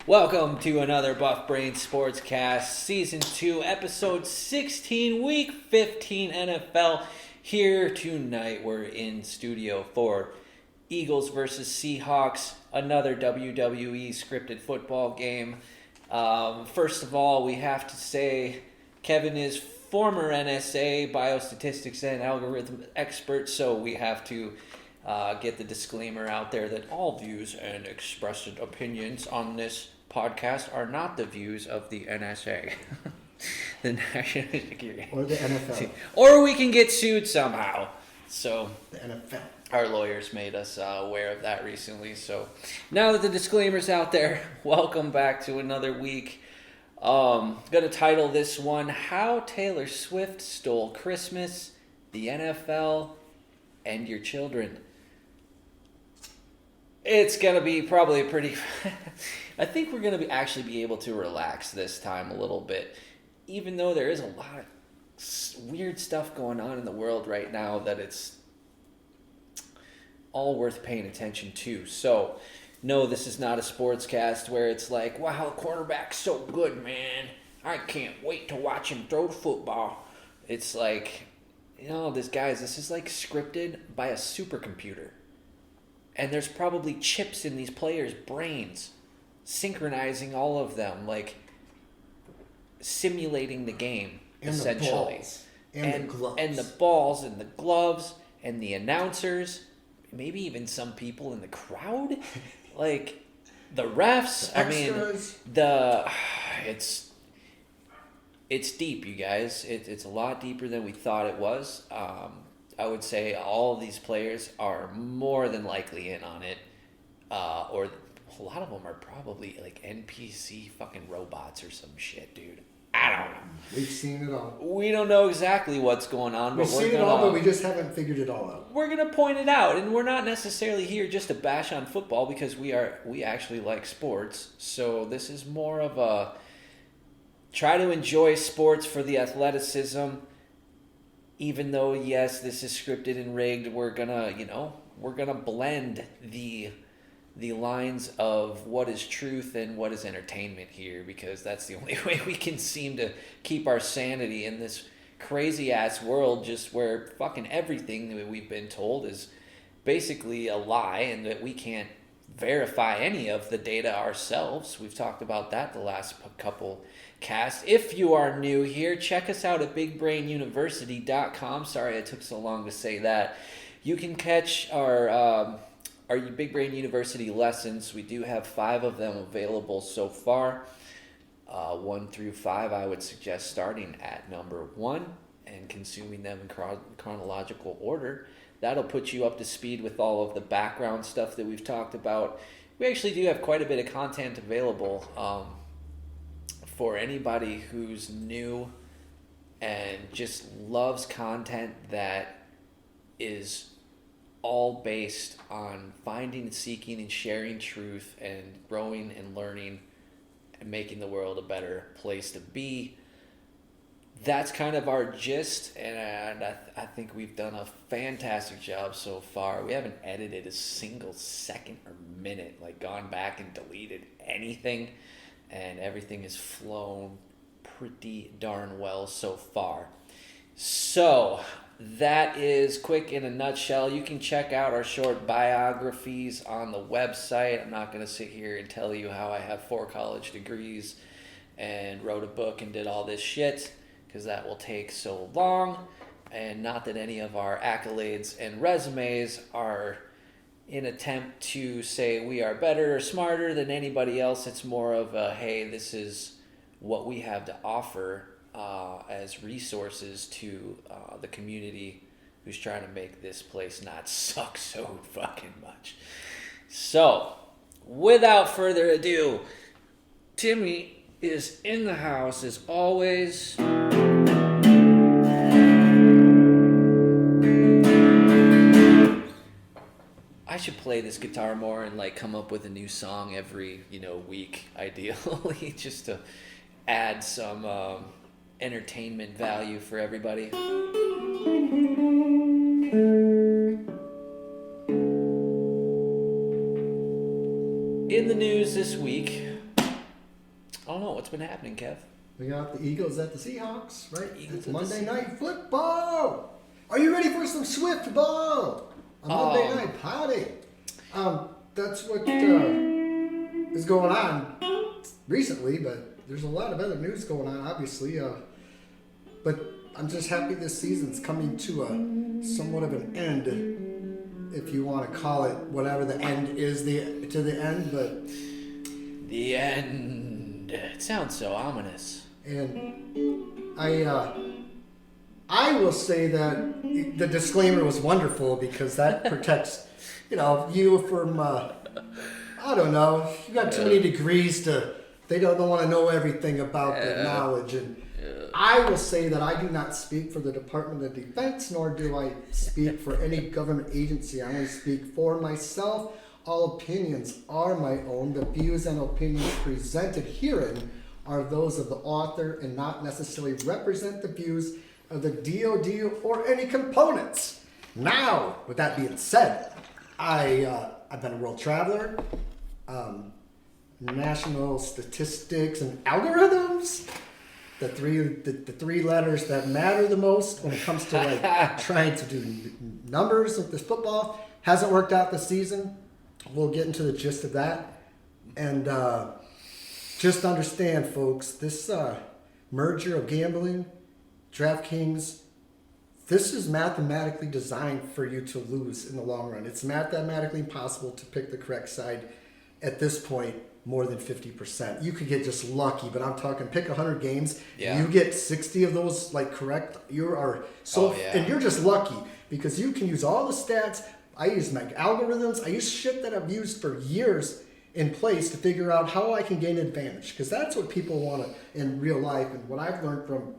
Welcome to another Buff Brain Sportscast, Season 2, Episode 16, Week 15 NFL. Here tonight, we're in studio for Eagles versus Seahawks, another WWE scripted football game. First of all, we have to say Kevin is former NSA biostatistics and algorithm expert, so we have to get the disclaimer out there that all views and expressed opinions on this podcast are not the views of the NSA, the National Security, or the NFL, or we can get sued somehow. So the NFL. Our lawyers made us aware of that recently. So now that the disclaimer's out there, welcome back to another week. Gonna title this one "How Taylor Swift Stole Christmas, the NFL, and Your Children." It's going to be probably a pretty... I think we're going to actually be able to relax this time a little bit. Even though there is a lot of weird stuff going on in the world right now that it's all worth paying attention to. So, no, this is not a sportscast where it's like, wow, the quarterback's so good, man. I can't wait to watch him throw the football. It's like, this is like scripted by a supercomputer. And there's probably chips in these players' brains, synchronizing all of them, like simulating the game, and essentially. The balls, and the gloves. And the balls and the gloves and the announcers, maybe even some people in the crowd, like the refs. It's deep, you guys. It's a lot deeper than we thought it was. I would say all of these players are more than likely in on it, or a lot of them are probably like NPC fucking robots or some shit, dude. I don't know. We've seen it all. We don't know exactly what's going on, but We've seen it all, but we just haven't figured it all out. We're gonna point it out, and we're not necessarily here just to bash on football because we actually like sports. So this is more of a try to enjoy sports for the athleticism. Even though, yes, this is scripted and rigged, we're gonna blend the lines of what is truth and what is entertainment here, because that's the only way we can seem to keep our sanity in this crazy ass world, just where fucking everything that we've been told is basically a lie and that we can't verify any of the data ourselves. We've talked about that the last couple casts. If you are new here, check us out at bigbrainuniversity.com. Sorry it took so long to say that. You can catch our Big Brain University lessons. We do have 5 of them available so far. 1 through 5, I would suggest starting at number 1 and consuming them in chronological order. That'll put you up to speed with all of the background stuff that we've talked about. We actually do have quite a bit of content available for anybody who's new and just loves content that is all based on finding, seeking, and sharing truth and growing and learning and making the world a better place to be. That's kind of our gist, and I think we've done a fantastic job so far. We haven't edited a single second or minute, like gone back and deleted anything, and everything has flown pretty darn well so far. So that is quick in a nutshell. You can check out our short biographies on the website. I'm not going to sit here and tell you how I have 4 college degrees and wrote a book and did all this shit, because that will take so long, and not that any of our accolades and resumes are in attempt to say we are better or smarter than anybody else. It's more of a, hey, this is what we have to offer as resources to the community who's trying to make this place not suck so fucking much. So, without further ado, Timmy is in the house as always. I should play this guitar more and like come up with a new song every week, ideally, just to add some entertainment value for everybody. In the news this week, Oh no, what's been happening, Kev? We got the Eagles at the Seahawks, right? Eagles It's at the Monday Night Football. Are you ready for some Swift ball? On Monday night party. That's what is going on recently, but there's a lot of other news going on, obviously. But I'm just happy this season's coming to a somewhat of an end, if you want to call it whatever the end is to the end, but the end. It sounds so ominous. And I will say that the disclaimer was wonderful because that protects, you from, I don't know, you got too many degrees they don't want to know everything about the knowledge. And I will say that I do not speak for the Department of Defense, nor do I speak for any government agency. I only speak for myself. All opinions are my own. The views and opinions presented herein are those of the author and not necessarily represent the views of the DoD or any components. Now, with that being said, I've been a world traveler, national statistics and algorithms, the three letters that matter the most when it comes to trying to do numbers with this football. Hasn't worked out this season. We'll get into the gist of that. And just understand, folks, this merger of gambling, DraftKings, this is mathematically designed for you to lose in the long run. It's mathematically impossible to pick the correct side at this point more than 50%. You could get just lucky, but I'm talking pick 100 games. Yeah. You get 60 of those correct. And you're just lucky because you can use all the stats. I use my algorithms. I use shit that I've used for years in place to figure out how I can gain advantage, because that's what people want in real life. And what I've learned from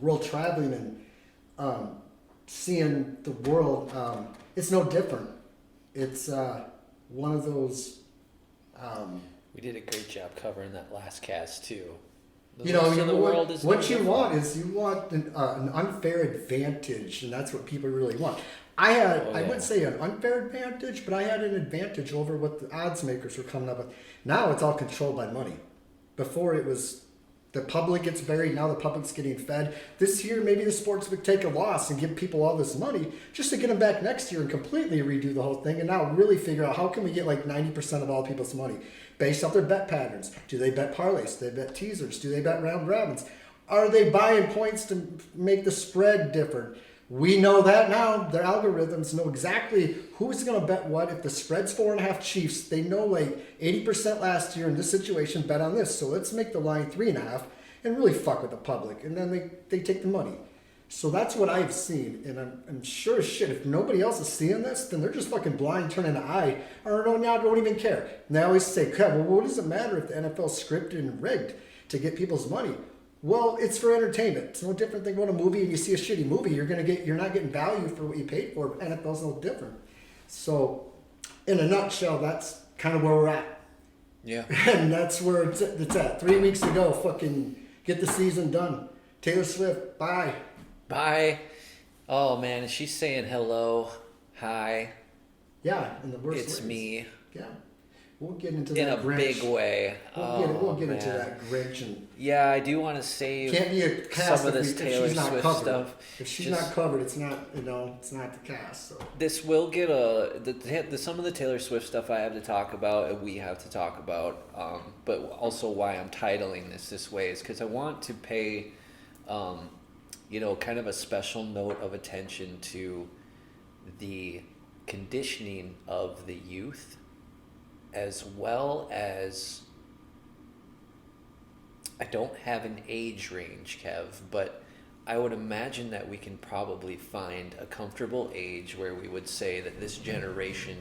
world traveling and seeing the world, it's no different. It's one of those. We did a great job covering that last cast too. What you want is an unfair advantage, and that's what people really want. I wouldn't say an unfair advantage, but I had an advantage over what the odds makers were coming up with. Now it's all controlled by money. Before it was the public gets buried, now the public's getting fed. This year, maybe the sports would take a loss and give people all this money just to get them back next year and completely redo the whole thing, and now really figure out how can we get 90% of all people's money based off their bet patterns. Do they bet parlays? Do they bet teasers? Do they bet round robins? Are they buying points to make the spread different? We know that now. Their algorithms know exactly who's going to bet what. If the spread's 4.5 Chiefs, they know 80% last year in this situation bet on this. So let's make the line 3.5 and really fuck with the public. And then they take the money. So that's what I've seen. And I'm sure as shit, if nobody else is seeing this, then they're just fucking blind, turning an eye, or don't even care. And they always say, well, what does it matter if the NFL's scripted and rigged to get people's money? Well, it's for entertainment. It's no different than going to a movie and you see a shitty movie. You're not getting value for what you paid for. NFL's no different. So, in a nutshell, that's kind of where we're at. Yeah. And that's where it's at. 3 weeks to go. Fucking get the season done. Taylor Swift, bye. Bye. Oh man, is she saying hello, hi? Yeah, in the worst It's ways. Me. Yeah. We'll get into in that a Grinch. big way. We'll get into that Grinch. And yeah, I do want to save can't be a cast some of this Taylor Swift covered. stuff. If she's not covered, it's not it's not the cast. So. This will get some of the Taylor Swift stuff I have to talk about, and we have to talk about. But also why I'm titling this way is because I want to pay, kind of a special note of attention to the conditioning of the youth, as well as, I don't have an age range, Kev, but I would imagine that we can probably find a comfortable age where we would say that this generation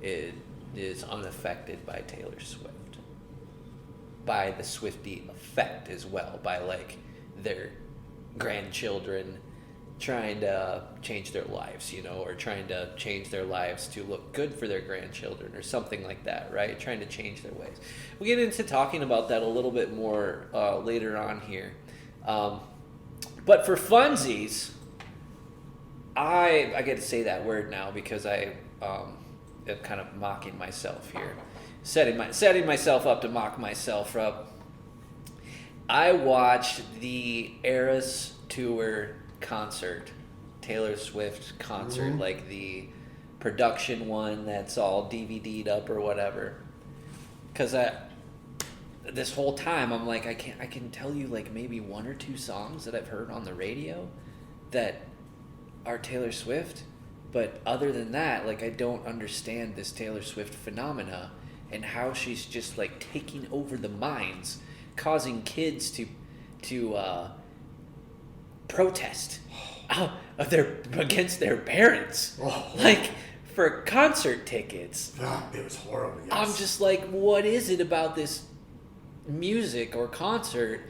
is unaffected by Taylor Swift, by the Swiftie effect as well, by their grandchildren trying to change their lives, or trying to change their lives to look good for their grandchildren or something like that, right? Trying to change their ways. We'll get into talking about that a little bit more later on here. But for funsies, I get to say that word now because I am kind of mocking myself here. Setting myself up to mock myself up. I watched the Eras Tour concert, Taylor Swift concert, like the production one that's all DVD'd up or whatever. Because this whole time I'm like, I can tell you like maybe one or two songs that I've heard on the radio that are Taylor Swift, but other than that, like I don't understand this Taylor Swift phenomena and how she's just like taking over the minds, causing kids to protest against their parents, like for concert tickets. It was horrible. Yes. I'm just like, what is it about this music or concert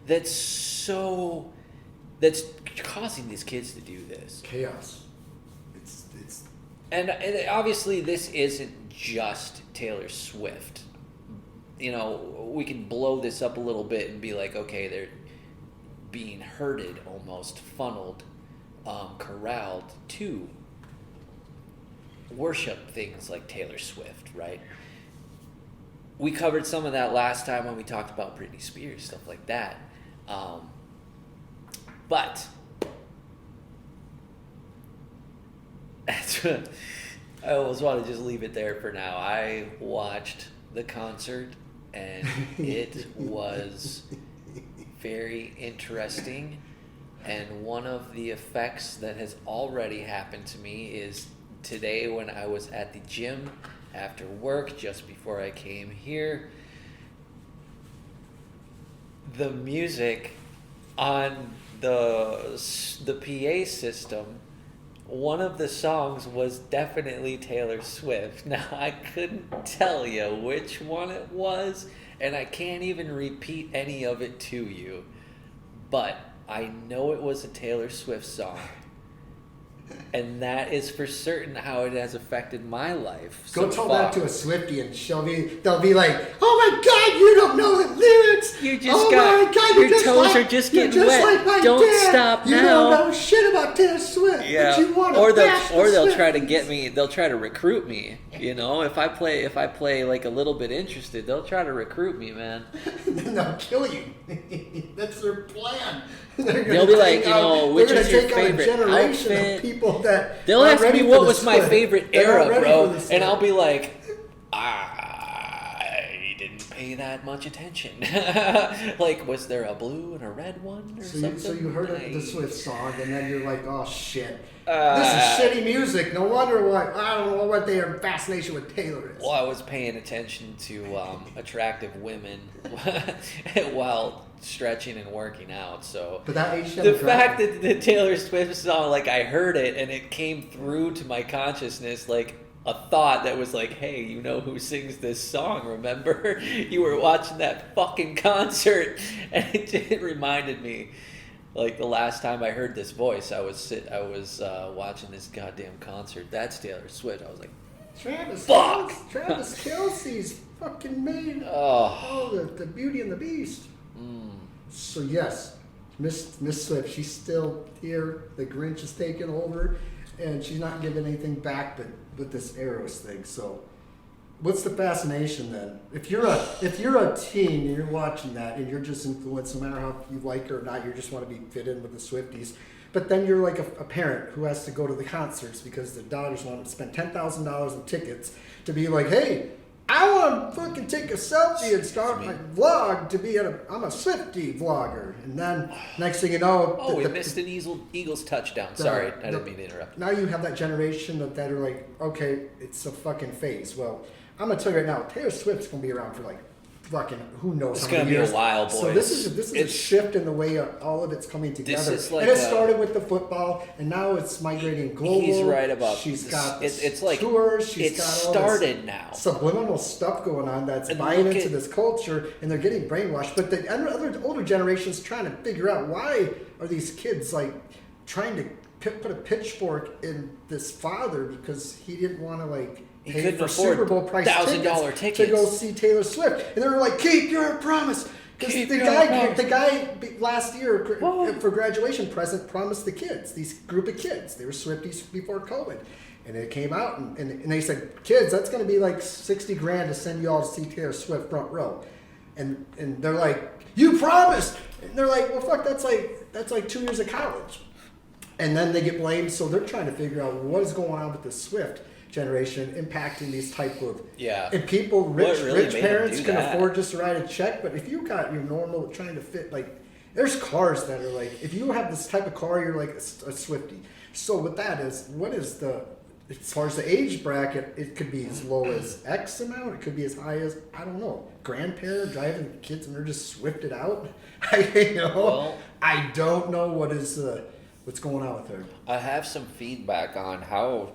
that's causing these kids to do this? Chaos. It's and obviously this isn't just Taylor Swift. You know, we can blow this up a little bit and be like, okay, they're being herded, almost funneled, corralled to worship things like Taylor Swift, right? We covered some of that last time when we talked about Britney Spears, stuff like that. But I almost want to just leave it there for now. I watched the concert and it was very interesting. And one of the effects that has already happened to me is today when I was at the gym after work, just before I came here, the music on the PA system, one of the songs was definitely Taylor Swift. Now, I couldn't tell you which one it was, and I can't even repeat any of it to you, but I know it was a Taylor Swift song. And that is for certain how it has affected my life. Go tell that to a Swiftie and they'll be like, oh my God, you don't know the lyrics. You just your toes are just getting wet. Like don't dad. Stop you now. You don't know shit about Taylor Swift. Yeah. But you want to or they'll try to get me. They'll try to recruit me. You know, if I play like a little bit interested, they'll try to recruit me, man. Then they'll kill you. That's their plan. They'll be like, which is your favorite outfit? Of people that they'll ask me what was my favorite era, bro, and I'll be like, I didn't pay that much attention. Like, was there a blue and a red one or something? So you heard the Swift song, and then you're like, oh shit, this is shitty music. No wonder I don't know what their fascination with Taylor is. Well, I was paying attention to attractive women while stretching and working out, so but that age the fact that the Taylor Swift song, like I heard it and it came through to my consciousness like a thought that was like, hey, you know who sings this song, remember? You were watching that fucking concert, and it reminded me like the last time I heard this voice, I was watching this goddamn concert. That's Taylor Swift. I was like, Travis Kelce's fucking made the Beauty and the Beast. So yes, Miss Swift, she's still here. The Grinch is taking over, and she's not giving anything back but with this Eros thing. So what's the fascination then? If you're a teen and you're watching that and you're just influenced, no matter how you like her or not, you just want to be fit in with the Swifties. But then you're like a parent who has to go to the concerts because their daughters want to spend $10,000 in tickets to be like, hey, I want to fucking take a selfie and start my vlog to be I'm a Swiftie vlogger. And then next thing you know... we missed an Eagles touchdown. Sorry, I didn't mean to interrupt. Now you have that generation that are like, okay, it's a fucking phase. Well, I'm going to tell you right now, Taylor Swift's going to be around for like fucking who knows it's how many years. It's going to be a while, boys. So this is a shift in the way all of it's coming together. Like and it started with the football, and now it's migrating global. He's right about She's this. got it's like tours. It's started now. Subliminal stuff going on that's buying into this culture, and they're getting brainwashed. But the other older generation's trying to figure out why are these kids like trying to put a pitchfork in this father because he didn't want to like. He couldn't for afford Super Bowl price $1,000 to go see Taylor Swift, and they were like, "Keep your promise." Because the guy last year for graduation present promised the kids, these group of kids, they were Swifties before COVID, and it came out and they said, "Kids, that's going to be like $60,000 to send you all to see Taylor Swift front row." and they're like, you promised, and they're like, well, fuck, that's like 2 years of college, and then they get blamed. So they're trying to figure out what is going on with the Swift generation impacting these type of and people rich parents can afford just to write a check, but if you got your normal trying to fit, like, there's cars that are like, if you have this type of car, you're like a swiftie. So with that is, what is the, as far as the age bracket, it could be as low as X amount, it could be as high as, I don't know, grandparent driving kids and they're just swifted out. I don't know what's going on with her. I have some feedback on how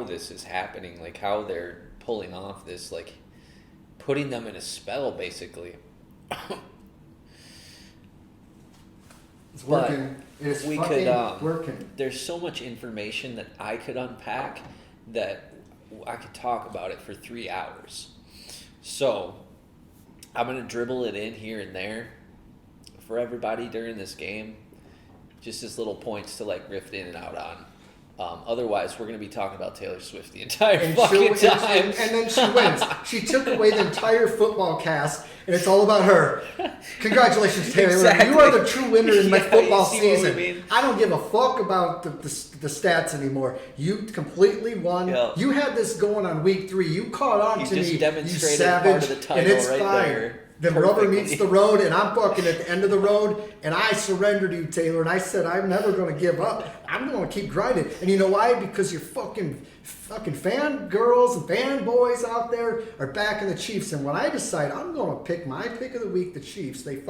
this is happening, like how they're pulling off this, like putting them in a spell, basically. It's working. It's working. There's so much information that I could unpack that I could talk about it for 3 hours. So I'm going to dribble it in here and there for everybody during this game. Just as little points to like riff in and out on. Otherwise, we're going to be talking about Taylor Swift the entire fucking time. And then she wins. She took away the entire football cast, and it's all about her. Congratulations, Taylor. Exactly. You are the true winner in my football season. I don't give a fuck about the stats anymore. You completely won. Yep. You had this going on week 3. You caught on to me, you savage, part of the title, and it's right fine. There. The rubber meets the road, and I'm fucking at the end of the road, and I surrendered to you, Taylor, and I said I'm never going to give up. I'm going to keep grinding. And you know why? Because your fucking fan girls and fan boys out there are backing the Chiefs. And when I decide I'm going to pick my pick of the week, the Chiefs, they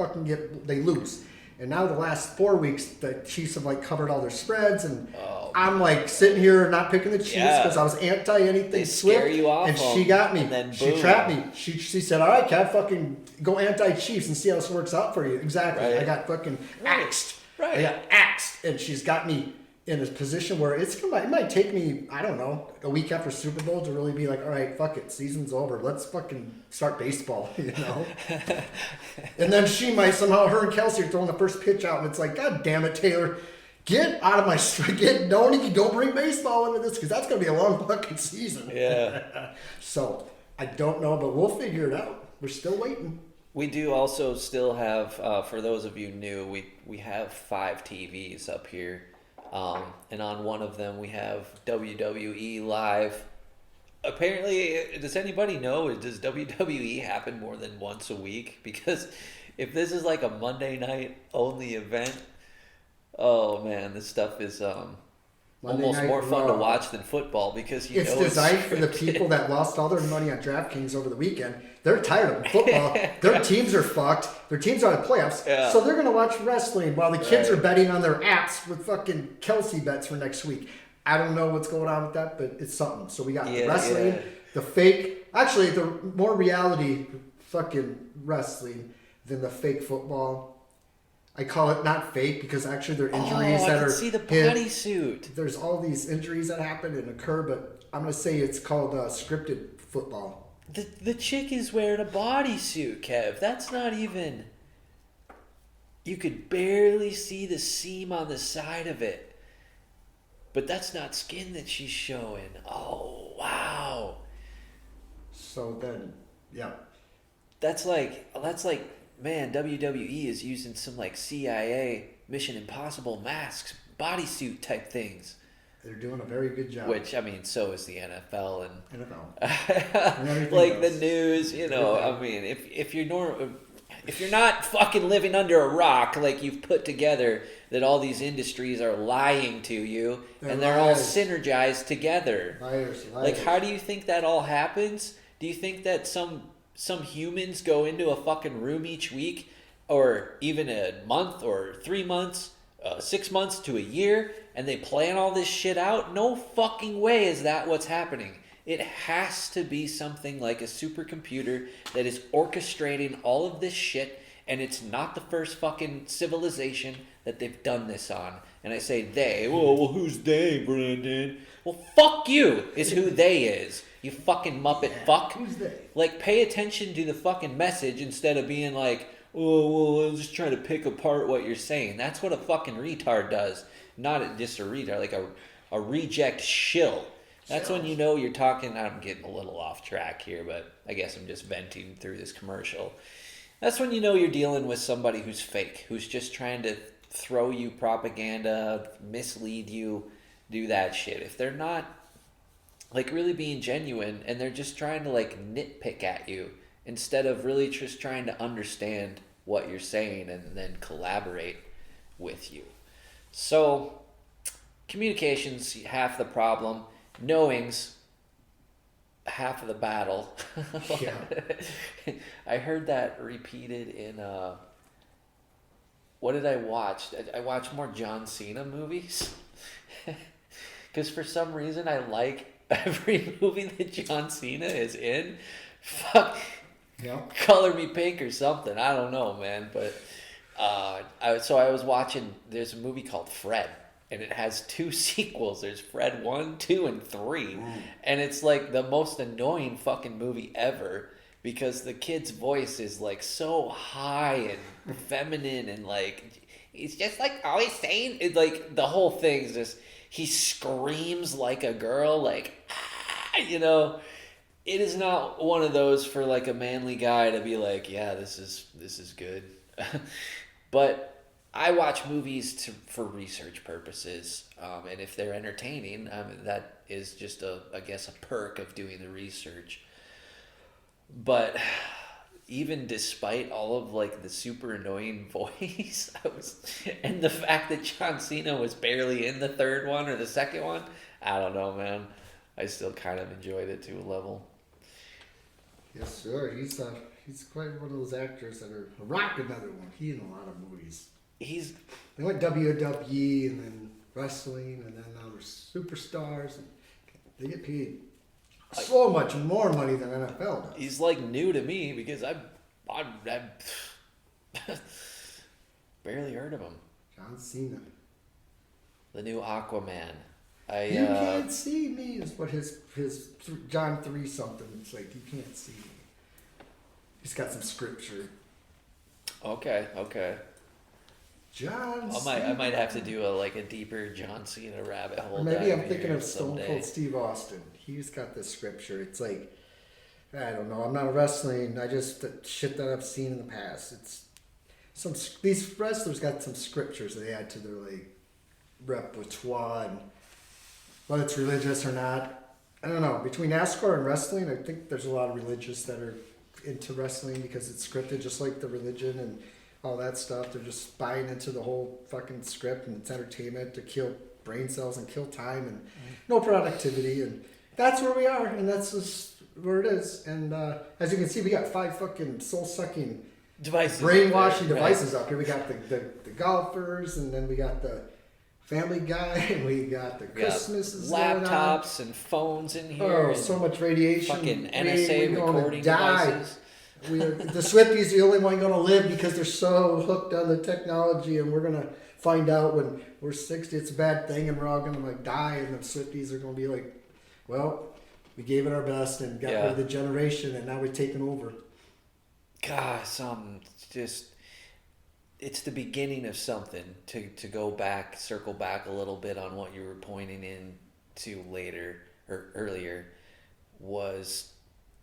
lose. And now the last 4 weeks, the Chiefs have like covered all their spreads, and I'm like sitting here not picking the Chiefs because I was anti anything Swift, scare you off and she got me. And then she trapped me. She said, "All right, Kev, fucking go anti Chiefs and see how this works out for you." Exactly. Right. I got fucking axed. Right. I got axed, and she's got me in a position where it might take me, I don't know, a week after Super Bowl to really be like, all right, fuck it, season's over. Let's fucking start baseball, you know? And then she might somehow, her and Kelsey are throwing the first pitch out, and it's like, God damn it, Taylor, get out of my don't bring baseball into this, because that's going to be a long fucking season. Yeah. So, I don't know, but we'll figure it out. We're still waiting. We do also still have, for those of you new, we have 5 TVs up here. And on one of them we have WWE Live. Apparently, does anybody know, does WWE happen more than once a week? Because if this is like a Monday night only event, oh man, this stuff is almost more fun to watch than football, because it's designed for the people that lost all their money on DraftKings over the weekend. They're tired of football. Their teams are fucked. Their teams are in the playoffs. Yeah. So they're going to watch wrestling while the kids are betting on their apps with fucking Kelsey bets for next week. I don't know what's going on with that, but it's something. So we got the wrestling, the fake, actually the more reality fucking wrestling than the fake football. I call it not fake because actually there are injuries that are. See the bodysuit. There's all these injuries that happen and occur, but I'm going to say it's called scripted football. The chick is wearing a bodysuit, Kev. That's not even... You could barely see the seam on the side of it. But that's not skin that she's showing. Oh, wow. So then, yeah. That's like, man, WWE is using some like CIA Mission Impossible masks, bodysuit type things. They're doing a very good job. Which, I mean, so is the NFL and like the news, you know. I mean, if you're not fucking living under a rock, like you've put together that all these industries are lying to you, they're all synergized together. Liars. Like, how do you think that all happens? Do you think that some humans go into a fucking room each week, or even a month or 3 months, 6 months to a year, and they plan all this shit out? No fucking way is that what's happening. It has to be something like a supercomputer that is orchestrating all of this shit, and it's not the first fucking civilization that they've done this on. And I say they. Well, who's they, Brandon? Well, fuck you is who they is. You fucking Muppet fuck. Who's they? Like, pay attention to the fucking message instead of being like, oh, well, I'm just trying to pick apart what you're saying. That's what a fucking retard does. Not just a retard, like a reject shill. That's when you know you're talking. I'm getting a little off track here, but I guess I'm just venting through this commercial. That's when you know you're dealing with somebody who's fake, who's just trying to throw you propaganda, mislead you, do that shit. If they're not like really being genuine and they're just trying to like nitpick at you instead of really just trying to understand what you're saying and then collaborate with you. So communication's half the problem. Knowing's half of the battle. Yeah. I heard that repeated in what did I watch? I watched more John Cena movies. Because for some reason I like every movie that John Cena is in. Fuck. Yeah. Color Me Pink or something. I don't know, man. But I was watching, there's a movie called Fred. And it has 2 sequels. There's Fred 1, 2, and 3. And it's like the most annoying fucking movie ever. Because the kid's voice is like so high and feminine and like he's just like always saying it, like the whole thing's just he screams like a girl, like you know. It is not one of those for like a manly guy to be like, yeah, this is good. But I watch movies for research purposes, and if they're entertaining, that is just I guess a perk of doing the research. But even despite all of like the super annoying voice, and the fact that John Cena was barely in the third one or the second one, I don't know, man. I still kind of enjoyed it to a level. Yes, sir. He's quite one of those actors that are rock another one. He in a lot of movies. They went WWE and then wrestling and then now they're superstars and they get paid so much more money than NFL does. He's like new to me because I've barely heard of him. John Cena. The new Aquaman. You can't see me is what his John 3 something. It's like you can't see me. He's got some scripture. Okay. John I might have to do a deeper John Cena rabbit hole. Or maybe I'm thinking of Stone Cold Steve Austin. He's got this scripture. It's like, I don't know. I'm not a wrestling. I just shit that I've seen in the past. It's these wrestlers got some scriptures they add to their like repertoire, and whether it's religious or not, I don't know. Between NASCAR and wrestling, I think there's a lot of religious that are into wrestling because it's scripted, just like the religion and all that stuff. They're just buying into the whole fucking script, and it's entertainment to kill brain cells and kill time and no productivity, and that's where we are, and that's just where it is. And as you can see, we got 5 fucking soul-sucking devices, brainwashing devices up here. We got the golfers, and then we got the Family Guy, and we got the Christmases, laptops and phones in here. Oh, so much radiation! Fucking NSA recording devices. The Swifties are the only one going to live because they're so hooked on the technology, and we're going to find out when we're 60 it's a bad thing, and we're all going to like die, and the Swifties are going to be like, well, we gave it our best and got rid of the generation, and now we're taking over. God, it's the beginning of something to go back, circle back a little bit on what you were pointing into later or earlier was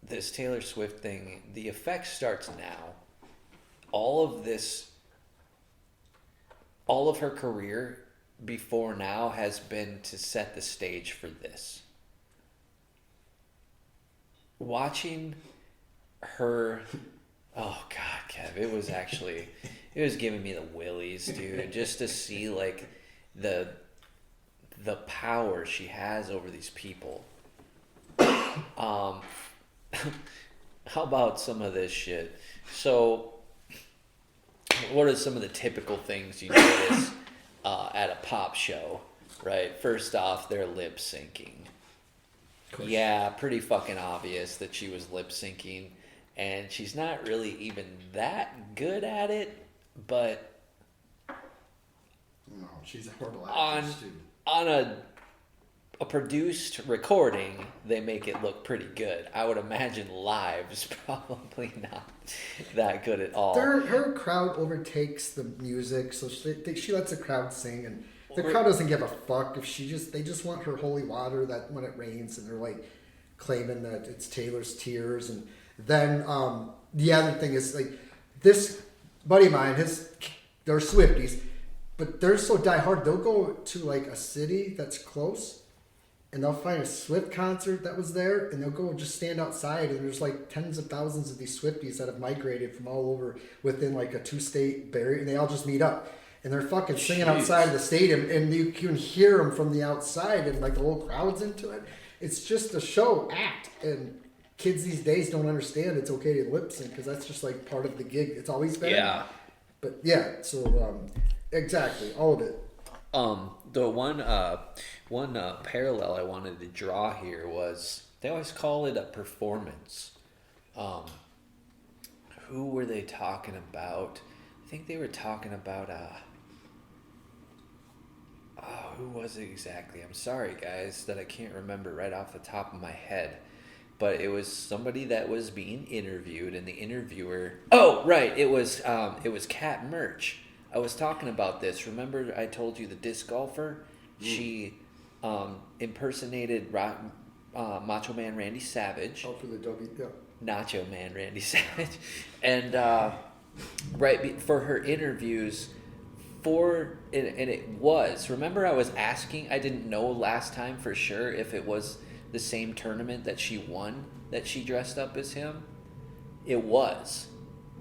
this Taylor Swift thing. The effect starts now. All of her career before now has been to set the stage for this. Watching her, oh God, Kev, it was giving me the willies, dude, just to see like the power she has over these people. How about some of this shit? So, what are some of the typical things you notice at a pop show, right? First off, they're lip syncing. Yeah, pretty fucking obvious that she was lip syncing, and she's not really even that good at it, but no, she's a horrible actress, dude. On a produced recording, they make it look pretty good. I would imagine live is probably not that good at all. Her crowd overtakes the music, so she lets the crowd sing, and the crowd doesn't give a fuck if they just want her holy water that when it rains, and they're like claiming that it's Taylor's tears. And then the other thing is like this buddy of mine, they're Swifties, but they're so diehard, they'll go to like a city that's close, and they'll find a Swift concert that was there, and they'll go just stand outside, and there's like tens of thousands of these Swifties that have migrated from all over within like a 2-state barrier, and they all just meet up. And they're fucking singing outside the stadium, and you can hear them from the outside, and like the whole crowd's into it. It's just a show act, and kids these days don't understand it's okay to lip sync because that's just like part of the gig. It's always been. Yeah. But yeah, so exactly, all of it. The one parallel I wanted to draw here was they always call it a performance. Who were they talking about? I think they were talking about who was it exactly? I'm sorry, guys, that I can't remember right off the top of my head. But it was somebody that was being interviewed, and the interviewer. Oh, right, it was Kat Merch. I was talking about this. Remember, I told you the disc golfer. She impersonated Macho Man Randy Savage. Oh, for the W. Yeah. Nacho Man Randy Savage, and for her interviews. And it was. Remember, I was asking. I didn't know last time for sure if it was the same tournament that she won that she dressed up as him. It was.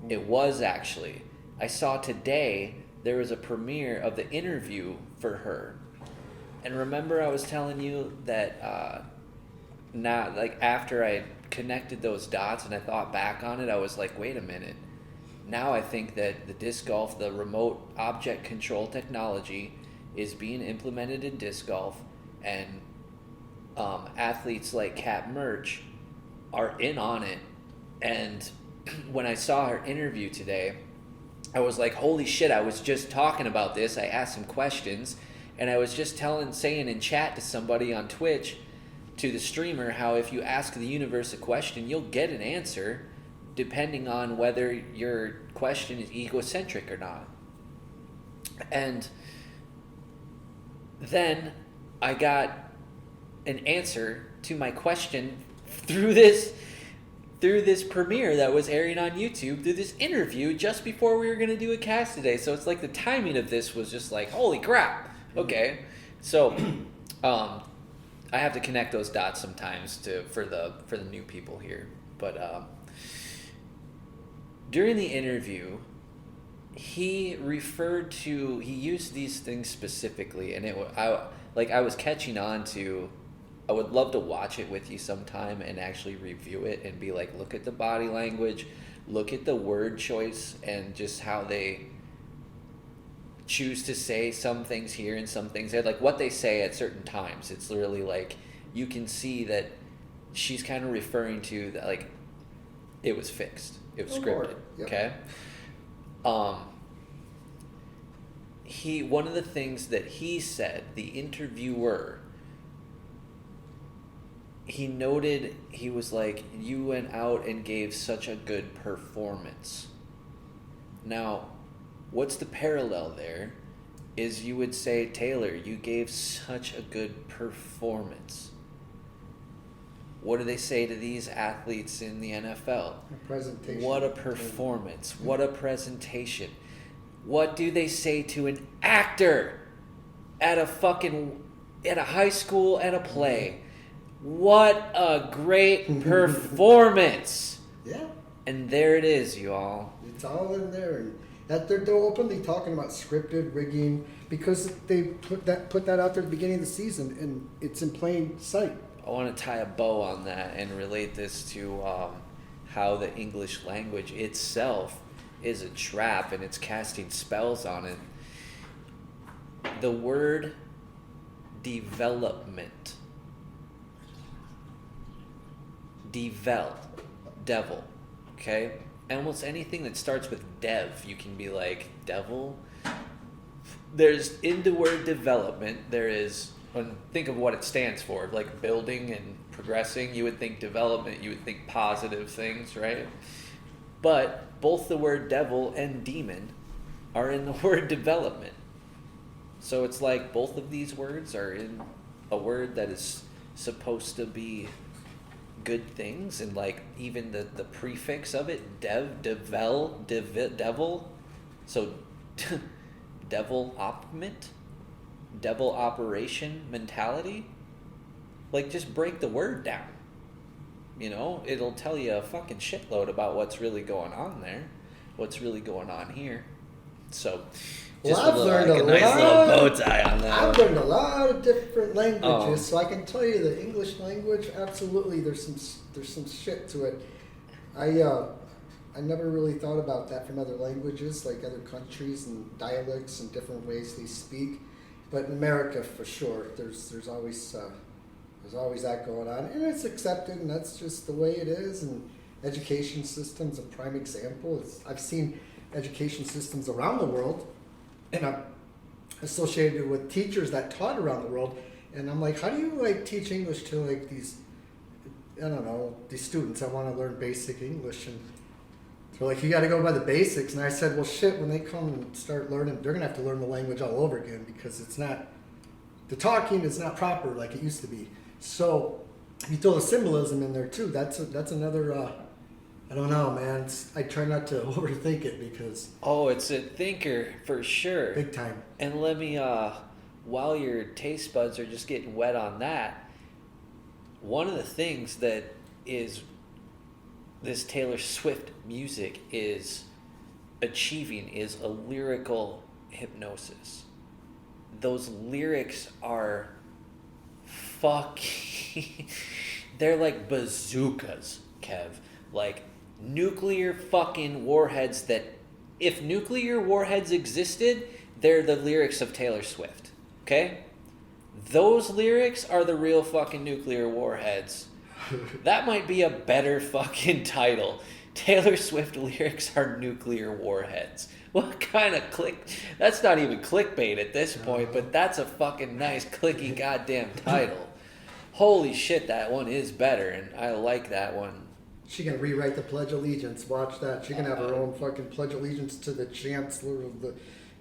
It was actually. I saw today there was a premiere of the interview for her, and remember I was telling you that not like after I connected those dots and I thought back on it, I was like, wait a minute. Now I think that the disc golf, the remote object control technology, is being implemented in disc golf, and athletes like Kat Merch are in on it. And when I saw her interview today, I was like, holy shit, I was just talking about this. I asked some questions, and I was just saying in chat to somebody on Twitch, to the streamer, how if you ask the universe a question, you'll get an answer depending on whether your question is egocentric or not. And then I got an answer to my question through this premiere that was airing on YouTube, through this interview just before we were going to do a cast today. So it's like the timing of this was just like, holy crap. Okay. So I have to connect those dots sometimes for the new people here. But during the interview, he used these things specifically, and I was catching on to. I would love to watch it with you sometime and actually review it and be like, look at the body language, look at the word choice, and just how they choose to say some things here and some things there, like what they say at certain times. It's literally like you can see that she's kind of referring to that, like it was fixed, it was scripted. Yep. Okay. One of the things that he said, the interviewer, he noted, he was like, you went out and gave such a good performance. Now, what's the parallel there is you would say, Taylor, you gave such a good performance. What do they say to these athletes in the NFL? A presentation. What a performance. What a presentation. What do they say to an actor at a high school at a play? What a great performance. Yeah. And there it is, you all. It's all in there. And that they're openly talking about scripted rigging because they put that out there at the beginning of the season, and it's in plain sight. I want to tie a bow on that and relate this to how the English language itself is a trap and it's casting spells on it. The word development. Devil. Okay? Almost anything that starts with dev, you can be like, devil? There's, in the word development, there is, think of what it stands for, like building and progressing. You would think development, you would think positive things, right? But both the word devil and demon are in the word development. So it's like both of these words are in a word that is supposed to be good things, and like even the prefix of it, devil, so devil operation mentality. Like, just break the word down. You know, it'll tell you a fucking shitload about what's really going on there, what's really going on here. So, just I've learned a nice little bow tie on that. I've learned a lot of different languages, so I can tell you the English language. Absolutely, there's some shit to it. I never really thought about that from other languages, like other countries and dialects and different ways they speak. But in America, for sure, there's always that going on, and it's accepted, and that's just the way it is. And education system's a prime example. I've seen education systems around the world, and I'm associated with teachers that taught around the world, and I'm like, how do you like teach English to like these, I don't know, these students that want to learn basic English? And they're like, you got to go by the basics. And I said, well, shit, when they come and start learning, they're gonna have to learn the language all over again, because the talking is not proper like it used to be. So you throw the symbolism in there too. That's another. I don't know, man. I try not to overthink it, because... Oh, it's a thinker for sure. Big time. And let me, while your taste buds are just getting wet on that, one of the things that is this Taylor Swift music is achieving is a lyrical hypnosis. Those lyrics are fucking... They're like bazookas, Kev. Like... nuclear fucking warheads that, if nuclear warheads existed, they're the lyrics of Taylor Swift. Okay? Those lyrics are the real fucking nuclear warheads. That might be a better fucking title. Taylor Swift lyrics are nuclear warheads. What kind of that's not even clickbait at this point, but that's a fucking nice clicky goddamn title. Holy shit, that one is better, and I like that one. She can rewrite the Pledge of Allegiance. Watch that. She can have her own fucking Pledge of Allegiance to the Chancellor of the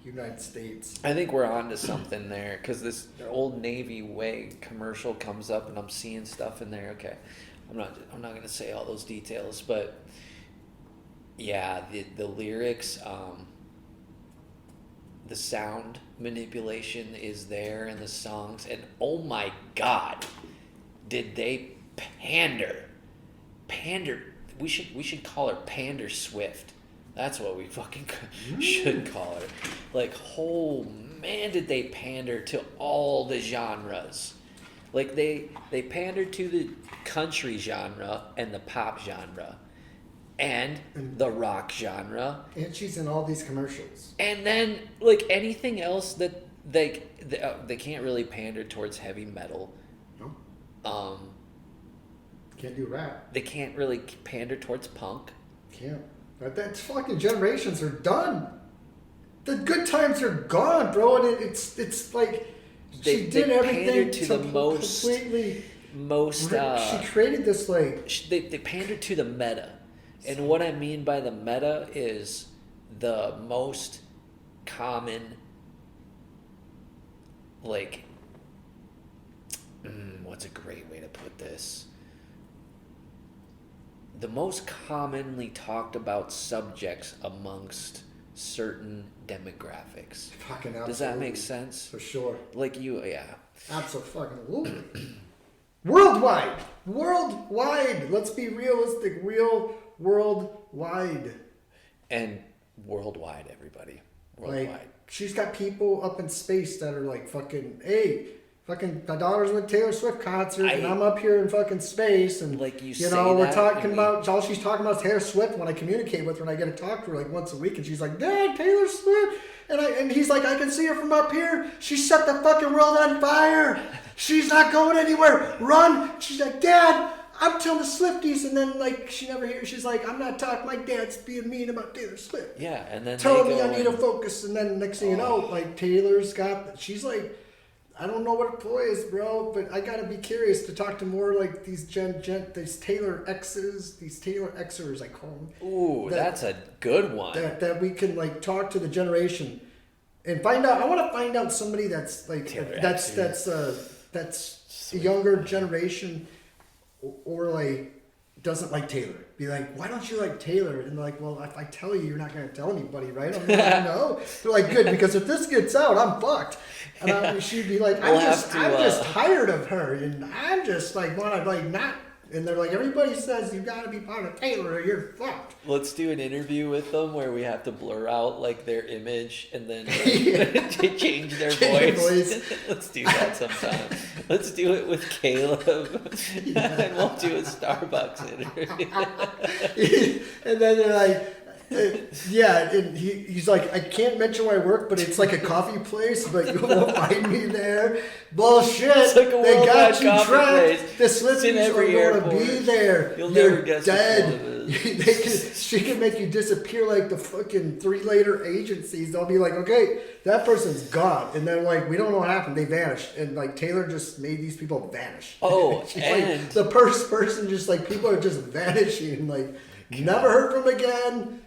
United States. I think we're on to something there, because this Old Navy Way commercial comes up, and I'm seeing stuff in there. Okay, I'm not going to say all those details, but yeah, the lyrics, the sound manipulation is there in the songs, and oh my God, did they pander? We should call her Pander Swift. That's what we fucking should call her. Like, oh man, did they pander to all the genres. Like, they pandered to the country genre and the pop genre and the rock genre. And she's in all these commercials. And then, like, anything else that they can't really pander towards heavy metal. No. Can't do rap. They can't really pander towards punk. Can't. That's fucking generations are done. The good times are gone, bro. And it's like she did everything to the most. She created this like. They pandered to the meta, and what I mean by the meta is the most common. Like, what's a great way to put this? The most commonly talked about subjects amongst certain demographics. Fucking absolutely. Does that make sense? For sure. Like you, yeah. Absolutely. Worldwide. Let's be realistic. Real worldwide. And worldwide, everybody. Worldwide. Like, she's got people up in space that are like fucking, hey, fucking my daughter's in a Taylor Swift concert, and I'm up here in fucking space, and like you know, we're talking about all she's talking about is Taylor Swift. When I communicate with her, and I get to talk to her like once a week, and she's like, Dad, Taylor Swift, and he's like, I can see her from up here. She set the fucking world on fire. She's not going anywhere. Run. She's like, Dad, I'm telling the Swifties, and then like she never hears. She's like, I'm not talking. My dad's being mean about Taylor Swift. Yeah, and then telling me I need to focus, and then next thing you know, like Taylor's got. She's like. I don't know what her ploy is, bro, but I gotta be curious to talk to more like these these Taylor X's, these Taylor Xers, I call them. Ooh, that's a good one. That we can like talk to the generation and find out. I want to find out somebody that's like that's a younger generation or like doesn't like Taylor. Be like, why don't you like Taylor? And they're like, well, if I tell you, you're not going to tell anybody, right? I'm like, no. They're like, good, because if this gets out, I'm fucked. And she'd be like, I'm just tired of her, and I'm just like want to like not. And they're like, everybody says you got to be part of Taylor or you're fucked. Let's do an interview with them where we have to blur out like their image and then change their voice. Let's do that sometime. Let's do it with Caleb, and we'll do a Starbucks interview. And then they're like, yeah, and he's like, I can't mention where I work, but it's like a coffee place, but you won't find me there. Bullshit. It's like a they got you tracked. The Swifties are going to be there. You're never guess dead. She can make you disappear like the fucking 3-letter agencies. They'll be like, okay, that person's gone. And then like, we don't know what happened. They vanished. And like Taylor just made these people vanish. Oh, she's and like, the person just like, people are just vanishing. Like, never heard from again.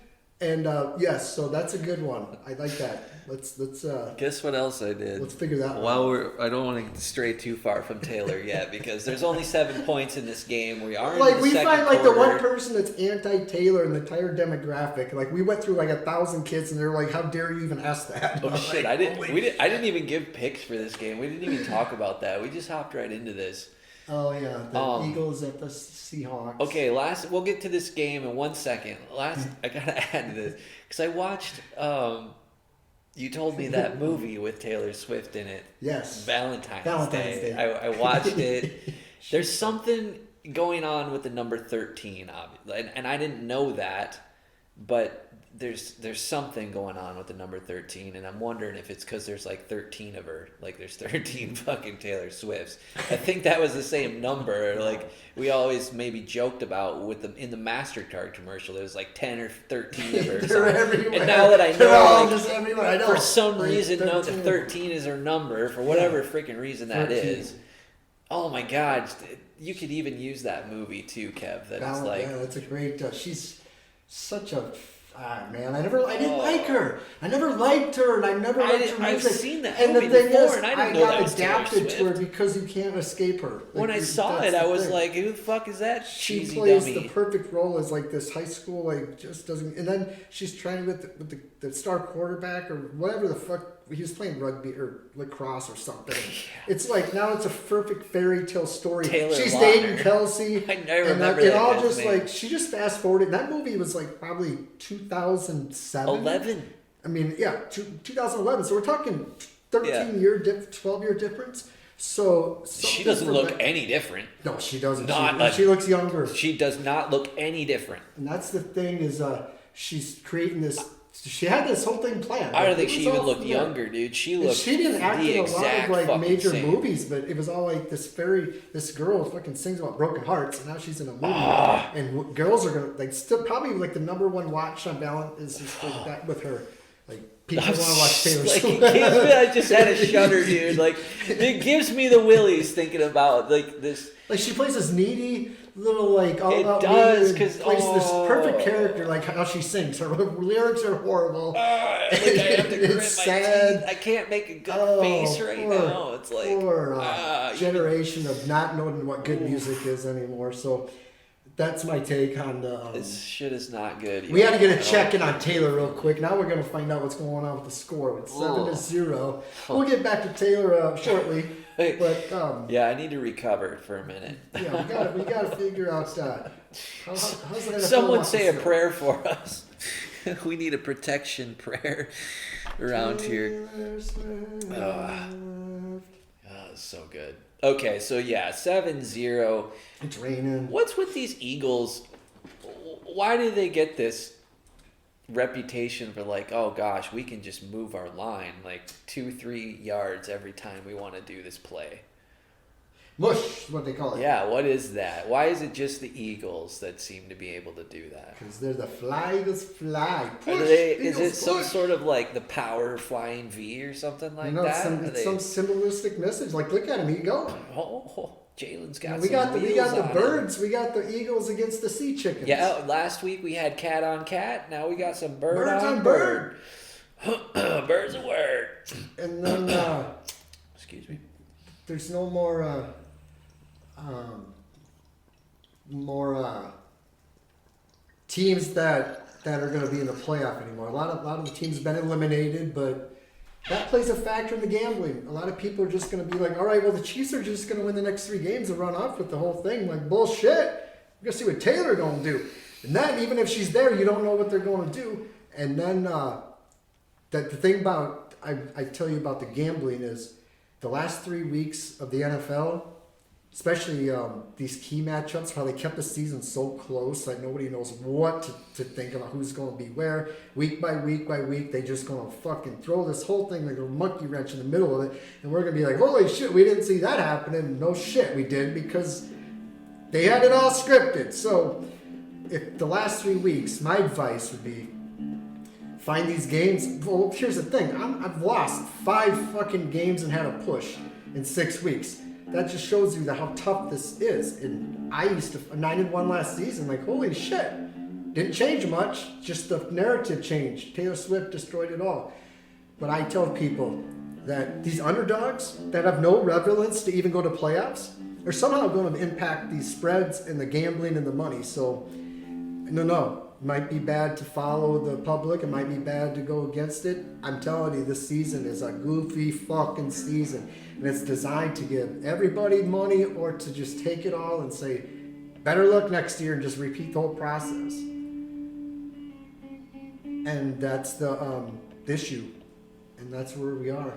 And yes, so that's a good one. I like that. Let's guess what else I did. Let's figure that one out. I don't want to stray too far from Taylor yet because there's only 7 points in this game. We are like in the we second find like quarter. The one person that's anti-Taylor in the entire demographic. Like we went through like 1,000 kids and they're like, "How dare you even ask that?" Oh shit! Like, I didn't even give picks for this game. We didn't even talk about that. We just hopped right into this. Oh yeah, the Eagles at the Seahawks. Okay, we'll get to this game in 1 second. I gotta add to this because I watched. You told me that movie with Taylor Swift in it. Yes. Valentine's Day. I watched it. There's something going on with the number 13, obviously, and I didn't know that, but there's something going on with the number 13, and I'm wondering if it's because there's like 13 of her, like there's 13 fucking Taylor Swifts. I think that was the same number. Like we always maybe joked about with them in the MasterCard commercial. There was like 10 or 13 of her. They're everywhere. And now that I know, they're all just everywhere. I know. For some reason, 13. no, the 13 is her number for whatever freaking reason that 13. is. Oh my God. You could even use that movie too, Kev. That is like, yeah, that's a great. She's such a man. I didn't like her. I never liked her, and I never liked her music. I've seen that and movie the thing before, is, and I didn't know got that was adapted Taylor to her Swift. because you can't escape her. Like, when I saw it, I was like, "Who the fuck is that?" She cheesy plays dummy? the perfect role as like this high school, like just doesn't. And then she's trying with the star quarterback or whatever the fuck. He was playing rugby or lacrosse or something. It's like now it's a perfect fairy tale story. Taylor She's Lautner. dating Kelsey. I never remember it that all guy's just name. like she just fast forwarded. That movie was like probably 2007. 11. I mean, yeah, 2011. So we're talking 12-year difference. So she doesn't look any different. No, she doesn't. She looks younger. She does not look any different. And that's the thing is, she's creating this. She had this whole thing planned. I don't think she even looked younger, dude. She didn't act in a lot of like major same. movies, but it was all like this girl fucking sings about broken hearts, and now she's in a movie. And girls are gonna like still probably like the number one watch on Balance is like that with her. Like people want to watch Taylor Swift. I just had a shudder, dude. Like it gives me the willies thinking about like this. Like she plays this needy little like all it about does me and because plays this perfect character, like how she sings. Her lyrics are horrible. Like I have to grit my sad. teeth. I can't make a good face right now. It's like poor generation of not knowing what good music is anymore. So that's my take on the. This shit is not good. We had to get a check in on Taylor real quick. Now we're gonna find out what's going on with the score. It's 7-0. We'll get back to Taylor shortly. But yeah, I need to recover for a minute. Yeah, we gotta figure out how's that. Someone say a prayer for us. We need a protection prayer around here. It's so good. Okay, so yeah, 7-0. It's raining. What's with these Eagles? Why do they get this reputation for like, oh gosh, we can just move our line like 2-3 yards every time we want to do this play? Mush is what they call it. Yeah, what is that? Why is it just the Eagles that seem to be able to do that? Because they're the fly. Push, is it push. some sort of like the power flying V or something like that? It's some symbolistic message. Like, look at him, he go. Oh, Jalen's got we got the birds. Him. We got the Eagles against the sea chickens. Yeah, last week we had cat on cat. Now we got some birds on bird. Bird's a word. And then, excuse me. There's no more. more teams that are going to be in the playoff anymore. A lot of the teams have been eliminated, but that plays a factor in the gambling. A lot of people are just going to be like, all right, well, the Chiefs are just going to win the next 3 games and run off with the whole thing. Like, bullshit. We're going to see what Taylor going to do. And then, even if she's there, you don't know what they're going to do. And then the thing about, I tell you about the gambling is the last 3 weeks of the NFL, especially these key matchups, how they kept the season so close, like nobody knows what to think about who's going to be where. Week by week by week, they just going to fucking throw this whole thing like a monkey wrench in the middle of it. And we're going to be like, holy shit, we didn't see that happening. No shit, we did, because they had it all scripted. So if the last 3 weeks, my advice would be find these games. Well, here's the thing. I've lost 5 fucking games and had a push in 6 weeks. That just shows you how tough this is. And I used to 9-1 last season. Like, holy shit. Didn't change much. Just the narrative changed. Taylor Swift destroyed it all. But I tell people that these underdogs that have no relevance to even go to playoffs are somehow going to impact these spreads and the gambling and the money. So, no. It might be bad to follow the public. It might be bad to go against it. I'm telling you, this season is a goofy fucking season. And it's designed to give everybody money or to just take it all and say, better luck next year, and just repeat the whole process. And that's the issue. And that's where we are.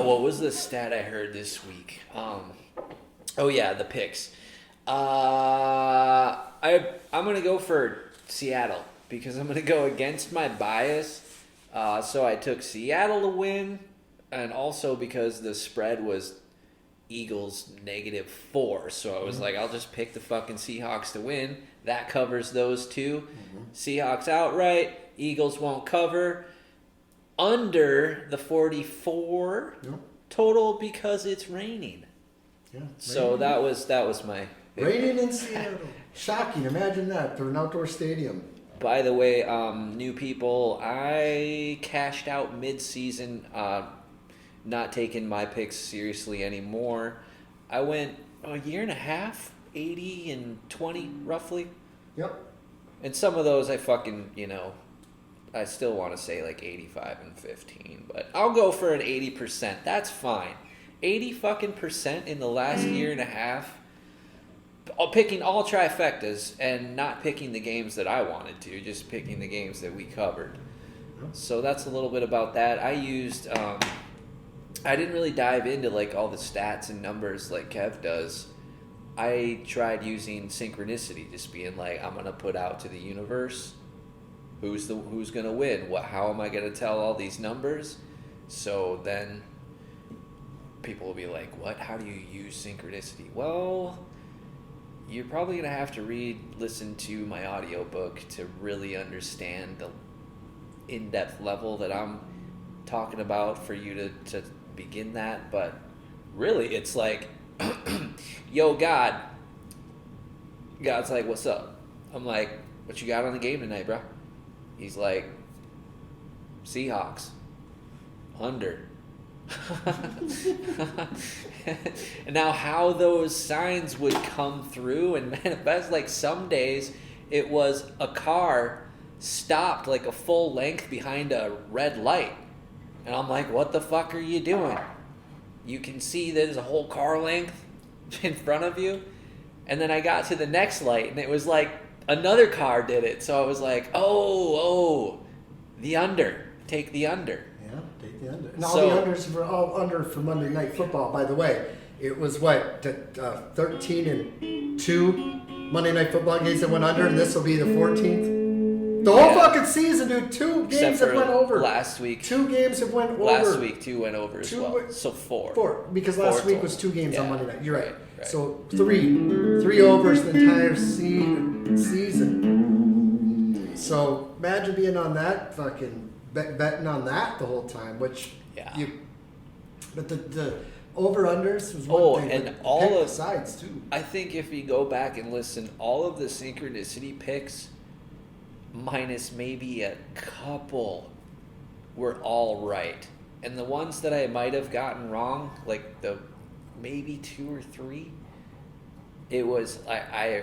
What was the stat I heard this week? Oh yeah, the picks. I'm gonna go for Seattle because I'm gonna go against my bias. So I took Seattle to win, and also because the spread was Eagles -4. So I was like, I'll just pick the fucking Seahawks to win. That covers those two. Seahawks outright. Eagles won't cover. Under the 44 total because it's raining. Yeah. So that was my raining in Seattle. Shocking. Imagine that for an outdoor stadium. By the way, new people, I cashed out mid-season, not taking my picks seriously anymore. I went a year and a half, 80 and 20 roughly. Yep. And some of those I fucking, I still want to say like 85 and 15, but I'll go for an 80%. That's fine. 80 fucking percent in the last year and a half. Picking all trifectas and not picking the games that I wanted to, just picking the games that we covered. So that's a little bit about that. I used, I didn't really dive into like all the stats and numbers like Kev does. I tried using synchronicity, just being like, I'm going to put out to the universe who's going to win. How am I going to tell all these numbers? So then people will be like, what? How do you use synchronicity? Well, you're probably going to have to listen to my audiobook to really understand the in-depth level that I'm talking about for you to begin that. But really, it's like, yo, God. God's like, what's up? I'm like, what you got on the game tonight, bro? He's like, Seahawks. Under. And now how those signs would come through and manifest, like some days it was a car stopped like a full length behind a red light. And I'm like, what the fuck are you doing? You can see there's a whole car length in front of you. And then I got to the next light and it was like another car did it. So I was like, oh, the under. Take the under. Yeah, take the under. And all the unders were all under for Monday Night Football, by the way. It was 13-2 Monday Night Football games that went under, and this will be the 14th. The whole fucking season, dude. 2 games have went over. Last week. 2 games have went over. Last week, 2 went over as well. So 4. 4, because last week was 2 games on Monday night. You're right. So 3 overs the entire season. So imagine being on that fucking betting on that the whole time, which but the over-unders was one thing. And all of sides too. I think if you go back and listen, all of the synchronicity picks minus maybe a couple, were all right. And the ones that I might have gotten wrong, like the maybe 2 or 3, it was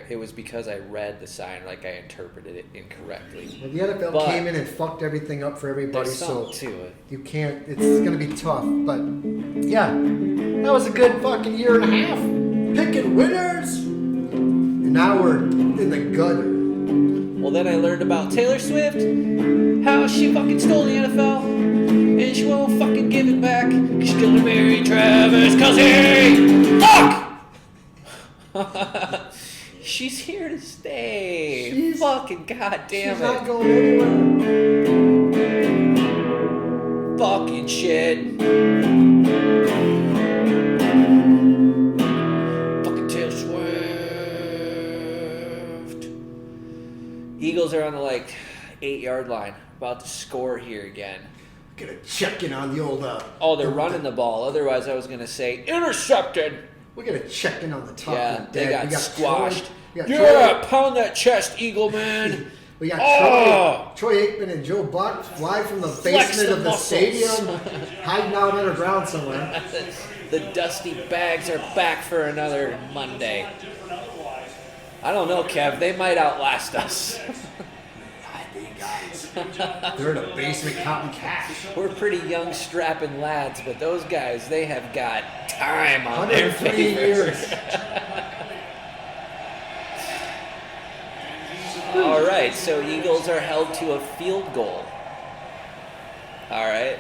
it was because I read the sign, like I interpreted it incorrectly. Well, the NFL came in and fucked everything up for everybody, so to it. You can't. It's going to be tough, but yeah, that was a good fucking year and a half picking winners, and now we're in the gutter. Well, then I learned about Taylor Swift, how she fucking stole the NFL, and she won't fucking give it back. She's gonna marry Travis Kelce. Fuck! She's here to stay. She's fucking goddamn she's not going anywhere. Fucking shit. Fucking Taylor Swift. Eagles are on the 8-yard line, about to score here again. Gonna check in on the old. They're running the ball. Otherwise, I was gonna say intercepted. We're gonna check in on the top. Yeah, they got squashed. Troy. Pound that chest, Eagle man. We got Troy Aikman and Joe Buck live from the basement of the stadium, hiding out underground somewhere. The dusty bags are back for another Monday. I don't know, Kev. They might outlast us. They're in a basement counting cash. We're pretty young, strapping lads, but those guys, they have got time on their 103 years. All right, so Eagles are held to a field goal. All right.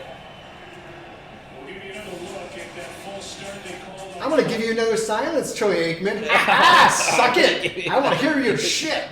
I'm going to give you another silence, Troy Aikman. Suck it. I want to hear your shit.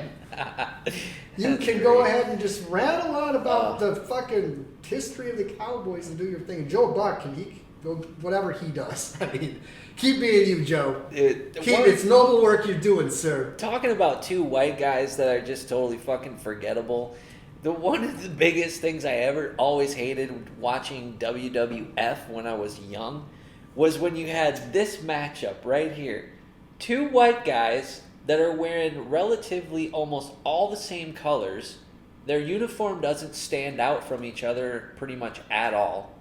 You can go ahead and just rattle on about the fucking history of the Cowboys and do your thing. And Joe Buck, can he go whatever he does? I mean, keep being you, Joe. It's noble work you're doing, sir. Talking about 2 white guys that are just totally fucking forgettable. One of the biggest things I ever always hated watching WWF when I was young was when you had this matchup right here. 2 white guys that are wearing relatively almost all the same colors. Their uniform doesn't stand out from each other pretty much at all.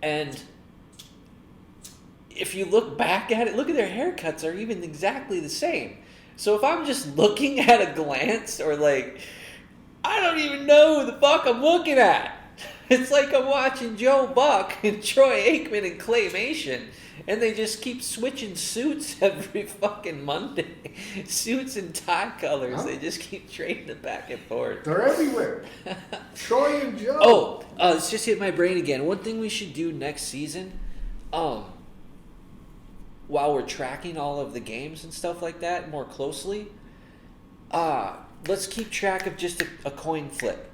And if you look back at it, look at their haircuts are even exactly the same. So if I'm just looking at a glance or I don't even know who the fuck I'm looking at. It's like I'm watching Joe Buck and Troy Aikman and Claymation. And they just keep switching suits every fucking Monday. Suits and tie colors. Huh? They just keep trading it back and forth. They're everywhere. Troy and Joe. It's just hit my brain again. One thing we should do next season, while we're tracking all of the games and stuff like that more closely, let's keep track of just a coin flip.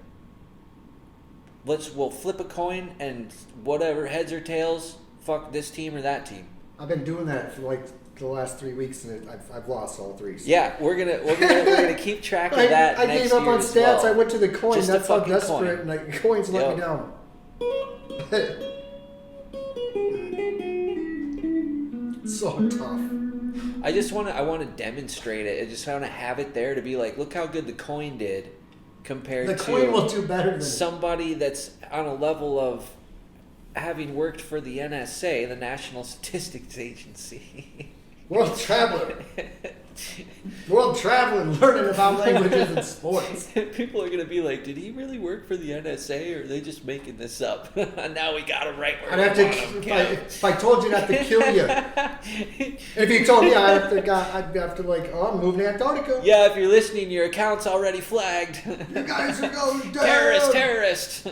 We'll flip a coin and whatever, heads or tails, fuck this team or that team. I've been doing that for the last 3 weeks, and I've lost all 3. So. Yeah, we're gonna keep track of that. I gave up on stats. Well. I went to the coin. Just that's how desperate. Coin. And coins let me down. So tough. I want to demonstrate it. I just want to have it there to be like, look how good the coin did compared to the coin will do better than somebody that's on a level of having worked for the NSA, the National Statistics Agency. World traveler, learning about languages and sports. People are going to be like, did he really work for the NSA or are they just making this up? Now we got him right where I'd have to, if I told you not to kill you. And if you told me, I'd have to I'm moving to Antarctica. Yeah, if you're listening, your account's already flagged. You guys are going down. Terrorist.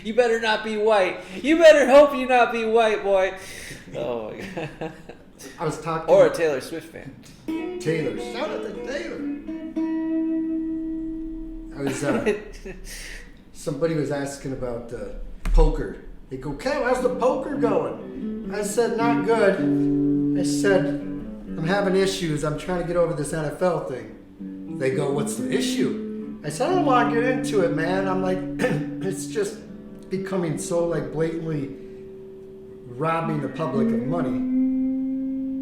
You better not be white. You better hope you not be white, boy. Oh, my God. I was talking. Or a Taylor Swift fan. Taylor. Shout out to Taylor. I was. Somebody was asking about poker. They go, Kev, how's the poker going? I said, not good. I said, I'm having issues. I'm trying to get over this NFL thing. They go, what's the issue? I said, I don't want to get into it, man. I'm like, it's just becoming so blatantly robbing the public of money.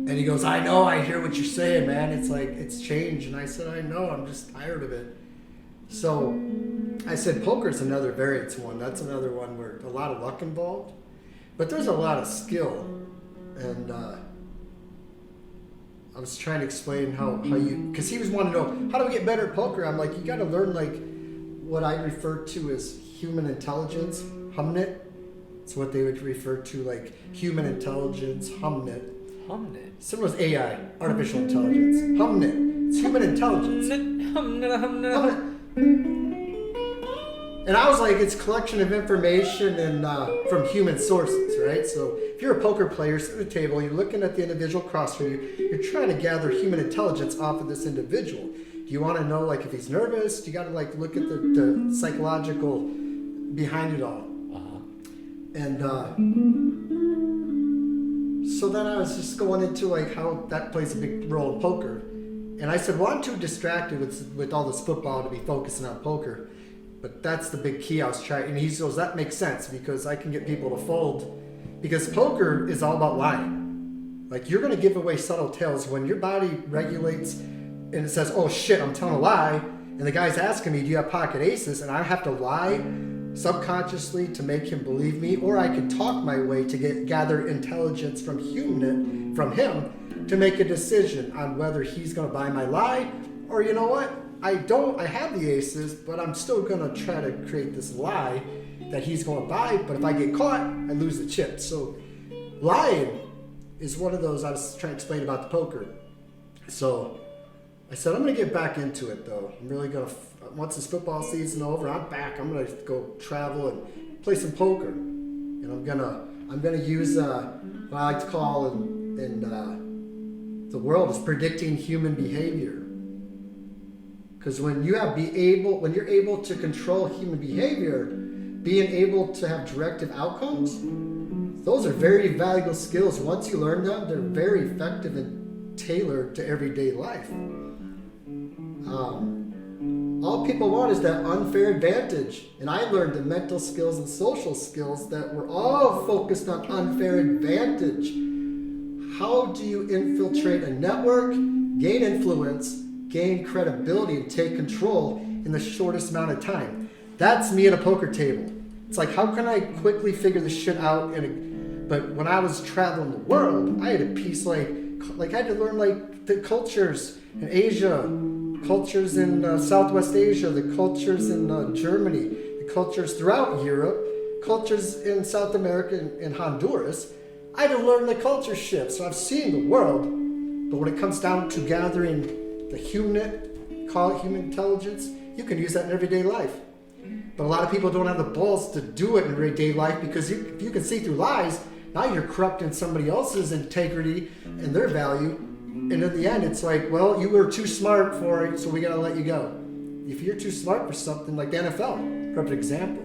And he goes, I know, I hear what you're saying, man. It's it's changed. And I said, I know, I'm just tired of it. So I said poker's another variance one. That's another one where a lot of luck involved, but there's a lot of skill. And I was trying to explain how you, because he was wanting to know, how do we get better at poker? I'm like, you got to learn like what I refer to as human intelligence, humnit. It's what they would refer to like human intelligence, humnit. Humnit. Similar as AI, artificial intelligence. Humnit. It's human intelligence. Humnit. And I was like, it's a collection of information and from human sources, right? So if you're a poker player, sit at the table, you're looking at the individual across from you, you're trying to gather human intelligence off of this individual. Do you want to know like if he's nervous? You got to like look at the psychological behind it all. And so then I was just going into like how that plays a big role in poker. And I said, well, I'm too distracted with all this football to be focusing on poker. But that's the big key I was trying. And he goes, that makes sense because I can get people to fold. Because poker is all about lying. Like you're going to give away subtle tales when your body regulates and it says, oh shit, I'm telling a lie. And the guy's asking me, do you have pocket aces? And I have to lie subconsciously to make him believe me. Or I could talk my way to gather intelligence from him to make a decision on whether he's going to buy my lie or you know what? I have the aces, but I'm still going to try to create this lie that he's going to buy. But if I get caught, I lose the chip. So lying is one of those I was trying to explain about the poker. So I said, I'm going to get back into it, though. I'm really going to, once this football season over, I'm back. I'm going to go travel and play some poker. And I'm going to use what I like to call in the world is predicting human behavior. Because when you're able to control human behavior, being able to have directive outcomes, those are very valuable skills. Once you learn them, they're very effective and tailored to everyday life. All people want is that unfair advantage. And I learned the mental skills and social skills that were all focused on unfair advantage. How do you infiltrate a network, gain influence, gain credibility, and take control in the shortest amount of time? That's me at a poker table. It's like, how can I quickly figure this shit out? But when I was traveling the world, I had a piece like I had to learn like the cultures in Asia, cultures in Southwest Asia, the cultures in Germany, the cultures throughout Europe, cultures in South America and Honduras. I had to learn the culture shift. So I've seen the world, but when it comes down to gathering the human, call it human intelligence, you can use that in everyday life. But a lot of people don't have the balls to do it in everyday life because if you can see through lies, now you're corrupting somebody else's integrity and their value. And in the end, it's like, well, you were too smart for it, so we got to let you go. If you're too smart for something, like the NFL, perfect example.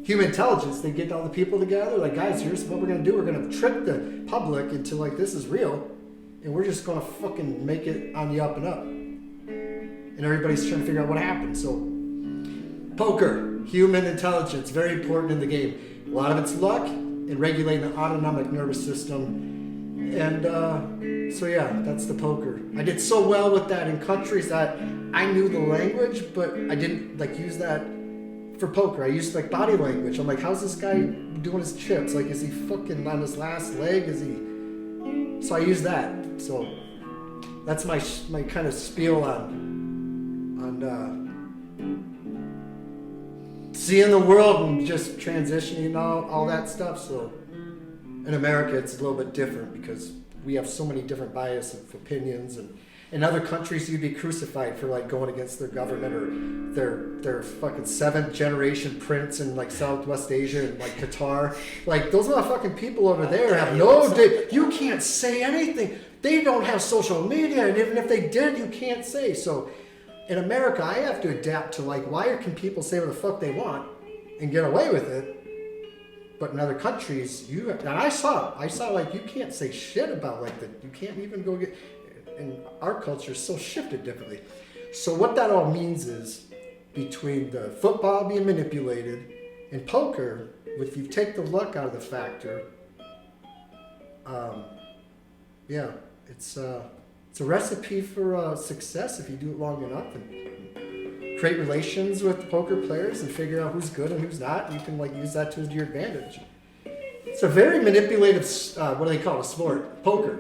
Human intelligence, they get all the people together, like, guys, here's what we're going to do. We're going to trick the public into, like, this is real, and we're just going to fucking make it on the up and up. And everybody's trying to figure out what happened. So, poker, human intelligence, very important in the game. A lot of it's luck and regulating the autonomic nervous system. And so yeah, that's the poker. I did so well with that in countries that I knew the language, but I didn't like use that for poker. I used like body language. I'm like, how's this guy doing his chips? Like, is he fucking on his last leg? Is he? So I use that. So that's my kind of spiel on seeing the world and just transitioning all that stuff. So in America, it's a little bit different because we have so many different bias of opinions, and in other countries, you'd be crucified for like going against their government or their fucking 7th generation prince in like Southwest Asia and like Qatar. Like those motherfucking people over there have you can't say anything. They don't have social media, and even if they did, you can't say. So in America, I have to adapt to like, why can people say what the fuck they want and get away with it? But in other countries, and I saw like, you can't say shit about like that. You can't even go get, and our culture is so shifted differently. So what that all means is between the football being manipulated and poker, if you take the luck out of the factor, it's a recipe for success if you do it long enough. And create relations with poker players and figure out who's good and who's not. You can like use that to your advantage. It's a very manipulative, what do they call it, sport, poker.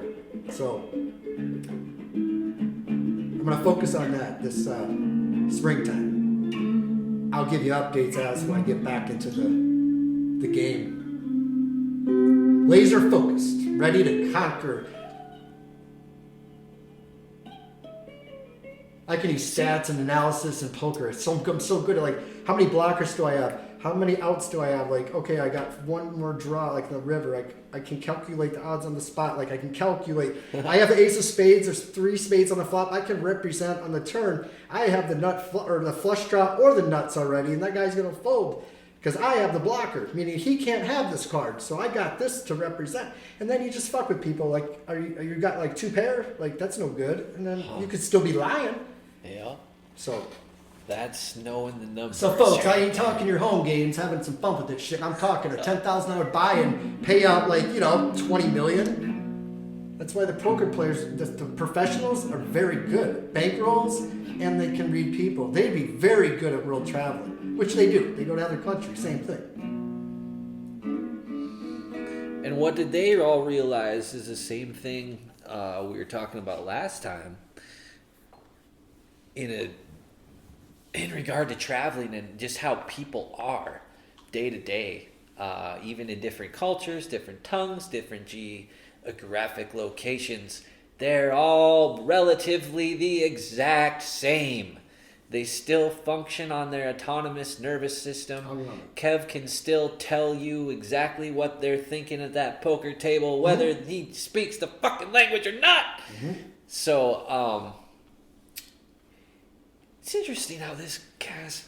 So I'm gonna focus on that this springtime. I'll give you updates as when I get back into the game. Laser focused, ready to conquer. I can use stats and analysis and poker. I'm so good at like, how many blockers do I have? How many outs do I have? Like, okay, I got one more draw, like the river. I can calculate the odds on the spot. Like, I can calculate. I have the ace of spades. There's 3 spades on the flop. I can represent on the turn. I have the or the flush draw or the nuts already, and that guy's gonna fold because I have the blocker, meaning he can't have this card. So I got this to represent. And then you just fuck with people. Like, are you got like 2 pair? Like, that's no good. And then you could still be lying. Yeah. So. That's knowing the numbers. So, folks, I ain't talking your home games, having some fun with this shit. I'm talking a $10,000 buy-in, pay out like, $20 million. That's why the poker players, the professionals, are very good. Bankrolls, and they can read people. They'd be very good at world traveling, which they do. They go to other countries, same thing. And what did they all realize is the same thing we were talking about last time. In regard to traveling and just how people are day to day, even in different cultures, different tongues, different geographic locations, they're all relatively the exact same. They still function on their autonomous nervous system. Kev can still tell you exactly what they're thinking at that poker table, whether he speaks the fucking language or not. So, it's interesting how this cast.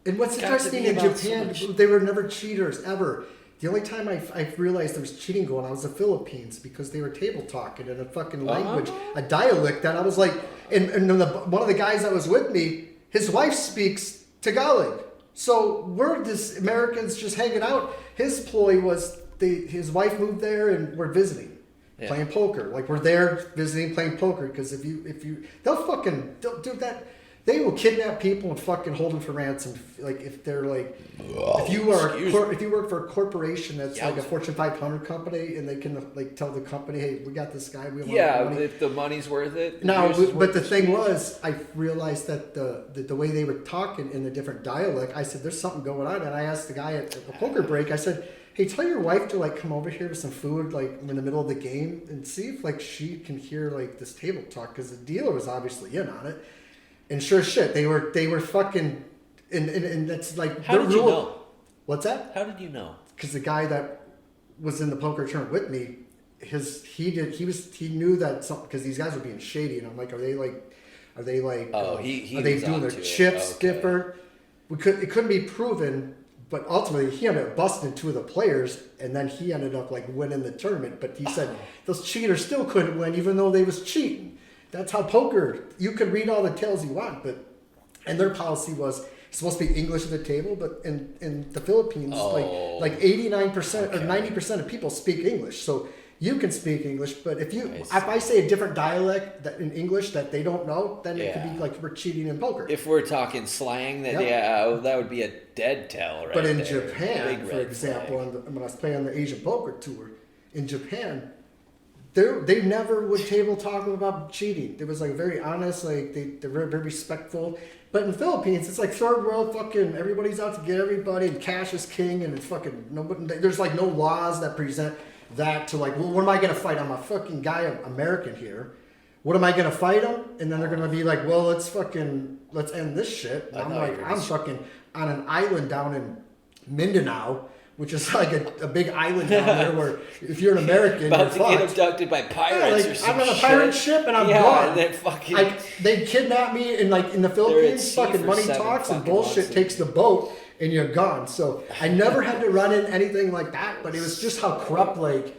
And what's interesting in Japan, they were never cheaters ever. The only time I realized there was cheating going on was the Philippines because they were table talking in a fucking language, a dialect that I was like, and one of the guys that was with me, his wife speaks Tagalog. So we're just Americans just hanging out. His ploy was his wife moved there and we're visiting. Playing poker. Like we're there visiting, playing poker because if you they'll do that. They will kidnap people and fucking hold them for ransom. Like if they're like, if you work for a corporation that's like a Fortune 500 company, and they can like tell the company, hey, we got this guy. We want money. If the money's worth it. No, but the thing was, I realized that the way they were talking in the different dialect, I said, there's something going on, and I asked the guy at the poker break, I said, hey, tell your wife to like come over here with some food like in the middle of the game and see if like she can hear like this table talk because the dealer was obviously in on it. And sure as shit, they were fucking, and that's like. How did you know? What's that? How did you know? Because the guy that was in the poker tournament with me, he knew that something because these guys were being shady, and I'm like, are they doing their chips different? It couldn't be proven, but ultimately he ended up busting 2 of the players, and then he ended up like winning the tournament. But he said those cheaters still couldn't win, even though they was cheating. That's how poker, you could read all the tales you want, and their policy was supposed to be English at the table, but in the Philippines, like 89% or 90% of people speak English. So you can speak English, but if I say a different dialect in English that they don't know, then it could be like we're cheating in poker. If we're talking slang, then that would be a dead tell, right? But in Japan, for example, when I was playing on the Asian Poker Tour, in Japan, they never would table talk about cheating. It was like very honest, like they're very, very respectful. But in the Philippines, it's like third world fucking everybody's out to get everybody and cash is king and it's fucking nobody. There's like no laws that present that to like, well, what am I gonna fight? I'm a fucking guy, American here. What am I gonna fight him? And then they're gonna be like, well, let's end this shit. And I'm fucking on an island down in Mindanao, which is like a big island down there where if you're an American, about to get abducted by pirates or some I'm on a pirate ship and I'm gone. And fucking they kidnap me and like in the Philippines, fucking money talks and bullshit takes the boat and you're gone. So I never had to run in anything like that, but it was just how corrupt like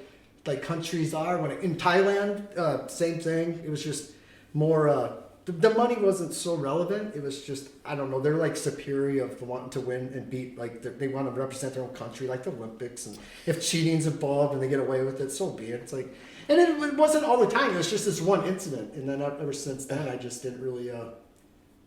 countries are. In Thailand, same thing. It was just more. The money wasn't so relevant. It was just, I don't know, they're like superior of wanting to win and beat, like they want to represent their own country, like the Olympics. And if cheating's involved and they get away with it, so be it. It's like, and it wasn't all the time. It was just this one incident. And then ever since then, I just didn't really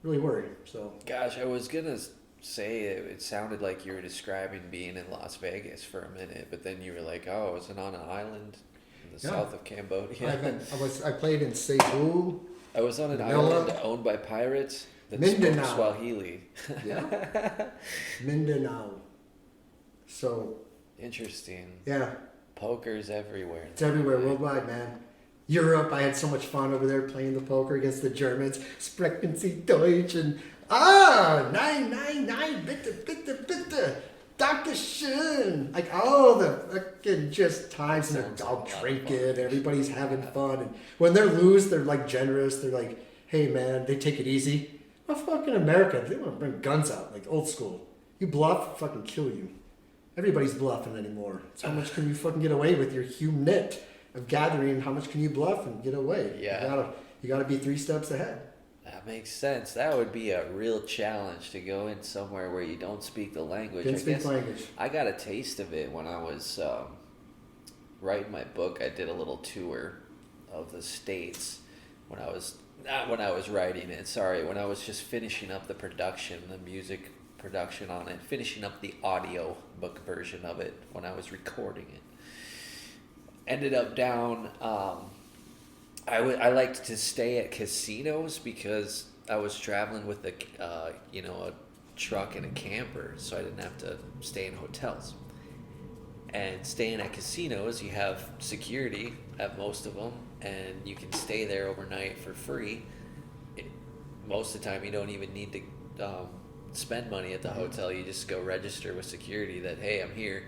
really worried. So. Gosh, I was gonna say it sounded like you were describing being in Las Vegas for a minute, but then you were like, "Oh, I was on an island in the south of Cambodia." I played in Cebu. I was on an Manila, island owned by pirates that Mindanao. spoke Swahili. Yeah. Mindanao. So. Interesting. Yeah. Poker's everywhere. It's everywhere, worldwide, man. Europe, I had so much fun over there playing the poker against the Germans. Sprechen Sie Deutsch and nein, bitte, Dankeschön. Like all the fucking just times, and they're all drinking, everybody's having fun. And when they lose, they're like generous. They're like, hey man, they take it easy. Well, fucking America, they want to bring guns out, like old school. You bluff, fucking kill you. Everybody's bluffing anymore. So how much can you fucking get away with your unit of gathering? How much can you bluff and get away? Yeah. You gotta be 3 steps ahead. That makes sense. That would be a real challenge to go in somewhere where you don't speak the language. Didn't speak language. I got a taste of it when I was writing my book. I did a little tour of the States when I was writing it. Sorry, when I was just finishing up the production, the music production on it, finishing up the audio book version of it when I was recording it. Ended up down. I liked to stay at casinos because I was traveling with a truck and a camper, so I didn't have to stay in hotels. And staying at casinos, you have security at most of them, and you can stay there overnight for free. Most of the time, you don't even need to spend money at the hotel. You just go register with security that, hey, I'm here.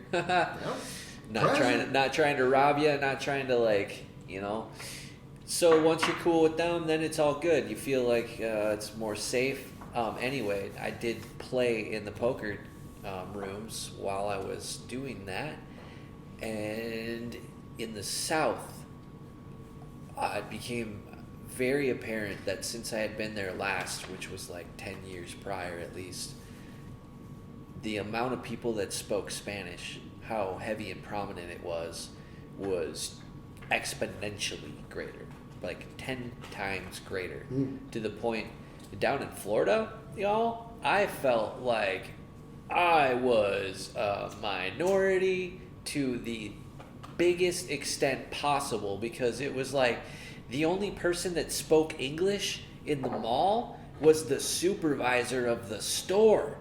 Not trying to rob you, not trying to So once you're cool with them, then it's all good. You feel like it's more safe. Anyway, I did play in the poker rooms while I was doing that. And in the South, it became very apparent that since I had been there last, which was like 10 years prior at least, the amount of people that spoke Spanish, how heavy and prominent it was exponentially greater, like 10 times greater, to the point down in Florida, y'all, I felt like I was a minority to the biggest extent possible, because it was like the only person that spoke English in the mall was the supervisor of the store.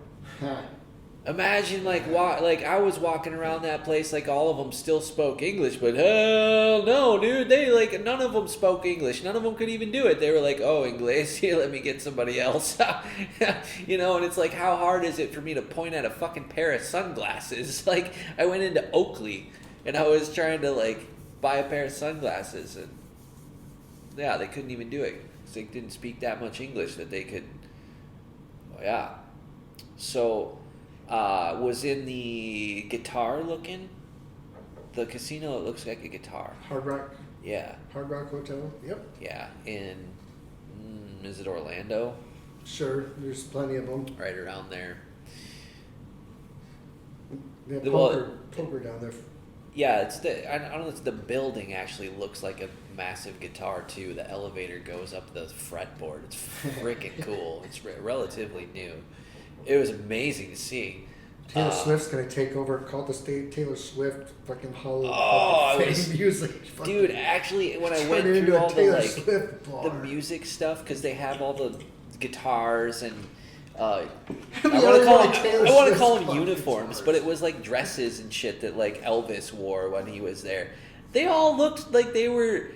Imagine I was walking around that place like all of them still spoke English, but hell no, dude, they none of them spoke English. None of them could even do it. They were like, "Oh, English, here, let me get somebody else." And it's like, how hard is it for me to point at a fucking pair of sunglasses? Like, I went into Oakley and I was trying to buy a pair of sunglasses, and yeah, they couldn't even do it. They didn't speak that much English that they could. Yeah. So, was in the guitar looking. The casino, it looks like a guitar. Hard Rock? Yeah. Hard Rock Hotel? Yep. Yeah. In, is it Orlando? Sure. There's plenty of them. Right around there. They have poker down there. Yeah, I don't know, it's the building actually looks like a massive guitar too. The elevator goes up the fretboard. It's freaking cool. It's relatively new. It was amazing to see. Taylor Swift's gonna take over. Called the state Taylor Swift fucking Hall of Fame music. Dude, actually, when I went through all the music stuff, because they have all the guitars and I want to call them uniforms, but it was like dresses and shit that Elvis wore when he was there. They all looked like they were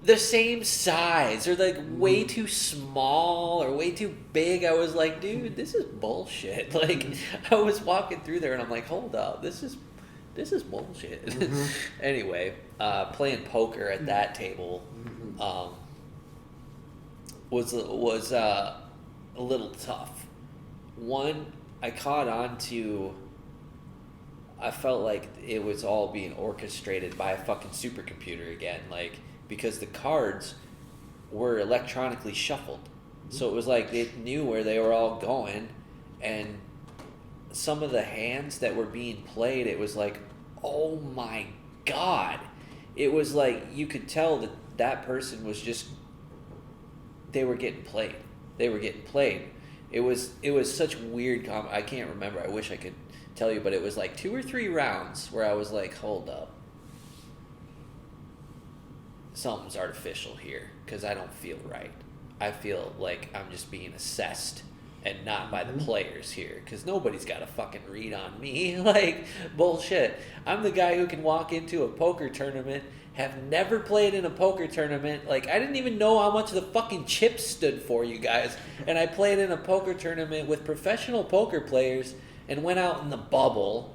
the same size, or way too small or way too big. I was like, dude, this is bullshit. I was walking through there and I'm like, hold up, this is bullshit. Mm-hmm. Anyway, playing poker at that table was a little tough. One, I caught on to, I felt like it was all being orchestrated by a fucking supercomputer again, because the cards were electronically shuffled. So it was like they knew where they were all going, and some of the hands that were being played, it was like, oh my God. It was like you could tell that person was just, they were getting played. they were getting played. It was such weird. I can't remember. I wish I could tell you, but it was like 2 or 3 rounds where I was like, hold up, something's artificial here because I don't feel right. I feel like I'm just being assessed and not by the players here, because nobody's got a fucking read on me. Like, bullshit. I'm the guy who can walk into a poker tournament, have never played in a poker tournament. Like, I didn't even know how much the fucking chips stood for, you guys. And I played in a poker tournament with professional poker players and went out in the bubble.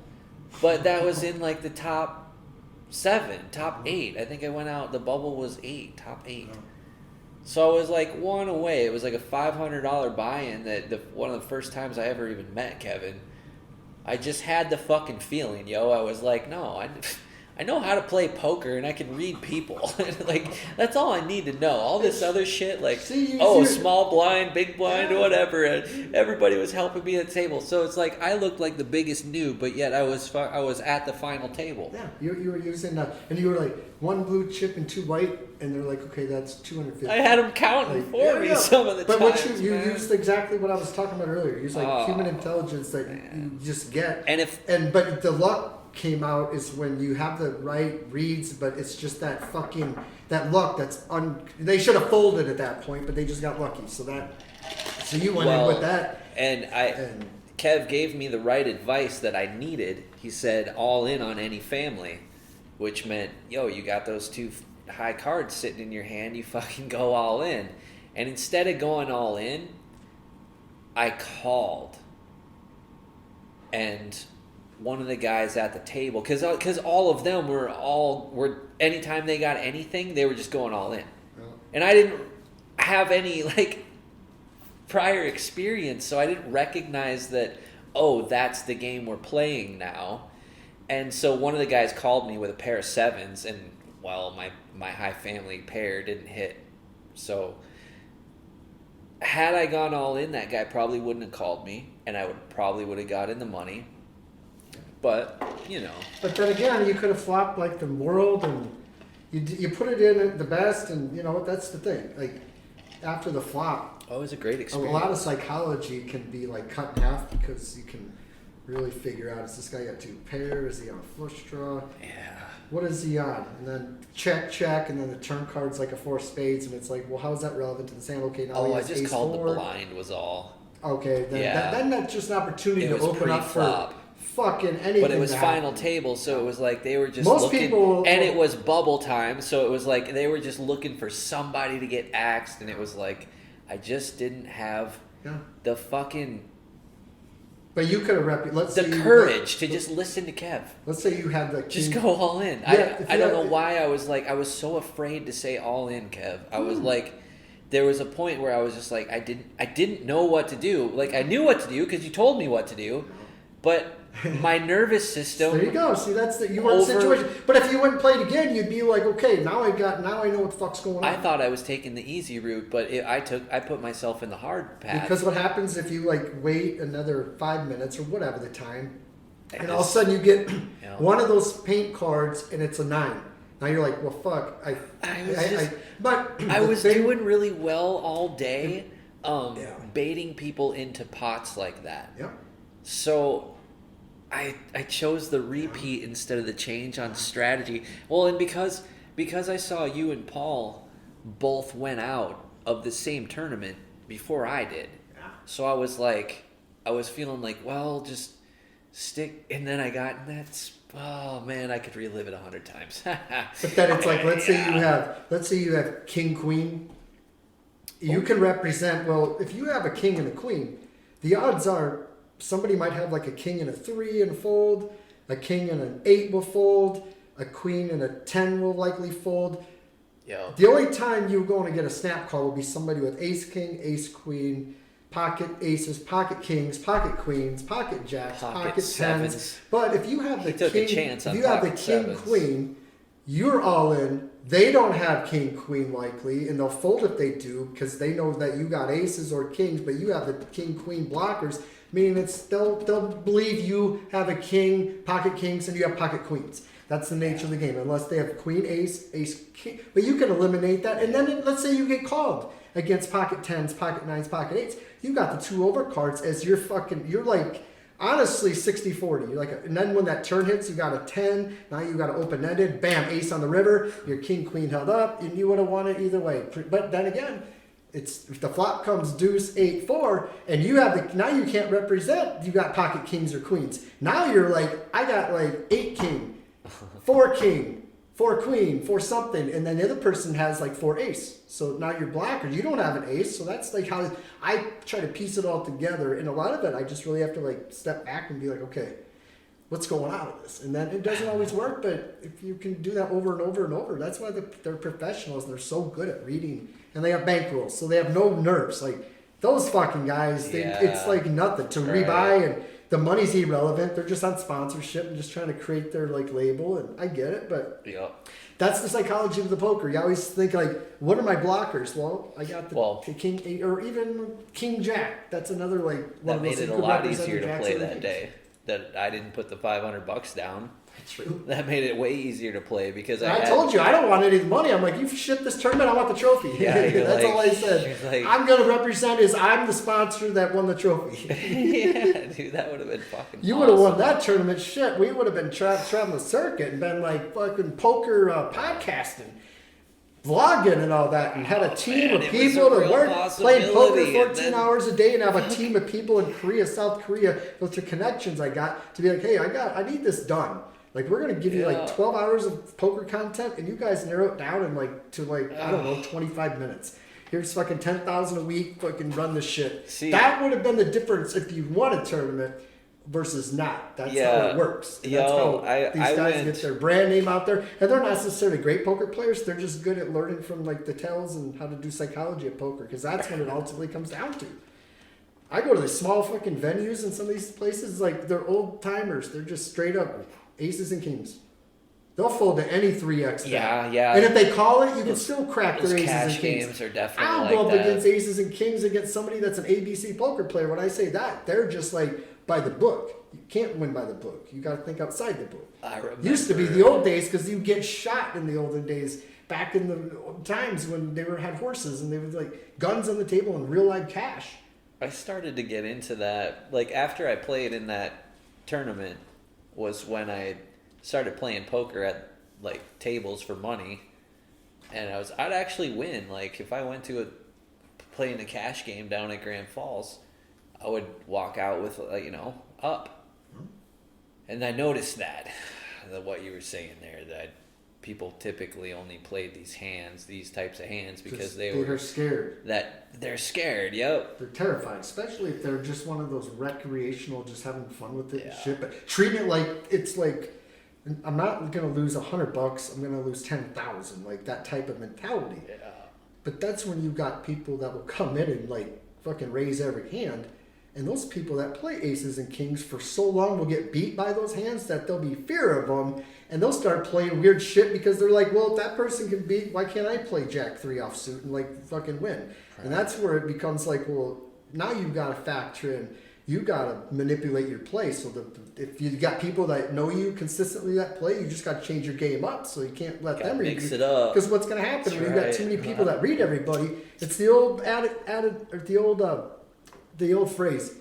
But that was in, like, the top 7, top 8. I think I went out, the bubble was 8, top 8. So I was like 1 away. It was like a $500 buy-in that one of the first times I ever even met Kevin. I just had the fucking feeling, yo. I was like, no, I know how to play poker and I can read people. Like, that's all I need to know. All this other shit, like, small blind, big blind, or whatever. And everybody was helping me at the table. So it's like I looked like the biggest noob, but yet I was at the final table. Yeah, you were using and you were like 1 blue chip and 2 white. And they're like, okay, that's 250. I had them counting for me some of the times. But what you used exactly what I was talking about earlier. You used like human intelligence that you just get. But the luck came out is when you have the right reads, but it's just that luck that's they should have folded at that point, but they just got lucky. So you went in with that. And Kev gave me the right advice that I needed. He said, all in on any family, which meant, yo, you got those 2 high cards sitting in your hand, you fucking go all in. And instead of going all in, I called. And one of the guys at the table, because all of them were anytime they got anything, they were just going all in. And I didn't have any like prior experience, so I didn't recognize that, that's the game we're playing now. And so one of the guys called me with a pair of 7s, and my high family pair didn't hit. So had I gone all in, that guy probably wouldn't have called me, and I would have got in the money. But, But then again, you could have flopped like the world, and you put it in the best, and that's the thing. Like, after the flop, it was a great experience. A lot of psychology can be like cut in half because you can really figure out, is this guy got 2 pairs? Is he on a flush draw? Yeah. What is he on? And then check, and then the turn card's like a 4 spades, and it's like, well, how is that relevant to the same? Okay, now he has I just ace called 4. the blind was all. Okay, then that's just an opportunity to open up for fucking anything. But it was final table, so it was like they were just looking, and it was bubble time, so it was like they were just looking for somebody to get axed, and it was like I just didn't have the fucking. But you could have the courage to just listen to Kev. Let's say you had the just go all in. Yeah, I don't know why I was so afraid to say all in, Kev. I was like, there was a point where I was just like, I didn't know what to do. Like, I knew what to do because you told me what to do, but my nervous system. There you go. See, you were in a situation. But if you went and played again, you'd be like, okay, now I know what the fuck's going on. I thought I was taking the easy route, but I put myself in the hard path. Because what happens if you wait another 5 minutes or whatever the time, and all of a sudden you get one of those paint cards and it's a 9. Now you're like, well, fuck. I was doing really well all day, baiting people into pots like that. Yep. So I chose the repeat instead of the change on strategy. Well, and because I saw you and Paul both went out of the same tournament before I did. So I was feeling like, well, just stick. And then I got, oh man, I could relive it 100 times. But then it's like, let's say you have king, queen. You can represent, well, if you have a king and a queen, the odds are somebody might have like a king and a 3 and fold, a king and an 8 will fold, a queen and a 10 will likely fold. Yeah. The only time you're going to get a snap call will be somebody with ace king, ace queen, pocket aces, pocket kings, pocket queens, pocket jacks, pocket tens. But if you have the king queen, you're all in. They don't have king queen likely, and they'll fold if they do because they know that you got aces or kings, but you have the king queen blockers. Meaning they'll believe you have a king, pocket kings, and you have pocket queens. That's the nature of the game, unless they have queen, ace, king. But you can eliminate that, and then let's say you get called against pocket 10s, pocket 9s, pocket 8s. You got the 2 overcards as you're like, honestly, 60-40. You're like, and then when that turn hits, you got a 10. Now you got an open-ended. Bam, ace on the river. Your king, queen held up, and you would have won it either way. But then again, if the flop comes deuce 8-4, and you have now you can't represent. You got pocket kings or queens. Now you're like, I got like 8 king, 4 king, 4 queen, 4 something, and then the other person has like 4 ace. So now you're black, or you don't have an ace. So that's like how I try to piece it all together. And a lot of it, I just really have to like step back and be like, okay, what's going on with this? And then it doesn't always work, but if you can do that over and over and over, that's why they're professionals and they're so good at reading. And they have bankrolls, so they have no nerves. Like those fucking guys, it's like nothing to rebuy, and the money's irrelevant. They're just on sponsorship and just trying to create their like label. And I get it, but that's the psychology of the poker. You always think like, what are my blockers? Well, I got the king 8 or even king jack. That's another like one of those. That made it a lot easier to play that day. That I didn't put the $500 down. True. That made it way easier to play because I told you I don't want any money. I'm like, you shit this tournament, I want the trophy. Yeah, that's all I said. Like, I'm gonna represent I'm the sponsor that won the trophy. Yeah, dude, that would have been fucking. You would have won that tournament. Shit, we would have been traveling the circuit and been like fucking poker podcasting, vlogging and all that, and had a team of people that work playing poker 14 hours a day, and have a team of people in Korea, South Korea, with the connections I got to be like, hey, I need this done. Like, we're going to give you like 12 hours of poker content, and you guys narrow it down in I don't know, 25 minutes. Here's fucking 10,000 a week, fucking run this shit. See, that would have been the difference if you won a tournament versus not. That's how it works. And that's how these guys get their brand name out there. And they're not necessarily great poker players. They're just good at learning from like the tells and how to do psychology of poker, because that's what it ultimately comes down to. I go to the small fucking venues in some of these places, like they're old timers. They're just straight up aces and kings. They'll fold to any 3x. Yeah. And if they call it, you can still crack their aces and kings. Games are definitely I'll go up against aces and kings against somebody that's an ABC poker player. When I say that, they're just like by the book. You can't win by the book. You got to think outside the book. I remember. Used to be the old days, because you get shot in the olden days. Back in the times when they had horses and they would like guns on the table and real live cash. I started to get into that like after I played in that tournament. Was when I started playing poker at like tables for money, and I'd actually win. Like if I went to playing a cash game down at Grand Falls, I would walk out with up. And I noticed that what you were saying there, that people typically only played these types of hands because they're scared. They're scared. Yep. They're terrified, especially if they're just one of those recreational, just having fun with it and shit. But treat it like it's like, I'm not gonna lose $100. I'm gonna lose 10,000. Like that type of mentality. Yeah. But that's when you got people that will come in and like fucking raise every hand. And those people that play aces and kings for so long will get beat by those hands that there'll be fear of them. And they'll start playing weird shit because they're like, well, if that person can beat, why can't I play Jack 3 offsuit and like fucking win? Right. And that's where it becomes like, well, now you've got to factor in, you got to manipulate your play. So if you got people that know you consistently that play, you just got to change your game up so you can't let them read mix it up. Because what's going to happen when you got too many people that read everybody? It's the old the old phrase.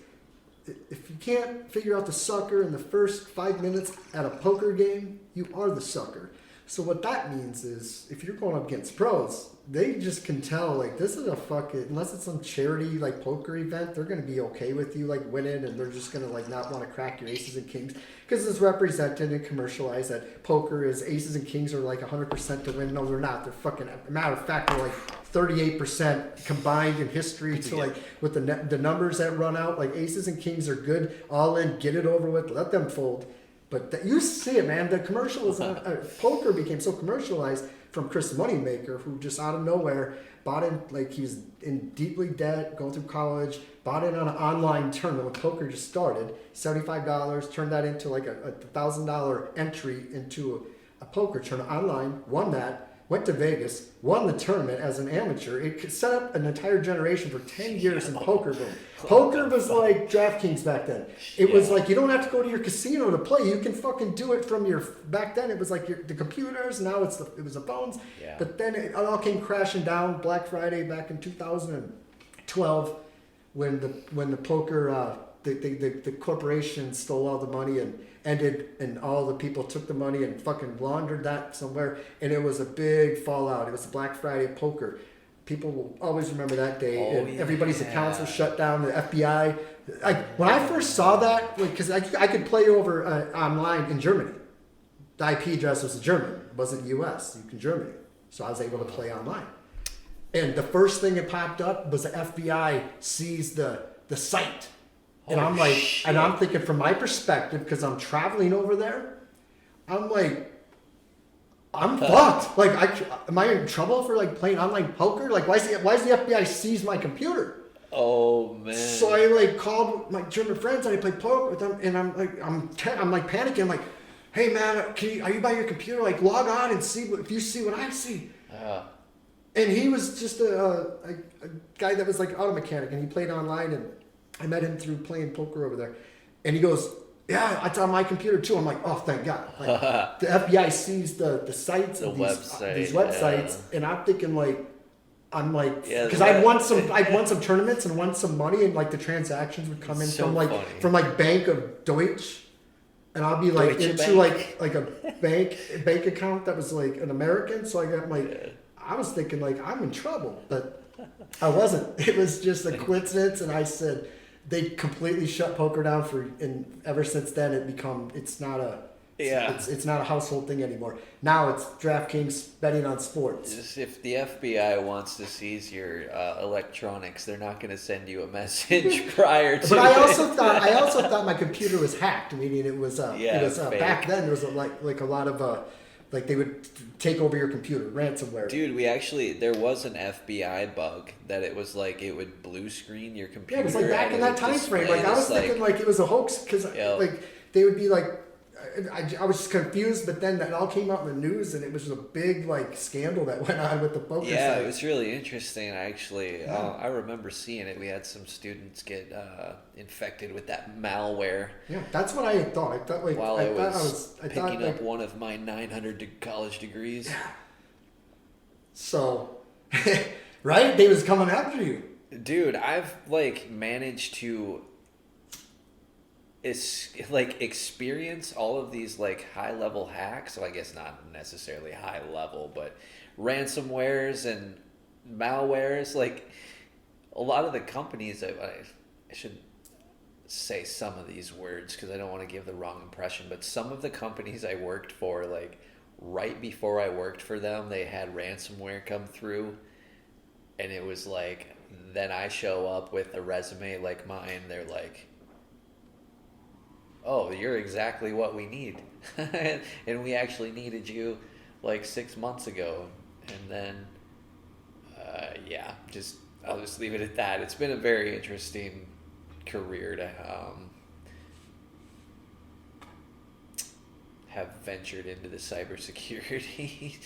If you can't figure out the sucker in the first 5 minutes at a poker game, you are the sucker. So what that means is, if you're going up against pros, they just can tell, like, this is a fucking, unless it's some charity, like, poker event, they're going to be okay with you, like, winning, and they're just going to, like, not want to crack your aces and kings. Because it's represented and commercialized that poker is, aces and kings are, like, 100% to win. No, they're not. They're fucking, matter of fact, they're, like, 38% combined in history to, like, with the numbers that run out. Like, aces and kings are good, all in, get it over with, let them fold. But you see it, man. The commercials, poker became so commercialized from Chris Moneymaker, who just out of nowhere bought in, like he was in deeply debt, going through college, bought in on an online tournament when poker just started, $75, turned that into like a $1,000 entry into a poker tournament online, won that, went to Vegas, won the tournament as an amateur. It could set up an entire generation for 10 years in poker boom. Poker was like DraftKings back then. It was like you don't have to go to your casino to play. You can fucking do it from your, back then it was like the computers, now it was the phones. Yeah. But then it all came crashing down Black Friday back in 2012 when the poker, the corporation stole all the money and ended, and all the people took the money and fucking laundered that somewhere, and it was a big fallout. It was the Black Friday poker. People will always remember that day. And everybody's accounts were shut down. The FBI. When I first saw that, because I could play over online in Germany. The IP address was in Germany. It wasn't U.S. You can Germany, so I was able to play online. And the first thing that popped up was the FBI seized the site. And I'm like, shit. And I'm thinking from my perspective, because I'm traveling over there, I'm like, I'm fucked. Like, am I in trouble for like playing online poker? Like, why is the FBI seize my computer? Oh man. So I like called my German friends and I played poker with them, and I'm like panicking. I'm like, hey man, are you by your computer? Like, log on and see if you see what I see. And he was just a guy that was like auto mechanic, and he played online, and I met him through playing poker over there. And he goes, yeah, it's on my computer too. I'm like, oh, thank God. Like, the FBI seized the sites of these websites. And I'm thinking because I'd won some tournaments and won some money, and like the transactions would come in from Bank of Deutsch. And I'll be like Deutsche into Bank. like a bank account that was like an American. So I got I was thinking like I'm in trouble, but I wasn't. It was just a coincidence, and I said they completely shut poker down and ever since then it's not a household thing anymore. Now it's DraftKings betting on sports. If the FBI wants to seize your electronics, they're not going to send you a message prior to. But I also thought my computer was hacked. Meaning it was back then there was a lot of. Like they would take over your computer, ransomware. Dude, there was an FBI bug that it was like it would blue screen your computer. Yeah, it was like back in that time frame. Like I was thinking like it was a hoax because like they would be like, I was just confused, but then that all came out in the news, and it was a big like scandal that went on with the poker site. Yeah, it was really interesting actually. I remember seeing it. We had some students get infected with that malware. Yeah, that's what I had thought. I thought like I was picking up one of my 900 college degrees. Yeah. So, right? They was coming after you. Dude, I've like managed to experience all of these like high level hacks. So I guess not necessarily high level, but ransomwares and malwares. Like a lot of the companies, I should say some of these words because I don't want to give the wrong impression, but some of the companies I worked for, like right before I worked for them, they had ransomware come through, and it was like, then I show up with a resume like mine, they're like, oh, you're exactly what we need. And we actually needed you like 6 months ago. And then, I'll just leave it at that. It's been a very interesting career to have ventured into the cybersecurity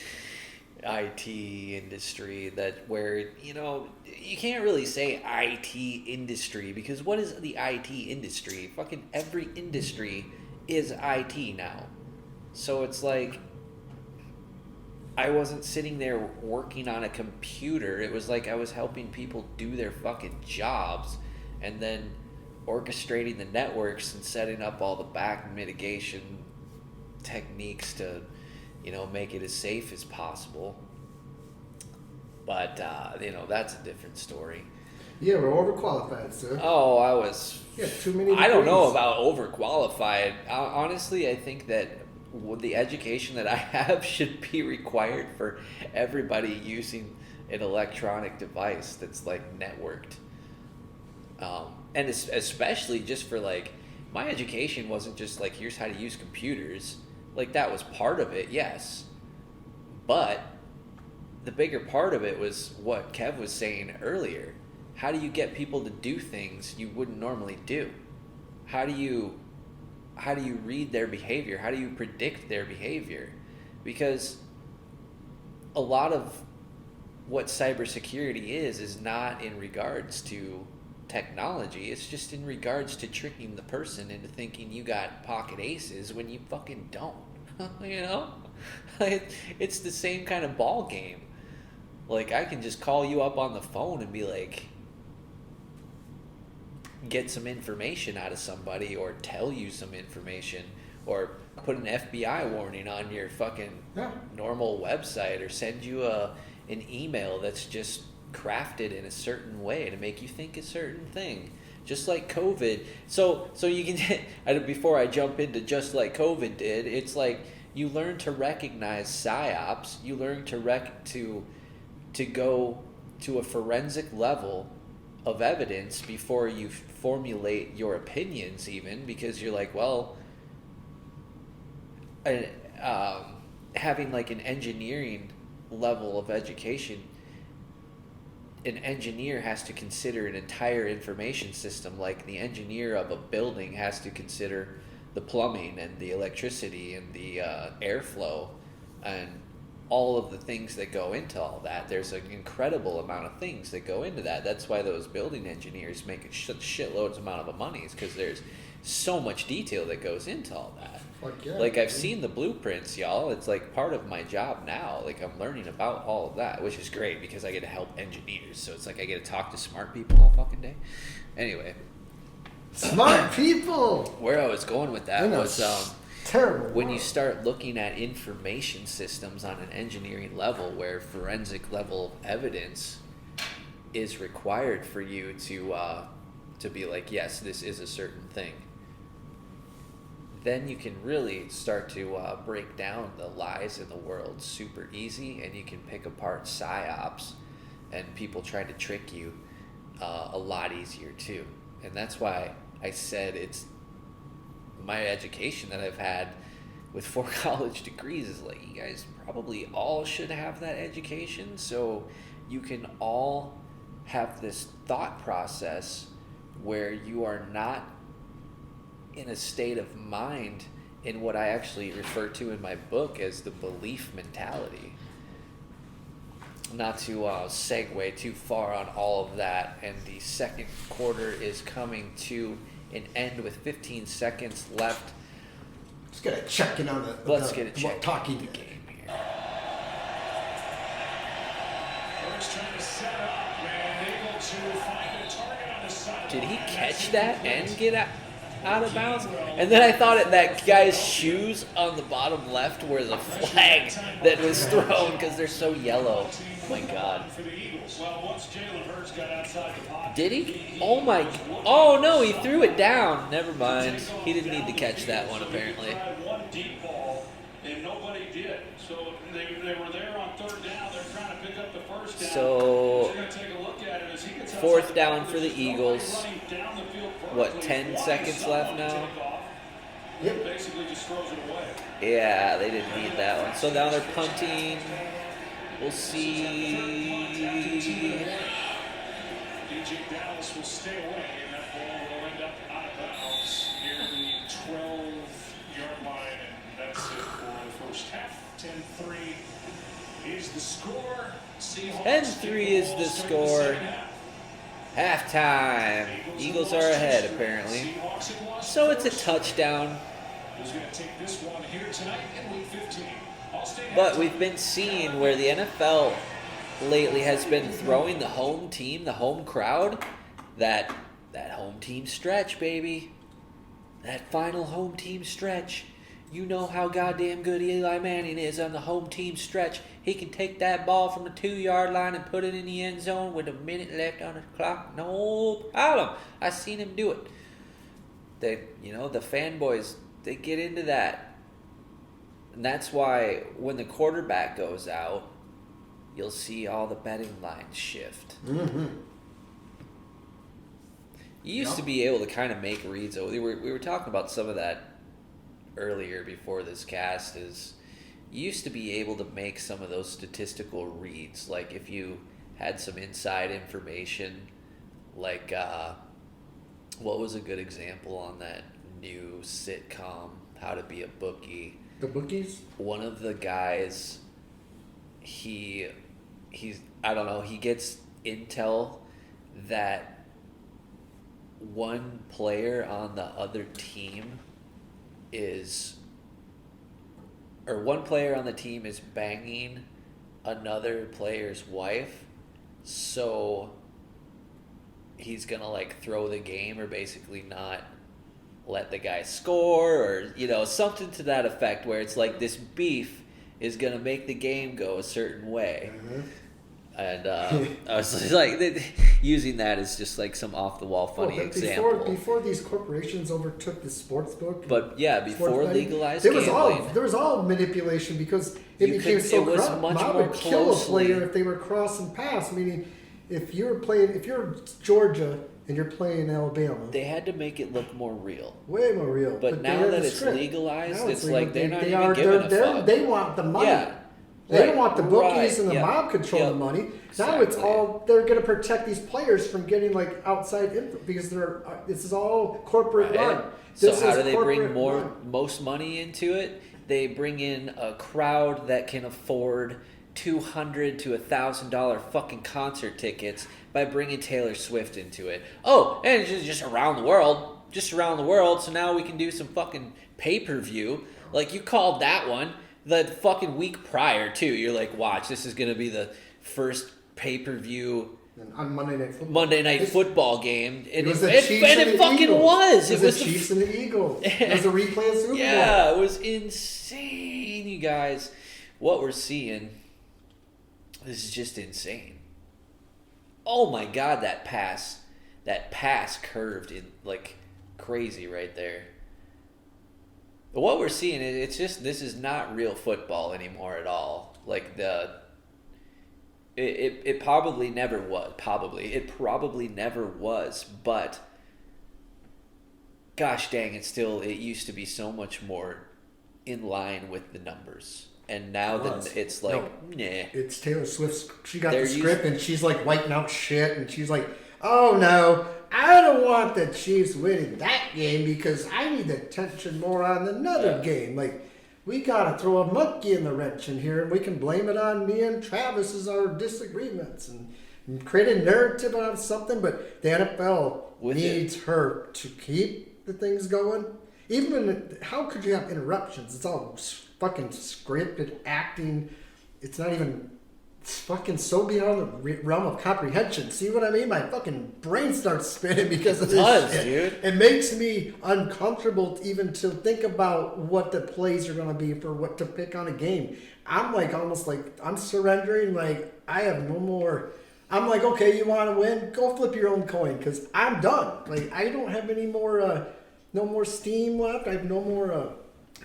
IT industry, where you can't really say IT industry, because what is the IT industry? Fucking every industry is IT now. So it's like I wasn't sitting there working on a computer. It was like I was helping people do their fucking jobs, and then orchestrating the networks and setting up all the back mitigation techniques to make it as safe as possible. But that's a different story. Yeah, we're overqualified, sir. Oh, I was. Yeah, too many. I don't know about overqualified. Honestly, I think that the education that I have should be required for everybody using an electronic device that's like networked. And especially just for like, my education wasn't just like, here's how to use computers. Like, that was part of it, yes. But the bigger part of it was what Kev was saying earlier. How do you get people to do things you wouldn't normally do? How do you read their behavior? How do you predict their behavior? Because a lot of what cybersecurity is not in regards to technology. It's just in regards to tricking the person into thinking you got pocket aces when you fucking don't. You know? It's the same kind of ball game. Like, I can just call you up on the phone and be like, get some information out of somebody, or tell you some information, or put an FBI warning on your fucking normal website, or send you an email that's just crafted in a certain way to make you think a certain thing. Just like COVID. So you can, before I jump into just like COVID did, it's like you learn to recognize psyops. You learn to go to a forensic level of evidence before you formulate your opinions, even, because you're like, well, having like an engineering level of education, an engineer has to consider an entire information system. Like, the engineer of a building has to consider the plumbing and the electricity and the airflow and all of the things that go into all that. There's an incredible amount of things that go into that. That's why those building engineers make shitloads amount of money, is because there's so much detail that goes into all that. Like, I've seen the blueprints, y'all. It's like part of my job now. Like, I'm learning about all of that, which is great because I get to help engineers. So it's like I get to talk to smart people all fucking day. Anyway. Smart people! Where I was going with that was terrible when you start looking at information systems on an engineering level, where forensic level evidence is required for you to be like, yes, this is a certain thing. Then you can really start to break down the lies in the world super easy, and you can pick apart psyops and people trying to trick you a lot easier too. And that's why I said it's my education that I've had with 4 college degrees is like, you guys probably all should have that education, so you can all have this thought process where you are not in a state of mind in what I actually refer to in my book as the belief mentality. Not to segue too far on all of that, and the second quarter is coming to an end with 15 seconds left. Let's get a check-in on talking the game here. First trying to set up and able to find a target on the side. Did he catch that and get out of bounds? And then I thought that guy's shoes on the bottom left were the flag that was thrown because they're so yellow. Oh my God. Did he? Oh no, he threw it down. Never mind. He didn't need to catch that one apparently. One deep ball and nobody did. So they were there on third down. They're trying to pick up the first down. So 4th down for the Eagles. What, 10 seconds left now? Yep. Basically just throws it away. Yeah, they didn't need that one. So now they're punting. We'll see. DJ Dallas will stay away, and that ball will end up out of bounds near the 12-yard line, and that's it for the first half. 10-3 is the score. 10-3 is the score. Halftime. Eagles are ahead, apparently. So it's a touchdown. Who's going to take this one here tonight in Week 15? But we've been seeing where the NFL lately has been throwing the home team, the home crowd, that home team stretch, baby. That final home team stretch. You know how goddamn good Eli Manning is on the home team stretch. He can take that ball from the 2-yard line and put it in the end zone with a minute left on the clock. No problem. I seen him do it. The fanboys, they get into that. And that's why when the quarterback goes out, you'll see all the betting lines shift. Mm-hmm. You used to be able to kind of make reads. We were talking about some of that earlier before this cast. Is you used to be able to make some of those statistical reads. Like if you had some inside information, like what was a good example on that new sitcom, How to Be a Bookie? The Bookies? One of the guys he's I don't know, he gets intel that one player on the other team is banging another player's wife, so he's gonna like throw the game or basically not let the guy score, or something to that effect, where it's like this beef is gonna make the game go a certain way. And I was just like, using that as just like some off the wall funny example. Before these corporations overtook the sports book, but yeah, before legalized there gambling, was all manipulation, because it became so corrupt. Mom would kill a player if they were crossing paths. Meaning, if you're Georgia and you're playing Alabama, they had to make it look more real, way more real. But now that it's legalized, it's like they're not even giving a fuck. They want the money. Yeah. They don't want the bookies and the mob control the money. Now it's all, they're going to protect these players from getting like outside info, because this is all corporate run. So how do they bring most money into it? They bring in a crowd that can afford $200 to $1,000 fucking concert tickets by bringing Taylor Swift into it. Oh, and it's just around the world. So now we can do some fucking pay-per-view. Like, you called that one the fucking week prior too. You're like, watch, this is gonna be the first pay-per-view on Monday Night Football game. And it fucking was. It was the Chiefs and the Eagles. It was a replay of Super Bowl. Yeah, it was insane, you guys. What we're seeing, this is just insane. Oh my God, that pass curved in like crazy right there. But what we're seeing, it's just, this is not real football anymore at all. Like it probably never was. It probably never was. But gosh dang, it used to be so much more in line with the numbers. And now it's like, nah. It's Taylor Swift's. She got the script and she's like wiping out shit, and she's like, oh no, I don't want the Chiefs winning that game because I need attention more on another game. Like, we gotta throw a monkey in the wrench in here, and we can blame it on me and Travis as our disagreements and create a narrative on something. But the NFL needs her to keep the things going. How could you have interruptions? It's all fucking scripted acting. It's not even. It's fucking so beyond the realm of comprehension. See what I mean? My fucking brain starts spinning because of this shit. Dude. It makes me uncomfortable even to think about what the plays are going to be for what to pick on a game. I'm like almost like I'm surrendering. Like, I have no more. I'm like, okay, you want to win? Go flip your own coin, because I'm done. Like, I don't have any more, no more steam left. I have no more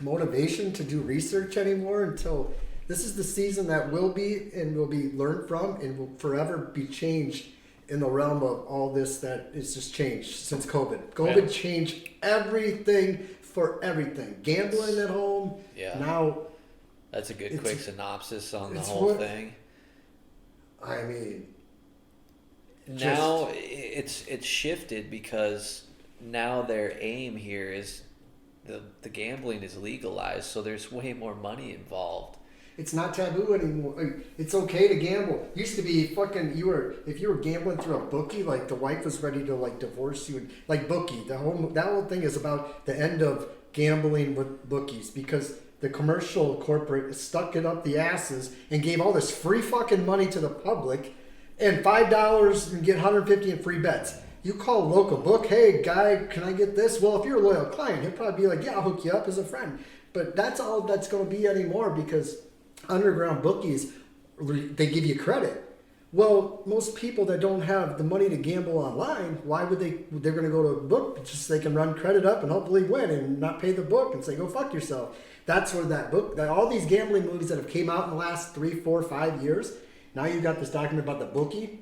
motivation to do research anymore until. This is the season that will be learned from and will forever be changed in the realm of all this that is just changed since COVID. COVID changed everything for everything. Gambling at home. Yeah. Now. That's a good quick synopsis on the whole thing. I mean. Now it's shifted because now their aim here is the gambling is legalized, so there's way more money involved. It's not taboo anymore. It's okay to gamble. Used to be fucking, if you were gambling through a bookie, like the wife was ready to like divorce you. Like bookie, that whole thing is about the end of gambling with bookies, because the commercial corporate stuck it up the asses and gave all this free fucking money to the public, and $5 and get 150 in free bets. You call a local book, hey guy, can I get this? Well, if you're a loyal client, he'll probably be like, yeah, I'll hook you up as a friend. But that's all that's going to be anymore, because underground bookies, they give you credit. Well, most people that don't have the money to gamble online, why would they're going to go to a book just so they can run credit up and hopefully win and not pay the book and say, go fuck yourself. That's where that all these gambling movies that have came out in the last 3, 4, 5 years, now you've got this document about the bookie.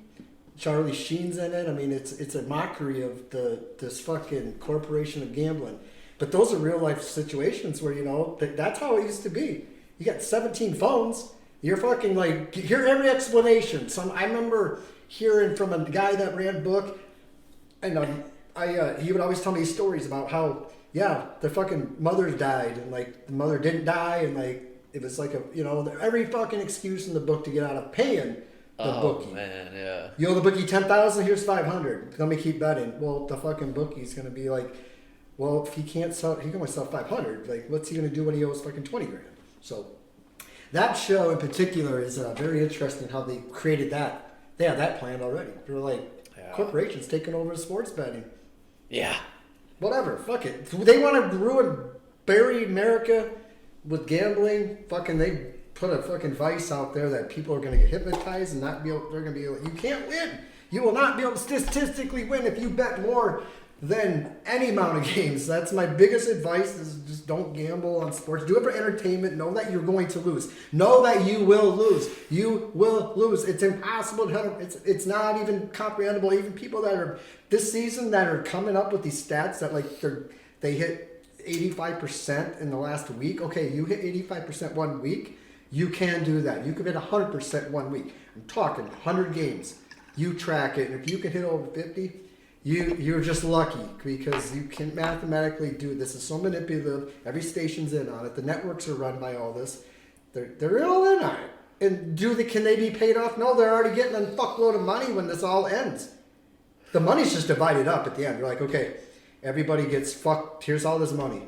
Charlie Sheen's in it. I mean, it's a mockery of this fucking corporation of gambling. But those are real life situations where, that's how it used to be. You got 17 phones. You're fucking like, hear every explanation. I remember hearing from a guy that ran a book, and he would always tell me stories about how, their fucking mothers died, and like the mother didn't die, and like It was like every fucking excuse in the book to get out of paying the bookie. Man, yeah. You owe the bookie $10,000, here's $500. Let me keep betting. Well, the fucking bookie's gonna be like, well, if he can't sell, he can only sell $500. Like, what's he gonna do when he owes fucking $20,000? So, that show in particular is very interesting. How they created that. They have that planned already. They're like, corporations taking over sports betting. Yeah. Whatever. Fuck it. They want to bury America with gambling. Fucking they put a fucking vice out there that people are going to get hypnotized and not be able. They're going to be able. You can't win. You will not be able to statistically win if you bet more than any amount of games. That's my biggest advice: is just don't gamble on sports. Do it for entertainment. Know that you're going to lose. Know that you will lose. You will lose. It's impossible to. It's not even comprehensible. Even people that are this season that are coming up with these stats that like they hit 85% in the last week. Okay, you hit 85% 1 week. You can do that. You can hit 100% 1 week. I'm talking 100 games. You track it, and if you can hit over 50, you're just lucky because you can mathematically do it. This is so manipulative. Every station's in on it. The networks are run by all this. They're all in on it. And can they be paid off? No, they're already getting a fuckload of money when this all ends. The money's just divided up at the end. You're like, okay, everybody gets fucked. Here's all this money.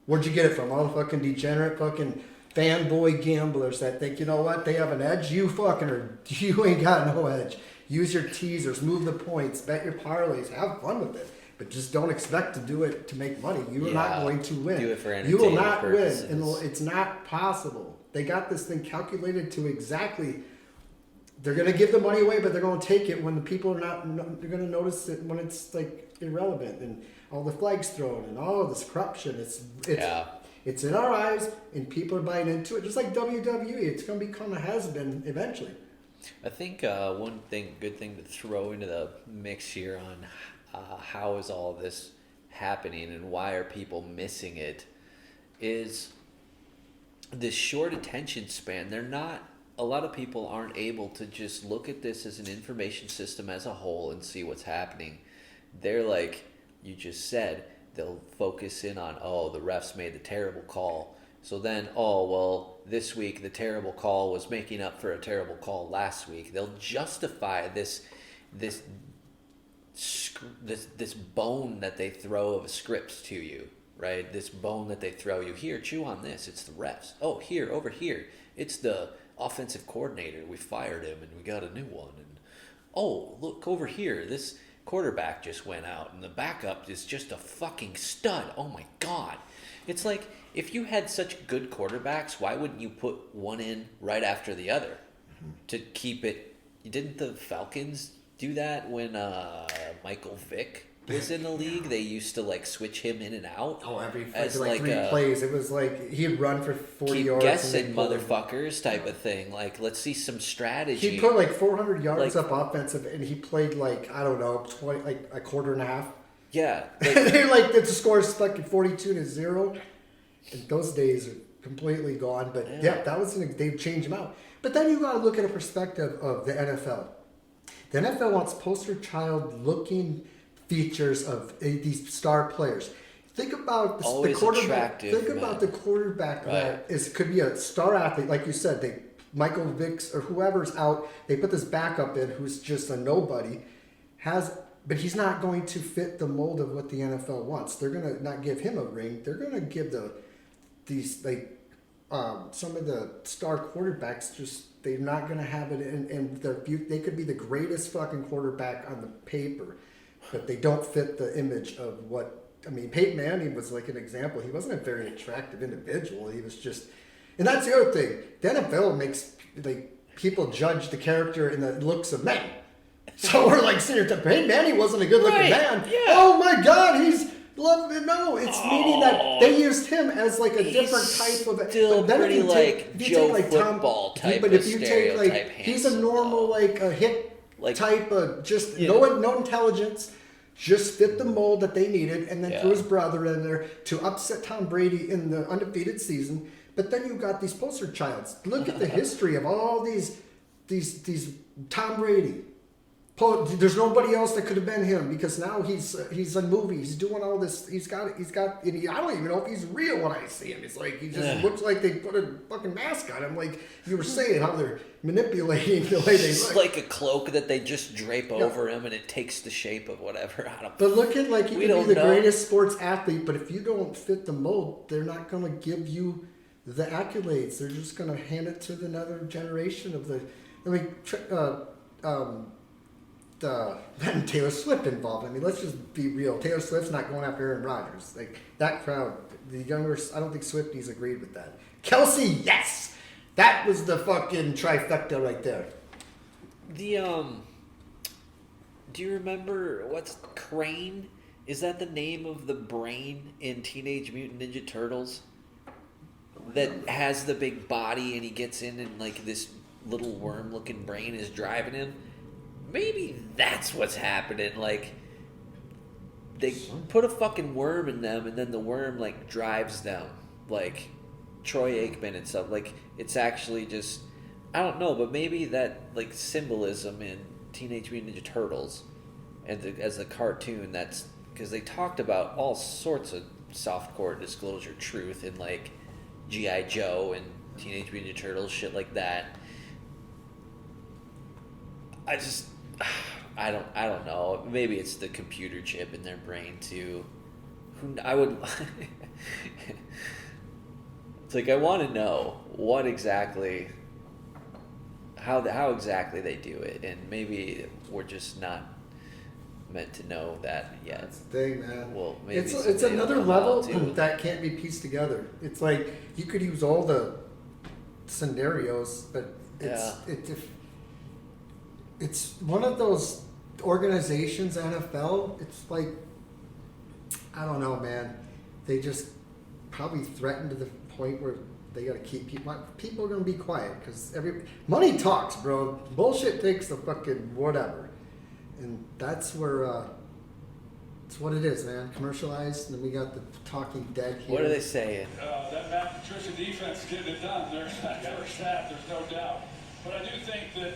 Where'd you get it from? All the fucking degenerate fucking fanboy gamblers that think, you know what, they have an edge. You ain't got no edge. Use your teasers, move the points, bet your parlays, have fun with it. But just don't expect to do it to make money. You are not going to win. Do it for you will not purposes. win. And it's not possible. They got this thing calculated to exactly. They're going to give the money away, but they're going to take it when the people are not. They're going to notice it when it's like irrelevant and all the flags thrown and all of this corruption. It's in our eyes, and people are buying into it. Just like WWE, it's going to become a has-been eventually. I think good thing to throw into the mix here on how is all this happening and why are people missing it is this short attention span. A lot of people aren't able to just look at this as an information system as a whole and see what's happening. They're like you just said, they'll focus in on, the refs made the terrible call. So then, this week the terrible call was making up for a terrible call last week. They'll justify this bone that they throw of scripts to you, right? This bone that they throw you. Here, chew on this. It's the refs. Oh, here, over here, it's the offensive coordinator. We fired him and we got a new one. And look over here, this quarterback just went out and the backup is just a fucking stud. Oh my God. It's like, if you had such good quarterbacks, why wouldn't you put one in right after the other to keep it? Didn't the Falcons do that when Michael Vick was in the league? They used to switch him in and out. Every 3 plays. It was like he'd run for 40 yards. Guessing motherfuckers type of thing. Let's see some strategy. He put 400 yards up offensive, and he played 20, a quarter and a half. Yeah. The score's fucking 42-0. And those days are completely gone. But that was they've changed him out. But then you got to look at a perspective of the NFL. The NFL wants poster child looking features of these star players. Think about the quarterback. About the quarterback that could be a star athlete, like you said. Michael Vick or whoever's out, they put this backup in who's just a nobody, but he's not going to fit the mold of what the NFL wants. They're gonna not give him a ring. They're gonna give some of the star quarterbacks they're not gonna have it in their view. They could be the greatest fucking quarterback on the paper, but they don't fit the image of what. I mean, Peyton Manning was an example. He wasn't a very attractive individual. He was just, and that's the other thing. The NFL makes people judge the character and the looks of men. So we're sitting here, Peyton Manning wasn't a good-looking man. Yeah. Oh my God, he's love. No, it's meaning that they used him as a different type of. Still pretty Joe football type. But if you take he's a normal a hit type of just no intelligence. Just fit the mold that they needed, and then threw his brother in there to upset Tom Brady in the undefeated season. But then you got these poster childs. Look at the history of all these Tom Brady, There's nobody else that could have been him because now he's in movies. He's doing all this. He's got. I don't even know if he's real when I see him. It's like he just looks like they put a fucking mask on him. Like you were saying, how they're manipulating the way they look. It's like a cloak that they just drape over him, and it takes the shape of whatever. But look at like you can be the greatest sports athlete, but if you don't fit the mold, they're not going to give you the accolades. They're just going to hand it to another generation of the. I mean. Taylor Swift involved. I mean, let's just be real. Taylor Swift's not going after Aaron Rodgers. Like that crowd, the younger. I don't think Swifties agreed with that. Kelsey, yes, that was the fucking trifecta right there. Do you remember what's Crane? Is that the name of the brain in Teenage Mutant Ninja Turtles? That has the big body and he gets in and like this little worm-looking brain is driving him. Maybe that's what's happening. Like, they put a fucking worm in them, and then the worm, like, drives them. Like, Troy Aikman and stuff. Like, it's actually just... I don't know, but maybe that, like, symbolism in Teenage Mutant Ninja Turtles and as a cartoon, that's... Because they talked about all sorts of softcore disclosure truth in, like, G.I. Joe and Teenage Mutant Ninja Turtles, shit like that. I don't know. Maybe it's the computer chip in their brain too. I would. It's like I want to know what exactly, how exactly they do it, and maybe we're just not meant to know that yet. That's the thing, man. Well, maybe it's another level that can't be pieced together. It's like you could use all the scenarios, but it's one of those organizations, NFL, it's like, I don't know, man. They just probably threaten to the point where they got to keep people are going to be quiet because money talks, bro. Bullshit takes the fucking whatever. And that's where, it's what it is, man. Commercialized, and then we got the talking dead here. What are they saying? That Matt Patricia defense getting it done. There's that first half, there's no doubt. But I do think that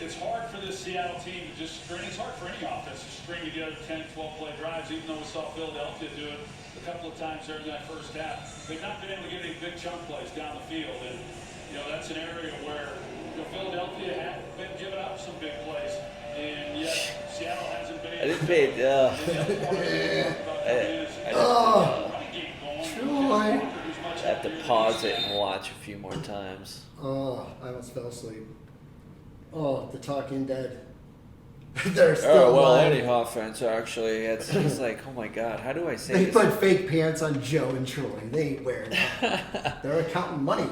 it's hard for this Seattle team to just string. It's hard for any offense to string together 10, 12-play drives, even though we saw Philadelphia do it a couple of times during that first half. They've not been able to get any big chunk plays down the field. And, that's an area where Philadelphia had been giving up some big plays. And yet Seattle hasn't been able to. I have to pause it and watch a few more times. Oh, I almost fell asleep. Oh, the Talking Dead. They're still alive. Any offense actually, it's like, oh my god, how do I say they this? They put fake pants on Joe and Troy. They ain't wearing them. They're counting money.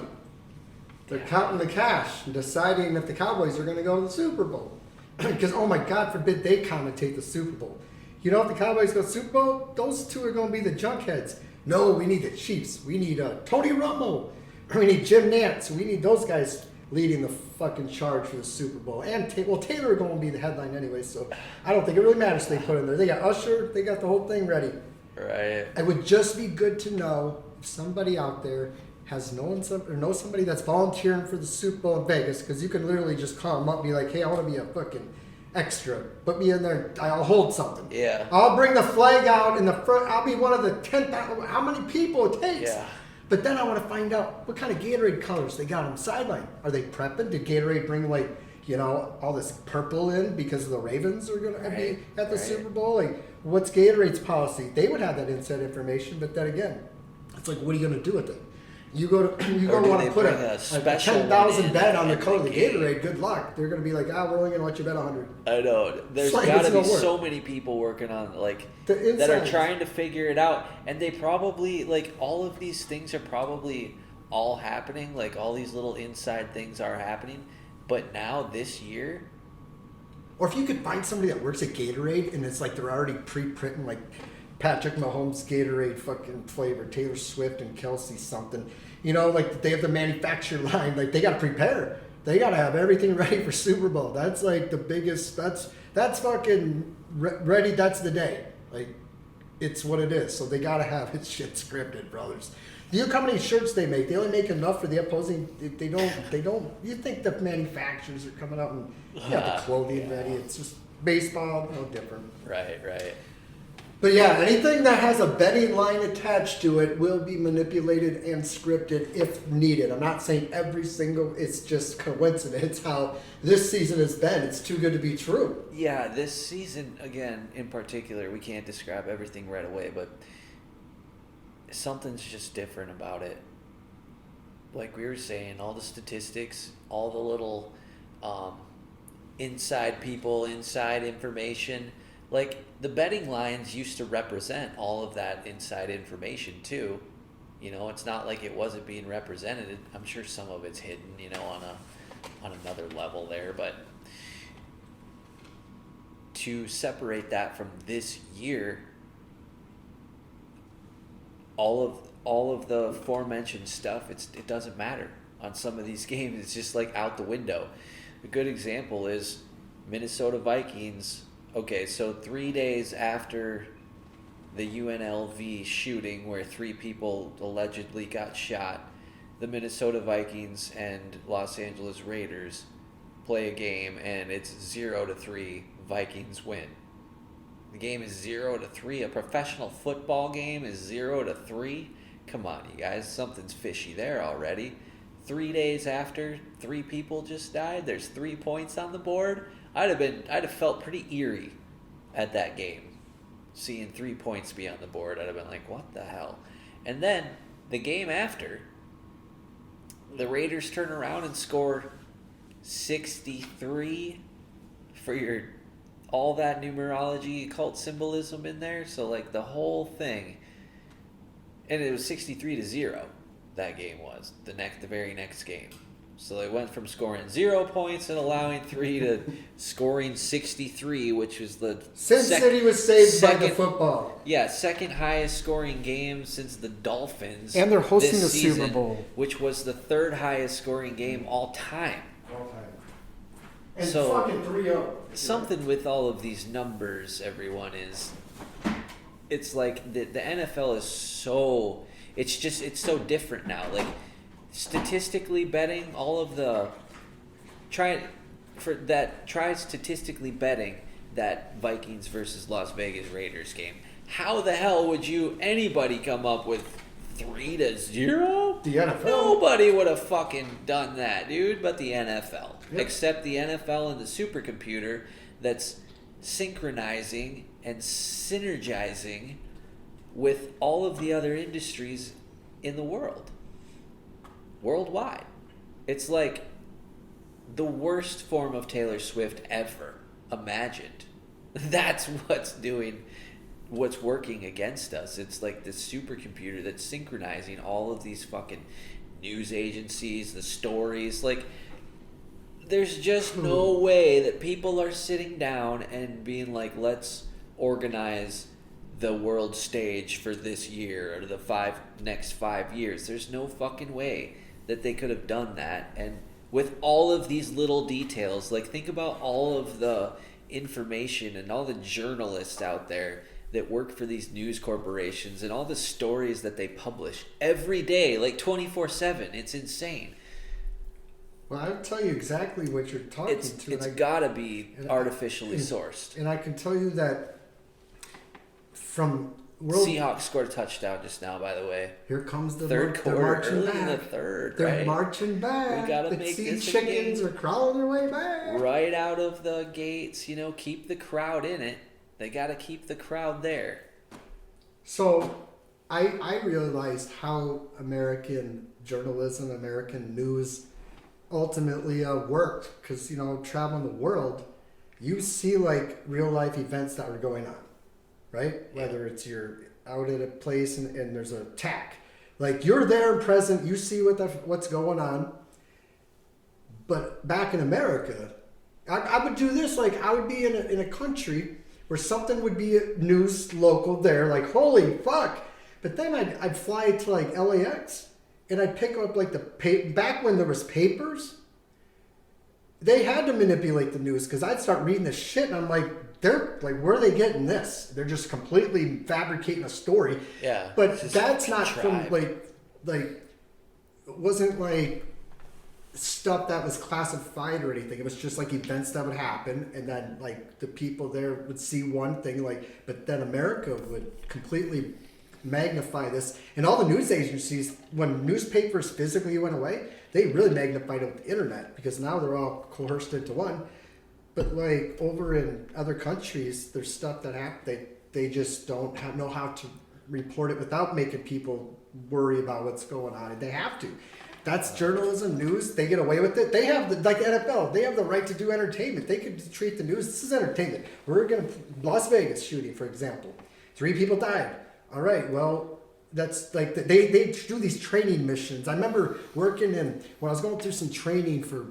They're counting the cash and deciding if the Cowboys are going to go to the Super Bowl. Because, oh my God forbid they commentate the Super Bowl. You know, if the Cowboys go to the Super Bowl, those two are going to be the junkheads. No, we need the Chiefs. We need Tony Romo. We need Jim Nantz. We need those guys leading the fucking charge for the Super Bowl. And Taylor are going to be the headline anyway, so I don't think it really matters if they put in there. They got Usher. They got the whole thing ready. Right. It would just be good to know if somebody out there has knows somebody that's volunteering for the Super Bowl in Vegas, because you can literally just call them up and be like, hey, I want to be a fucking extra. Put me in there. I'll hold something. Yeah. I'll bring the flag out in the front. I'll be one of the 10,000. How many people it takes. Yeah. But then I want to find out what kind of Gatorade colors they got on the sideline. Are they prepping? Did Gatorade bring all this purple in because the Ravens are going to be at the Super Bowl? Like, what's Gatorade's policy? They would have that inside information, but then again, it's like, what are you going to do with it? You go to want to put a 10,000 bet on the color of the Gatorade. Good luck. They're going to be like, we're only going to let you bet 100. I know. There's got to be so many people working on that are trying to figure it out, and they probably all of these things are probably all happening. Like all these little inside things are happening, but now this year. Or if you could find somebody that works at Gatorade and it's like they're already pre-printing Patrick Mahomes Gatorade fucking flavor, Taylor Swift and Kelsey something. They have the manufacturer line. They got to prepare. They got to have everything ready for Super Bowl. That's the biggest. That's fucking ready. That's the day. It's what it is. So they got to have it shit scripted, brothers. You know how many shirts they make? They only make enough for the opposing. They don't. You think the manufacturers are coming out and got the clothing ready? It's just. Baseball, no different. Right. But yeah, anything that has a betting line attached to it will be manipulated and scripted if needed. I'm not saying every single, it's just coincidence how this season has been. It's too good to be true. Yeah, this season, again, in particular, we can't describe everything right away, but something's just different about it. Like we were saying, all the statistics, all the little inside people, inside information. Like, the betting lines used to represent all of that inside information, too. You know, it's not like it wasn't being represented. I'm sure some of it's hidden, you know, on another level there. But to separate that from this year, all of the aforementioned stuff, it doesn't matter on some of these games. It's just, like, out the window. A good example is Minnesota Vikings. Okay, so 3 days after the UNLV shooting where 3 people allegedly got shot, the Minnesota Vikings and Los Angeles Raiders play a game, and it's 0-3, Vikings win. The game is 0-3. A professional football game is 0-3. Come on, you guys, something's fishy there already. 3 days after 3 people just died, there's 3 points on the board. I'd have felt pretty eerie at that game, seeing 3 points be on the board. I'd have been like, what the hell? And then the game after, the Raiders turn around and score 63 for all that numerology, cult symbolism in there. So like the whole thing, and it was 63-0. That game was the very next game. So they went from scoring 0 points and allowing 3 to scoring 63, which was the Sin City was saved by the football. Yeah, second highest scoring game since the Dolphins. And they're hosting this the season, Super Bowl, which was the 3rd highest scoring game all time. And so fucking 3-0. Something with all of these numbers, everyone, is it's like the NFL is so it's so different now. Like, statistically betting, all of the try statistically betting that Vikings versus Las Vegas Raiders game. How the hell would anybody come up with 3-0? The NFL. Nobody would have fucking done that, dude, but the NFL. Yep. Except the NFL and the supercomputer that's synchronizing and synergizing with all of the other industries in the world. Worldwide. It's like the worst form of Taylor Swift ever imagined. That's what's working against us. It's like this supercomputer that's synchronizing all of these fucking news agencies, the stories. Like, there's just no way that people are sitting down and being like, let's organize the world stage for this year or the next 5 years. There's no fucking way that they could have done that. And with all of these little details, like, think about all of the information and all the journalists out there that work for these news corporations and all the stories that they publish every day, like 24/7. It's insane. Well, I'll tell you exactly what you're talking to. It's got to be artificially sourced. And I can tell you that from Seahawks scored a touchdown just now, by the way. Here comes the third quarter, they're marching early back. in the third. They're marching back. We gotta the make sea this chickens are crawling their way back. Right out of the gates, keep the crowd in it. They got to keep the crowd there. So I realized how American journalism, American news ultimately worked. Because, traveling the world, you see like real life events that were going on, right? Yeah. Whether it's you're out at a place and there's an attack. Like, you're there and present, you see what's going on. But back in America, I would do this. Like, I would be in a country where something would be news local there, like, holy fuck. But then I'd fly to like LAX and I'd pick up like back when there was papers, they had to manipulate the news because I'd start reading this shit and I'm like, they're like, where are they getting this? They're just completely fabricating a story. Yeah. But that's not from like, it wasn't like stuff that was classified or anything. It was just like events that would happen, and then like the people there would see one thing, like, but then America would completely magnify this, and all the news agencies, when newspapers physically went away, they really magnified it with the internet, because now they're all coerced into one. But like over in other countries, there's stuff that they just don't know how to report it without making people worry about what's going on, and they have to. That's journalism, news. They get away with it. They have like NFL. They have the right to do entertainment. They could treat the news. This is entertainment. We're gonna Las Vegas shooting, for example. 3 people died. All right. Well, that's like they do these training missions. I remember working when I was going through some training for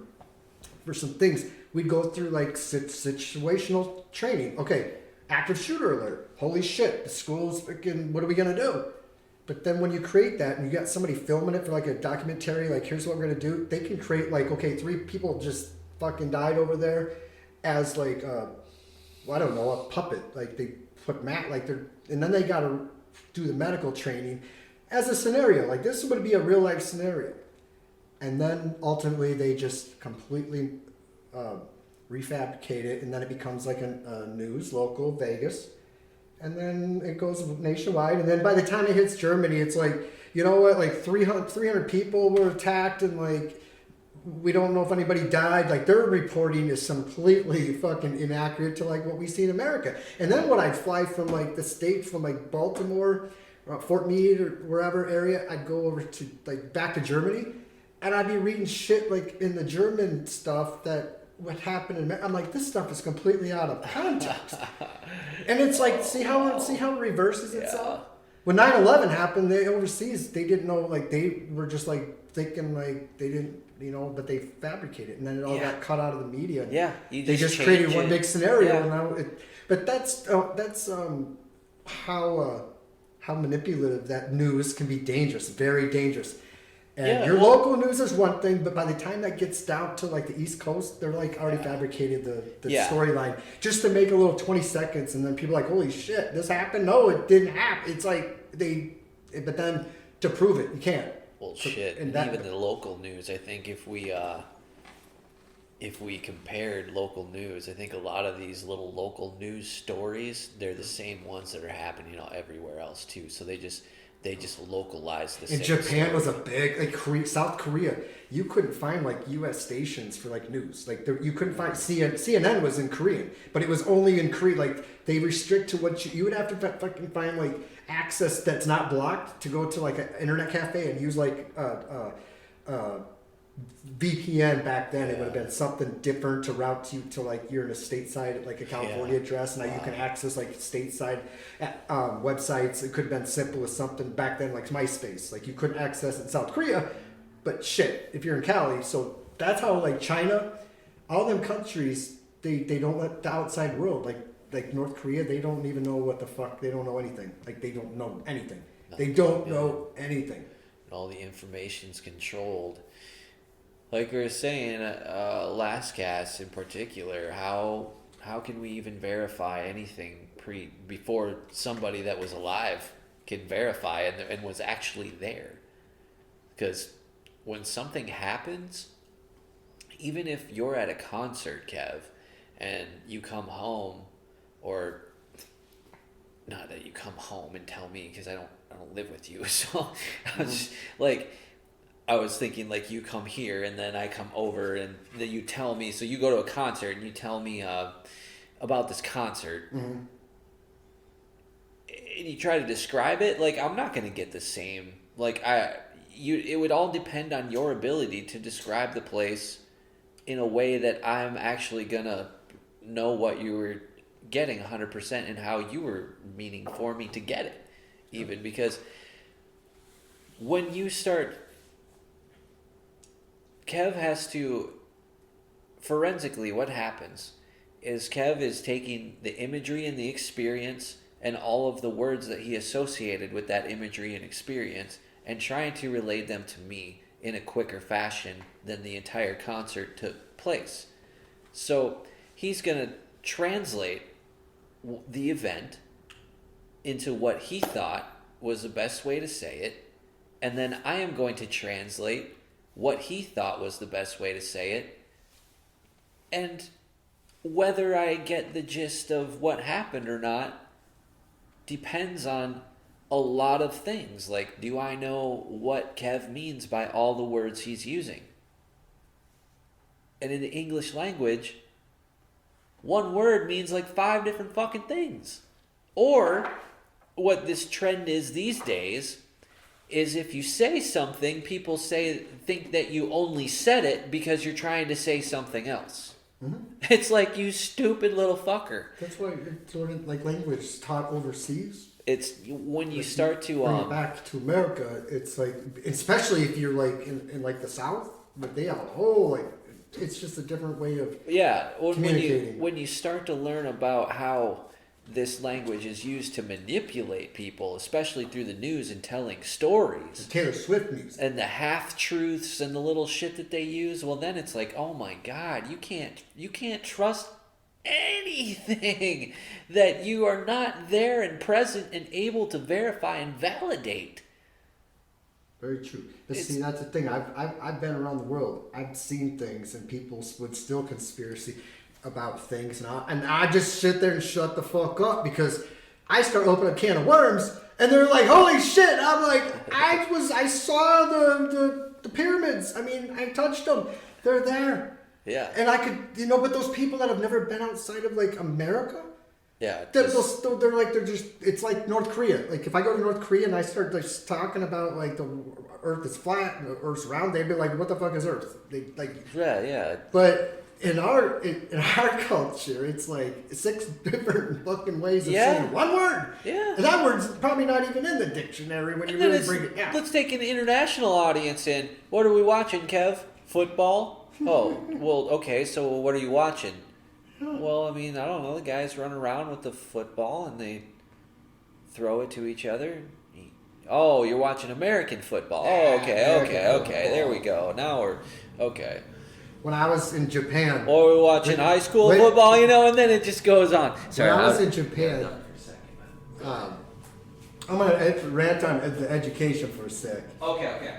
some things. We'd go through like situational training. Okay, active shooter alert. Holy shit, the school's freaking. What are we gonna do? But then when you create that and you got somebody filming it for like a documentary, like here's what we're gonna do, they can create like, okay, 3 people just fucking died over there as like I don't know, a puppet. Like they put and then they gotta do the medical training as a scenario. Like this would be a real life scenario. And then ultimately they just completely refabricate it, and then it becomes like a news, local, Vegas. And then it goes nationwide. And then by the time it hits Germany, it's like, you know what, like 300 people were attacked, and like, we don't know if anybody died. Like their reporting is completely fucking inaccurate to like what we see in America. And then when I'd fly from like the States, from like Baltimore, Fort Meade or wherever area, I'd go over to like back to Germany, and I'd be reading shit like in the German stuff that what happened in America. I'm like, this stuff is completely out of context. And it's like, see how it reverses itself? When 9/11 happened, they overseas, they didn't know, like they were just like thinking like they didn't, you know, but they fabricated it, and then it all got cut out of the media. Yeah, they just created one big scenario. Yeah. But that's how manipulative that news can be dangerous, very dangerous. And your local news is one thing, but by the time that gets down to like the East Coast, they're like already fabricated the storyline just to make a little 20 seconds, and then people are like, holy shit, this happened? No, it didn't happen. It's like but then to prove it, you can't. Well, shit, and even the local news, I think if we compared local news, I think a lot of these little local news stories, they're the same ones that are happening, you know, everywhere else too. So they just localized the same. And Japan story. was a big, like South Korea, you couldn't find like U.S. stations for like news. Like you couldn't find CNN was in Korean, but it was only in Korean. Like they restrict to what you would have to fucking find like access that's not blocked to go to like an internet cafe and use like VPN back then. It would have been something different to route you to like you're in a stateside, like a California address. Now you can access like stateside websites. It could have been simple as something back then like MySpace. Like you couldn't access it in South Korea, but shit, if you're in Cali. So that's how like China, all them countries, they don't let the outside world, like North Korea, they don't even know what the fuck. They don't know anything. Like they don't know anything. They don't know anything. All the information's controlled. Like we were saying, last cast in particular, how can we even verify anything before somebody that was alive can verify and was actually there? Because when something happens, even if you're at a concert, Kev, and you come home, or not that you come home and tell me because I don't live with you, so I was just, like. I was thinking like you come here and then I come over and then you tell me. So you go to a concert and you tell me about this concert, and you try to describe it. Like I'm not gonna get the same. Like it would all depend on your ability to describe the place in a way that I'm actually gonna know what you were getting 100% and how you were meaning for me to get it. Even because when you start. Kev has to, forensically, what happens is Kev is taking the imagery and the experience and all of the words that he associated with that imagery and experience and trying to relate them to me in a quicker fashion than the entire concert took place. So he's going to translate the event into what he thought was the best way to say it, and then I am going to translate what he thought was the best way to say it. And whether I get the gist of what happened or not depends on a lot of things. Like, do I know what Kev means by all the words he's using? And in the English language, one word means like 5 different fucking things. Or what this trend is these days is if you say something, people think that you only said it because you're trying to say something else. Mm-hmm. It's like, you stupid little fucker. That's why it's sort of like language taught overseas. It's when you start to bring it back to America. It's like, especially if you're like in like the South, but they have it's just a different way of communicating. When you start to learn about how this language is used to manipulate people, especially through the news and telling stories. The Taylor Swift music. And the half-truths and the little shit that they use, well then it's like, oh my God, you can't trust anything that you are not there and present and able to verify and validate. Very true. But see, that's the thing. I've been around the world. I've seen things, and people would still conspiracy about things, and I just sit there and shut the fuck up because I start opening a can of worms, and they're like, "Holy shit!" I'm like, I saw the pyramids. I mean, I touched them. They're there. Yeah. And I could, but those people that have never been outside of like America. Yeah. They're just, it's like North Korea. Like if I go to North Korea and I start like talking about like the Earth is flat and the Earth's round, they'd be like, "What the fuck is Earth?" They like. Yeah. But in our culture, it's like 6 different fucking ways of saying one word. Yeah. And that word's probably not even in the dictionary when you really break it down. Let's take an international audience in. What are we watching, Kev? Football? Oh, well, okay, so what are you watching? Well, I mean, I don't know. The guys run around with the football and they throw it to each other. Oh, you're watching American football. Oh, okay. There we go. Now we're okay. When I was in Japan, or we're watching high school football, and then it just goes on. Sorry, when I was in Japan, I'm gonna rant on the education for a sec. Okay.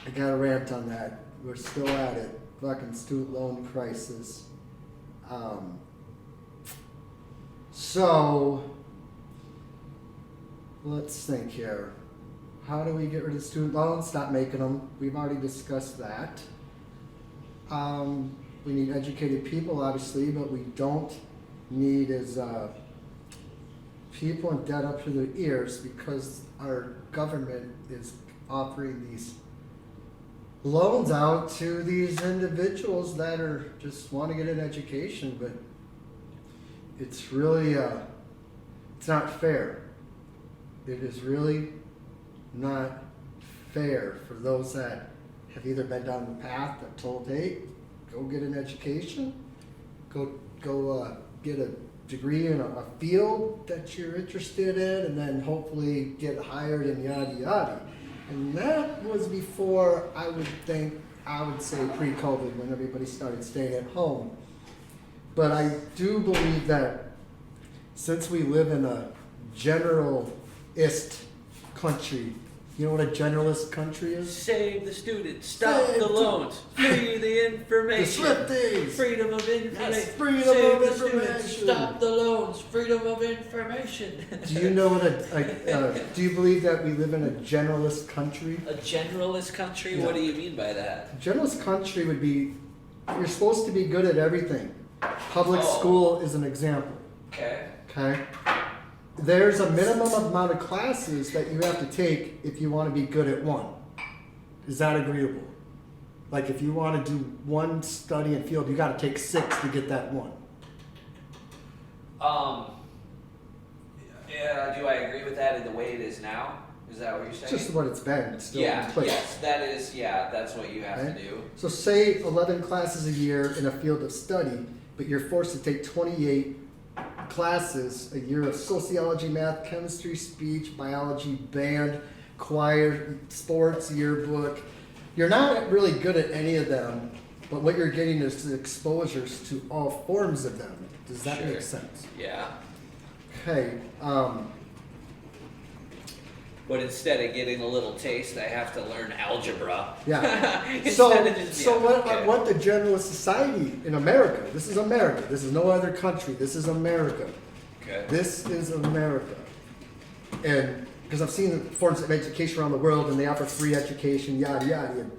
I got a rant on that. We're still at it. Fucking student loan crisis. So let's think here. How do we get rid of student loans? Stop making them. We've already discussed that. We need educated people, obviously, but we don't need people in debt up to their ears because our government is offering these loans out to these individuals that are just want to get an education, but it's really it's not fair. It is really not fair for those that have either been down the path that told, hey, go get an education, go get a degree in a field that you're interested in, and then hopefully get hired and yada yada. And that was before, I would say pre-COVID, when everybody started staying at home. But I do believe that since we live in a generalist country, you know what a generalist country is? Save the students, stop the loans, free the information, the swifties. Freedom of information. Yes, freedom Save of the information. Students, stop the loans, freedom of information. Do you know what do you believe that we live in a generalist country? A generalist country? Yeah. What do you mean by that? A generalist country would be, you're supposed to be good at everything. Public school is an example. Okay. There's a minimum amount of classes that you have to take if you want to be good at one. Is that agreeable? Like if you want to do one study and field, you got to take 6 to get that one. Yeah, do I agree with that in the way it is now? Is that what you're saying? Just what it's been still in place. Yes, that's what you have to do. So say 11 classes a year in a field of study, but you're forced to take 28 classes a year of sociology, math, chemistry, speech, biology, band, choir, sports, yearbook. You're not really good at any of them, but what you're getting is exposures to all forms of them. Does that make sense? Yeah. Okay. but instead of getting a little taste, I have to learn algebra. Yeah. Okay. What the general society in America, this is America, this is no other country, this is America. Okay. This is America. And because I've seen forms of education around the world and they offer free education, yada, yada. And,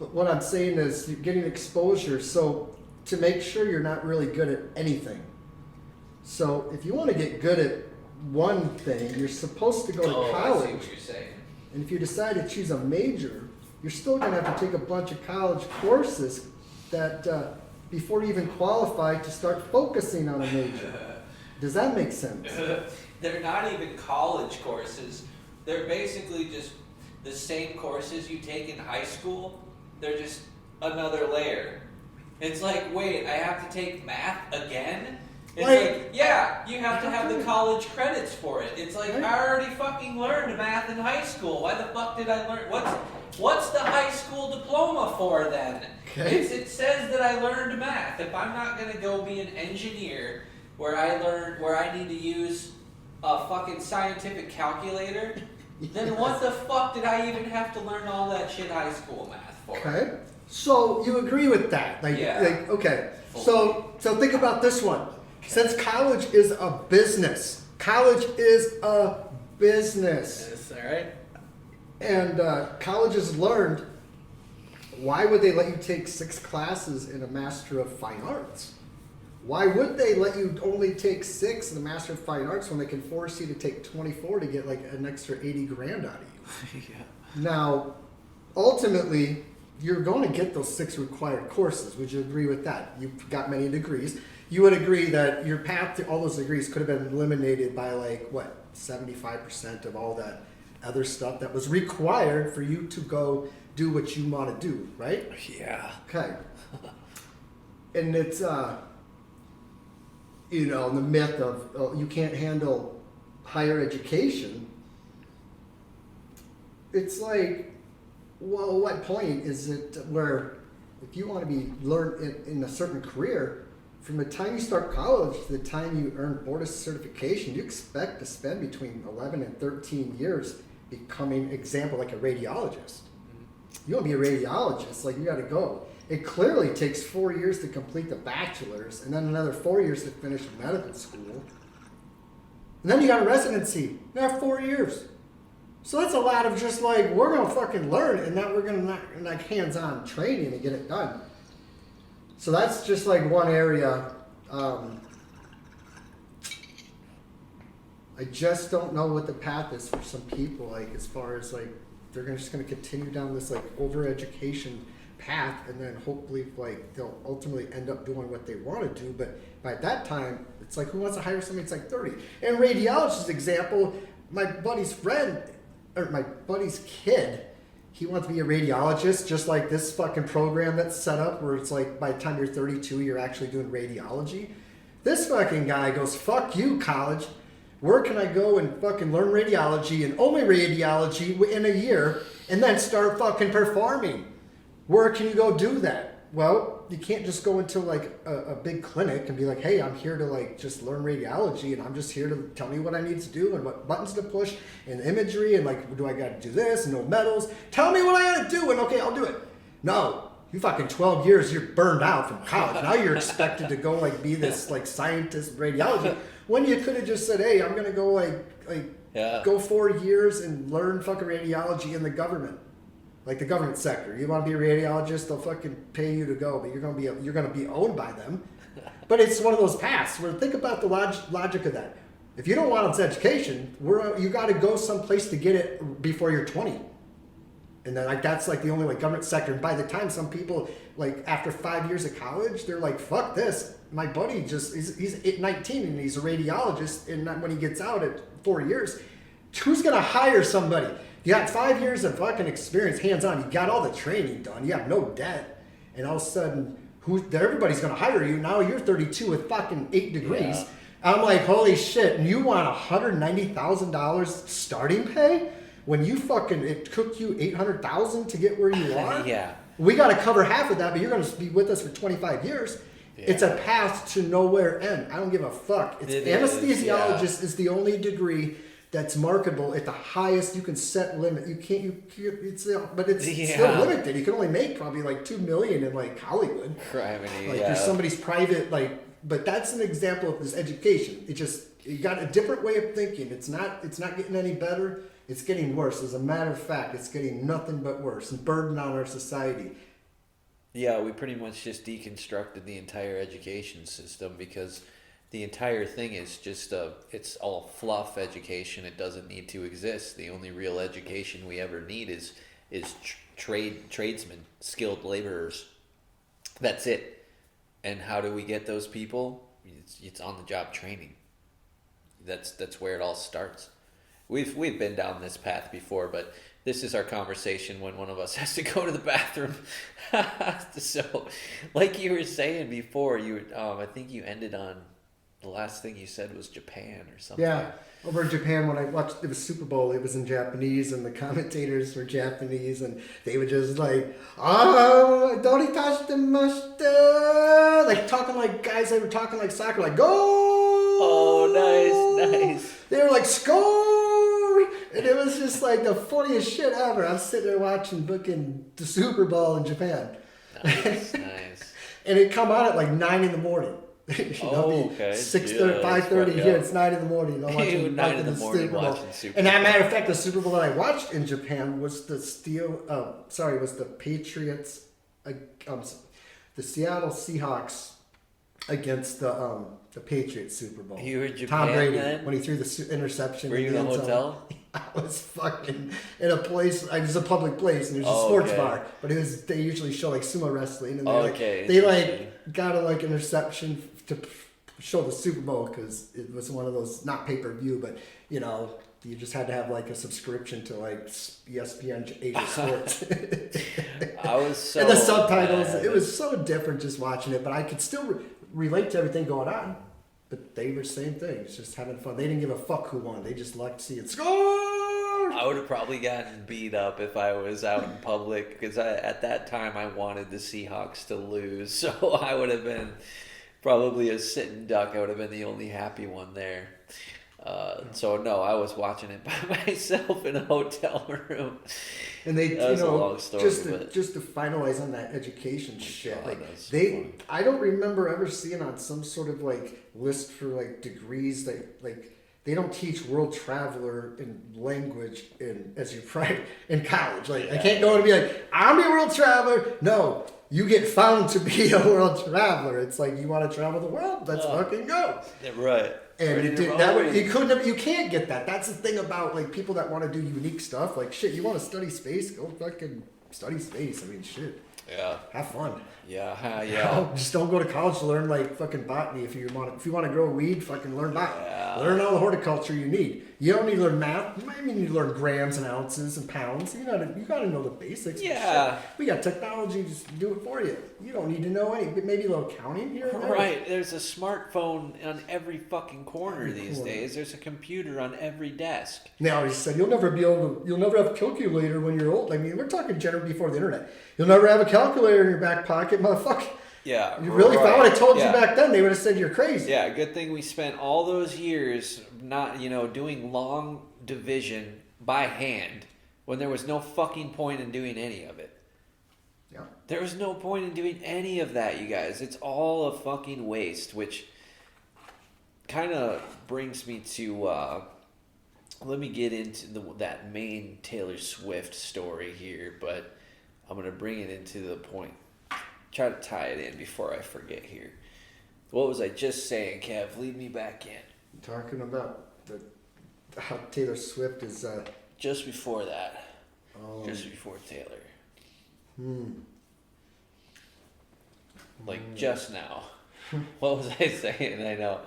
but what I'm saying is you're getting exposure, so to make sure you're not really good at anything. So if you want to get good at one thing, you're supposed to go to college. I see what you're saying. And if you decide to choose a major, you're still going to have to take a bunch of college courses that before you even qualify to start focusing on a major. Does that make sense? They're not even college courses. They're basically just the same courses you take in high school. They're just another layer. It's like, wait, I have to take math again? It's like, yeah, you have to have the college credits for it. It's like, I already fucking learned math in high school. Why the fuck did I learn? What's the high school diploma for then? Okay. It says that I learned math. If I'm not gonna go be an engineer where I need to use a fucking scientific calculator, then what the fuck did I even have to learn all that shit high school math for? Okay. So you agree with that? Okay. So think about this one. Since college is a business, Yes, all right. and colleges learned, why would they let you take 6 classes in a Master of Fine Arts? Why would they let you only take 6 in the Master of Fine Arts when they can force you to take 24 to get like an extra 80 grand out of you? Yeah. Now, ultimately, you're going to get those 6 required courses. Would you agree with that? You've got many degrees. You would agree that your path to all those degrees could have been eliminated by 75% of all that other stuff that was required for you to go do what you want to do, right? Yeah. Okay. And it's, the myth of you can't handle higher education. It's like, well, what point is it where if you want to be learned in a certain career, from the time you start college to the time you earn board certification, you expect to spend between 11 and 13 years becoming, example, like a radiologist. You want to be a radiologist, you got to go. It clearly takes 4 years to complete the bachelor's and then another 4 years to finish medical school. And then you got a residency, another 4 years. So that's a lot of just we're going to fucking learn and then we're going to hands-on training and get it done. So that's just one area. I just don't know what the path is for some people, as far as they're just going to continue down this over-education path and then hopefully they'll ultimately end up doing what they want to do. But by that time, it's who wants to hire somebody that's 30? And radiologist example, my buddy's kid, he wants to be a radiologist, just like this fucking program that's set up where it's by the time you're 32, you're actually doing radiology. This fucking guy goes, fuck you, college. Where can I go and fucking learn radiology and only radiology in a year and then start fucking performing? Where can you go do that? Well, you can't just go into a big clinic and be like, hey, I'm here to just learn radiology and I'm just here to tell me what I need to do and what buttons to push and imagery and do I got to do this and no medals? Tell me what I got to do and okay, I'll do it. No, you fucking 12 years, you're burned out from college. Now you're expected to go be this scientist radiology when you could have just said, hey, I'm going to go go 4 years and learn fucking radiology in the government. The government sector. You want to be a radiologist, they'll fucking pay you to go, but you're gonna be owned by them. But it's one of those paths where think about the logic of that. If you don't want its education, you got to go someplace to get it before you're 20. And then that's the only government sector. And by the time some people after 5 years of college, they're fuck this. My buddy he's 19 and he's a radiologist, and when he gets out at 4 years, who's gonna hire somebody? You got 5 years of fucking experience, hands-on. You got all the training done. You have no debt. And all of a sudden, everybody's going to hire you. Now you're 32 with fucking 8 degrees. Yeah. I'm holy shit. And you want $190,000 starting pay? When it took you $800,000 to get where you are? Yeah. We got to cover half of that, but you're going to be with us for 25 years. Yeah. It's a path to nowhere end. I don't give a fuck. Anesthesiologist is the only degree that's marketable at the highest you can set limit. You can't. But it's still limited. You can only make probably like $2 million in like Hollywood. There's somebody's private like. But that's an example of this education. You got a different way of thinking. It's not getting any better. It's getting worse. As a matter of fact, it's getting nothing but worse and burden on our society. Yeah, we pretty much just deconstructed the entire education system because the entire thing is just it's all fluff education. It doesn't need to exist. The only real education we ever need is tradesmen, skilled laborers. That's it. And how do we get those people? It's on the job training. That's where it all starts. We've been down this path before, but this is our conversation when one of us has to go to the bathroom. So, like you were saying before, I think you ended on the last thing you said was Japan or something. Yeah, over in Japan when I watched it was Super Bowl, it was in Japanese and the commentators were Japanese and they were just like, "Oh, don't touch the mustard," like talking like guys that were talking like soccer, like go. Oh, nice. They were like score, and it was just like the funniest shit ever. I'm sitting there watching booking the Super Bowl in Japan. Nice. And it come on at like 9 in the morning. Okay. 6:30, 5:30 here. It's 9 in the morning. I'm watching 9 in the morning watching Super Bowl. And as a matter of fact, the Super Bowl that I watched in Japan was the Patriots, the Seattle Seahawks against the Patriots Super Bowl. You were in Japan Tom Brady then? when he threw the interception. Were you in a hotel? I was fucking in a place. It was a public place, and there's a sports bar. But they usually show like sumo wrestling, and they got a interception to show the Super Bowl because it was one of those not pay-per-view, but you just had to have like a subscription to like ESPN Asia Sports. I was so and the subtitles. mad. It was so different just watching it, but I could still relate to everything going on. But they were the same thing. It's just having fun. They didn't give a fuck who won. They just liked to see it score. I would have probably gotten beat up if I was out in public because at that time I wanted the Seahawks to lose. So I would have been probably a sitting duck. I would have been the only happy one there. So no, I was watching it by myself in a hotel room. And they, that was a long story, just to finalize on that education shit, God, I don't remember ever seeing on some sort of like list for like degrees that like they don't teach world traveler in language in college. Like I can't go and be like, I'm a world traveler. No. You get found to be a world traveler. It's like you want to travel the world. Let's fucking go. Right. And you can't get that. That's the thing about like people that want to do unique stuff. Like shit, you want to study space? Go fucking study space. I mean, shit. Yeah. Have fun. Yeah. Just don't go to college to learn like fucking botany. If you want to grow weed, fucking learn botany. Yeah. Learn all the horticulture you need. You don't need to learn math. You might need to learn grams and ounces and pounds. You gotta know the basics. Yeah. We got technology to do it for you. You don't need to know maybe a little counting here and there. Right. There's a smartphone on every fucking corner these days. There's a computer on every desk. Now he said you'll never have a calculator when you're old. I mean, we're talking generally before the internet. You'll never have a calculator in your back pocket, motherfucker. Yeah. You really thought what I told you back then? They would have said you're crazy. Yeah. Good thing we spent all those years not, doing long division by hand when there was no fucking point in doing any of it. Yeah. There was no point in doing any of that, you guys. It's all a fucking waste, which kind of brings me to let me get into that main Taylor Swift story here, but I'm going to bring it into the point. Try to tie it in before I forget here. What was I just saying, Kev? Lead me back in. Talking about how Taylor Swift is... Just before that. Just before Taylor. Like just now. What was I saying? I know.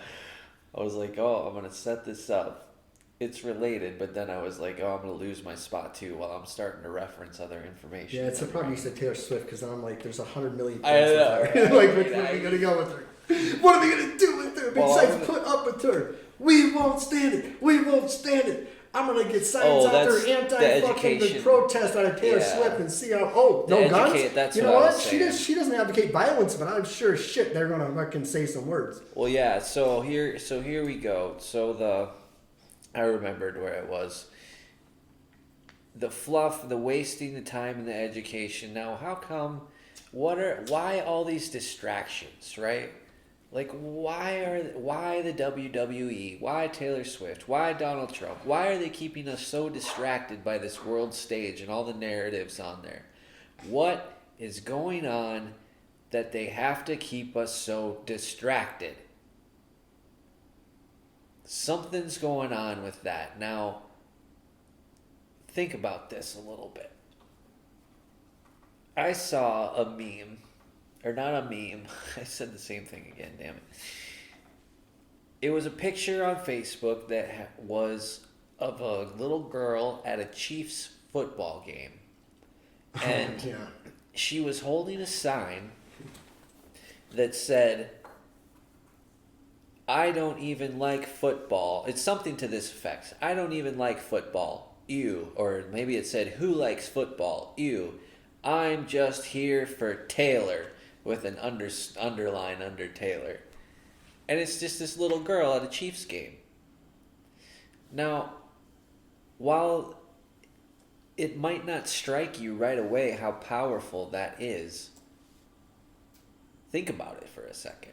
I was like, I'm going to set this up. It's related, but then I was like, I'm going to lose my spot too while I'm starting to reference other information. Yeah, it's the problem you said Taylor Swift because I'm like, there's 100 million things I know. with her. Like, which one are we going to go with her? What are we going to do with her besides put up with her? We won't stand it. We won't stand it. I'm going to get signs out there anti-fucking protest out of Taylor Swift and see how, no guns? That's you know what? She doesn't advocate violence, but I'm sure as shit they're going to fucking say some words. Well, yeah, so here we go. So I remembered where it was. The fluff, the wasting the time and the education. Now, how come? Why all these distractions, right? Like, why the WWE? Why Taylor Swift? Why Donald Trump? Why are they keeping us so distracted by this world stage and all the narratives on there? What is going on that they have to keep us so distracted? Something's going on with that. Now, think about this a little bit. I saw a meme, or not a meme, I said the same thing again, damn it. It was a picture on Facebook that was of a little girl at a Chiefs football game. And she was holding a sign that said, I don't even like football. It's something to this effect. I don't even like football. Ew. Or maybe it said, who likes football? Ew. I'm just here for Taylor, with an underline under Taylor. And it's just this little girl at a Chiefs game. Now, while it might not strike you right away how powerful that is, think about it for a second.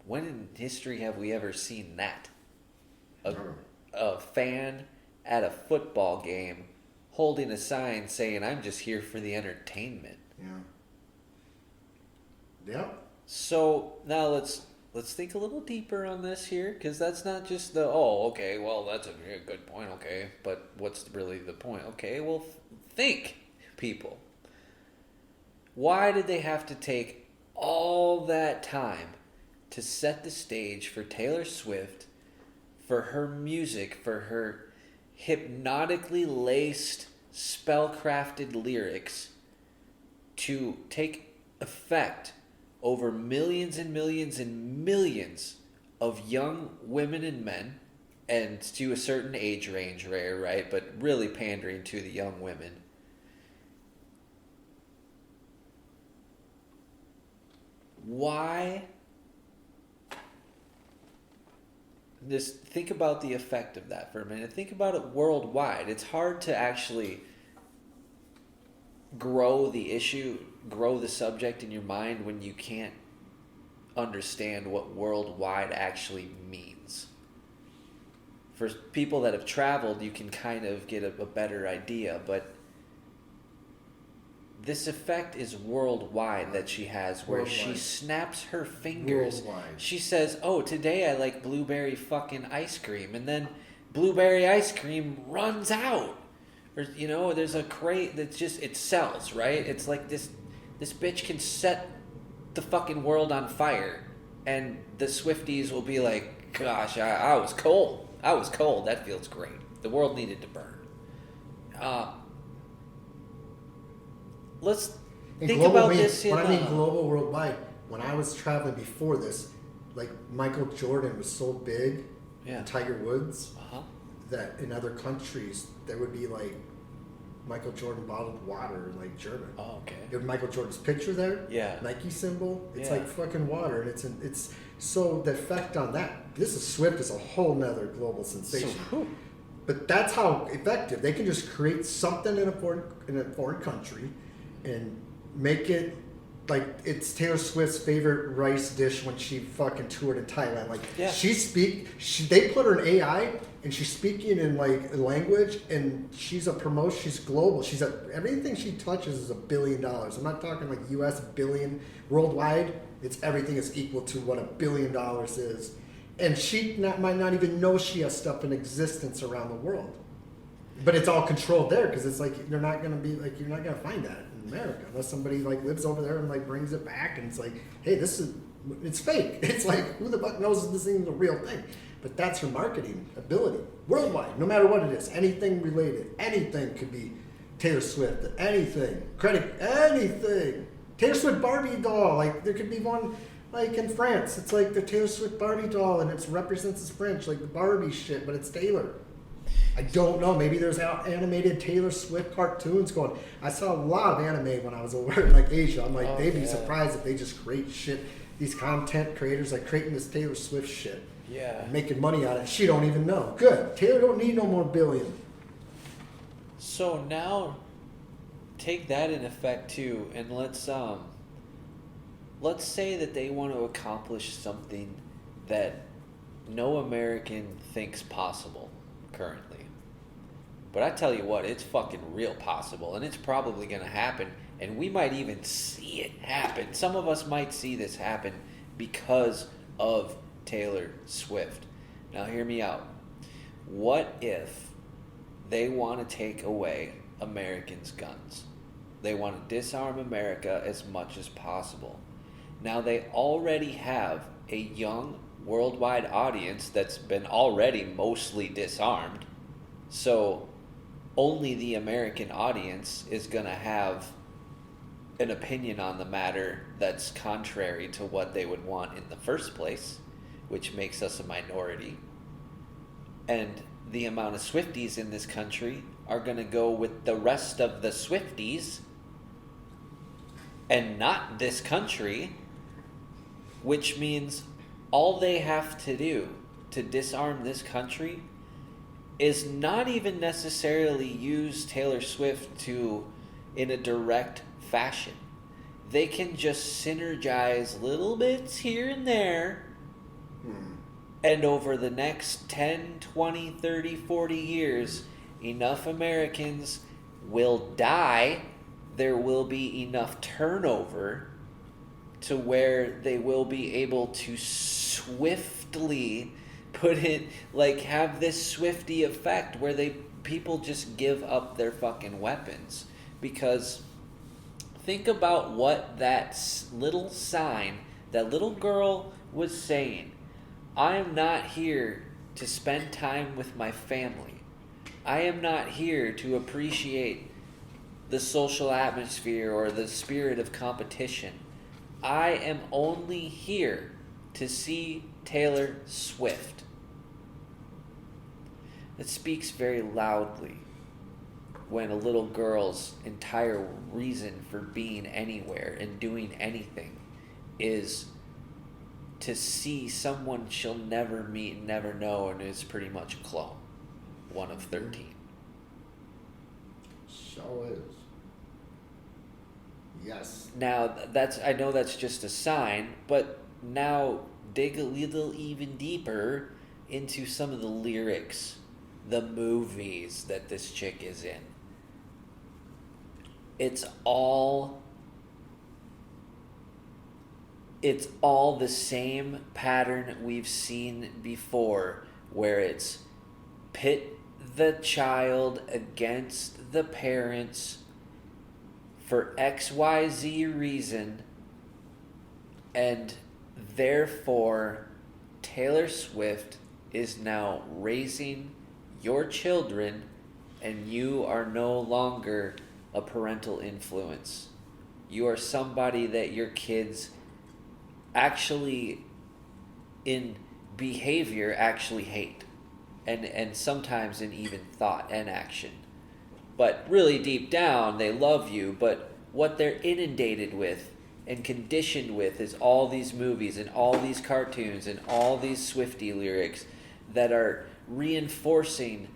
When in history have we ever seen that? A fan at a football game holding a sign saying, I'm just here for the entertainment. Yeah. So now let's think a little deeper on this here, because that's not just the, okay, well, that's a good point, okay, but what's really the point? Okay, well, think, people. Why did they have to take all that time to set the stage for Taylor Swift, for her music, for her hypnotically laced, spell-crafted lyrics to take effect over millions and millions and millions of young women and men, and to a certain age range, right? But really pandering to the young women. Why? Just think about the effect of that for a minute. Think about it worldwide. It's hard to actually grow the issue, grow the subject in your mind when you can't understand what worldwide actually means. For people that have traveled, you can kind of get a better idea, but this effect is worldwide that she has, where she snaps her fingers. Worldwide. She says, today I like blueberry fucking ice cream, and then blueberry ice cream runs out. Or, there's a crate that's just, it sells, right? It's like this bitch can set the fucking world on fire, and the Swifties will be like, gosh, I was cold. That feels great. The world needed to burn. Let's think about this. When I mean global, worldwide, when I was traveling before this, like Michael Jordan was so big, and Tiger Woods, that in other countries there would be like Michael Jordan bottled water, like German. Oh, okay. You have Michael Jordan's picture there. Yeah. Nike symbol. It's like fucking water, and it's so the effect on that. This is Swift is a whole nother global sensation. But that's how effective they can just create something in a foreign country, and make it like it's Taylor Swift's favorite rice dish when she fucking toured in Thailand. Like they put her in AI and she's speaking in like a language, and she's global. Everything she touches is $1 billion. I'm not talking like US billion worldwide. It's everything is equal to what $1 billion is, and she might not even know she has stuff in existence around the world. But it's all controlled there, because it's like you're not gonna find that in America unless somebody like lives over there and like brings it back, and it's like, hey, it's fake. It's like, who the fuck knows if this thing is a real thing? But that's her marketing ability worldwide, no matter what it is, anything related, anything could be Taylor Swift, anything, anything. Taylor Swift Barbie doll, like there could be one like in France. It's like the Taylor Swift Barbie doll, and it represents as French, like the Barbie shit, but it's Taylor. I don't know. Maybe there's animated Taylor Swift cartoons going. I saw a lot of anime when I was over in like Asia. I'm like, they'd be surprised if they just create shit. These content creators like creating this Taylor Swift shit. Yeah. Making money on it. She don't even know. Good. Taylor don't need no more billion. So now, take that in effect too, and let's say that they want to accomplish something that no American thinks possible currently. But I tell you what, it's fucking real possible, and it's probably going to happen, and we might even see it happen. Some of us might see this happen because of Taylor Swift. Now hear me out. What if they want to take away Americans' guns? They want to disarm America as much as possible. Now they already have a young worldwide audience that's been already mostly disarmed. So only the American audience is going to have an opinion on the matter that's contrary to what they would want in the first place, which makes us a minority. And the amount of swifties in this country are going to go with the rest of the swifties and not this country, which means all they have to do to disarm this country is not even necessarily use Taylor Swift in a direct fashion. They can just synergize little bits here and there, and over the next 10, 20, 30, 40 years, enough Americans will die, there will be enough turnover to where they will be able to swiftly put it, like, have this swiftie effect where people just give up their fucking weapons. Because think about what that little sign, that little girl was saying. I am not here to spend time with my family. I am not here to appreciate the social atmosphere or the spirit of competition. I am only here to see Taylor Swift. It speaks very loudly when a little girl's entire reason for being anywhere and doing anything is to see someone she'll never meet, never know, and is pretty much a clone. One of 13. So is. Yes. Now, I know that's just a sign, but now dig a little even deeper into some of the lyrics, the movies that this chick is in. It's all the same pattern we've seen before, where it's pit the child against the parents for XYZ reason, and therefore Taylor Swift is now raising your children, and you are no longer a parental influence. You are somebody that your kids actually, in behavior, actually hate, and sometimes in even thought and action. But really deep down, they love you, but what they're inundated with and conditioned with is all these movies and all these cartoons and all these Swiftie lyrics that are reinforcing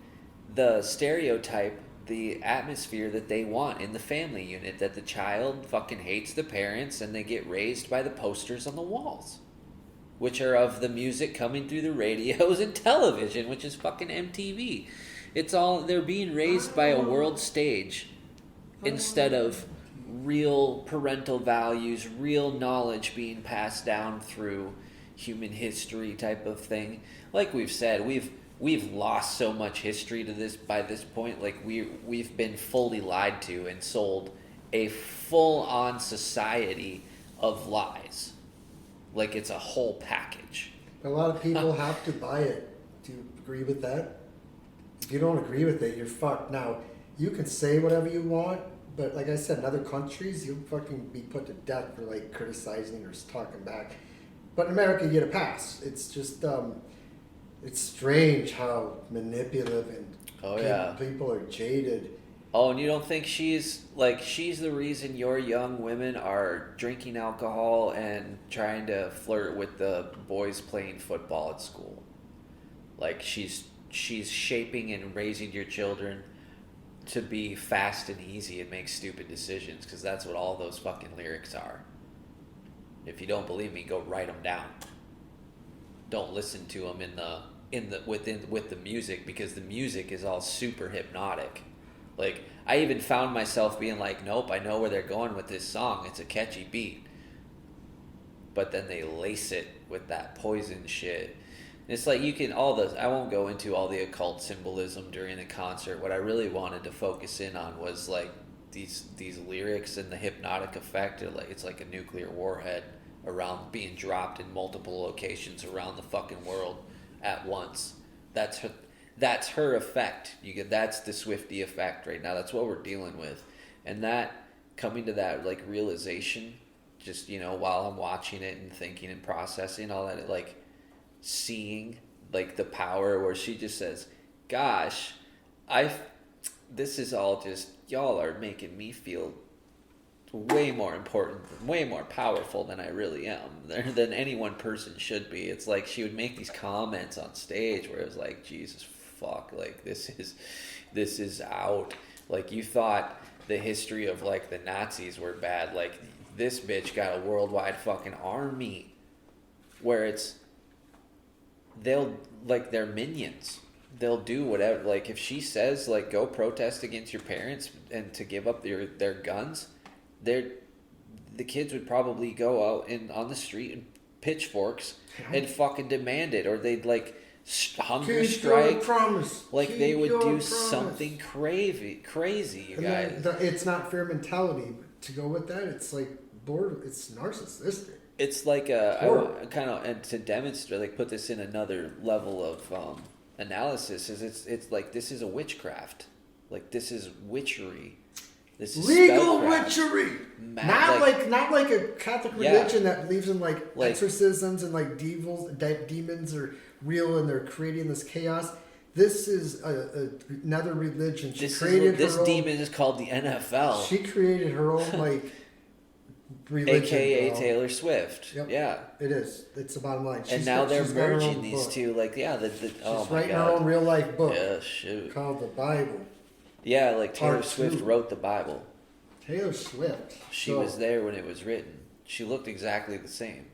the stereotype, the atmosphere that they want in the family unit, that the child fucking hates the parents and they get raised by the posters on the walls, which are of the music coming through the radios and television, which is fucking MTV. They're being raised by a world stage instead of real parental values, real knowledge being passed down through human history type of thing. Like we've said, we've lost so much history to this by this point. Like we've been fully lied to and sold a full-on society of lies. Like it's a whole package. A lot of people have to buy it. Do you agree with that? If you don't agree with it, you're fucked. Now, you can say whatever you want, but like I said, in other countries, you'll fucking be put to death for like criticizing or talking back. But in America, you get a pass. It's just, it's strange how manipulative and people are jaded. Oh, and you don't think she's the reason your young women are drinking alcohol and trying to flirt with the boys playing football at school? Like she's shaping and raising your children to be fast and easy and make stupid decisions, because that's what all those fucking lyrics are. If you don't believe me, go write them down. Don't listen to them with the music, because the music is all super hypnotic. Like, I even found myself being like, nope, I know where they're going with this song. It's a catchy beat. But then they lace it with that poison shit. It's like I won't go into all the occult symbolism during the concert. What I really wanted to focus in on was like these lyrics and the hypnotic effect. It's like a nuclear warhead around being dropped in multiple locations around the fucking world at once. That's her effect. That's the swiftie effect right now. That's what we're dealing with. And that coming to that like realization, just, while I'm watching it and thinking and processing all that, like seeing like the power where she just says, gosh, this is all just, y'all are making me feel way more important, way more powerful than I really am, than any one person should be. It's like she would make these comments on stage where it was like, Jesus fuck, like this is out. Like, you thought the history of like the Nazis were bad. Like, this bitch got a worldwide fucking army where they're minions. They'll do whatever. Like, if she says like go protest against your parents and to give up their guns, the kids would probably go out on the street and pitchforks and fucking demand it, or they'd like hunger strike. Like, they would do something crazy, you guys. It's not fair mentality to go with that. It's like it's narcissistic. It's like I kind of, and to demonstrate, like, put this in another level of analysis, is it's like, this is a witchcraft. Like, this is witchery. This is legal spellcraft. Witchery. Not like a Catholic religion that believes in like exorcisms and like demons are real and they're creating this chaos. This is another religion. This demon is called the NFL. She created her own like religion, AKA Taylor Swift. Yep. Yeah, it is. It's the bottom line. And now they're merging these two. Like, yeah, she's writing her own real life book. Yeah, shoot. Called the Bible. Yeah, like Taylor Swift wrote the Bible. Taylor Swift. She was there when it was written. She looked exactly the same.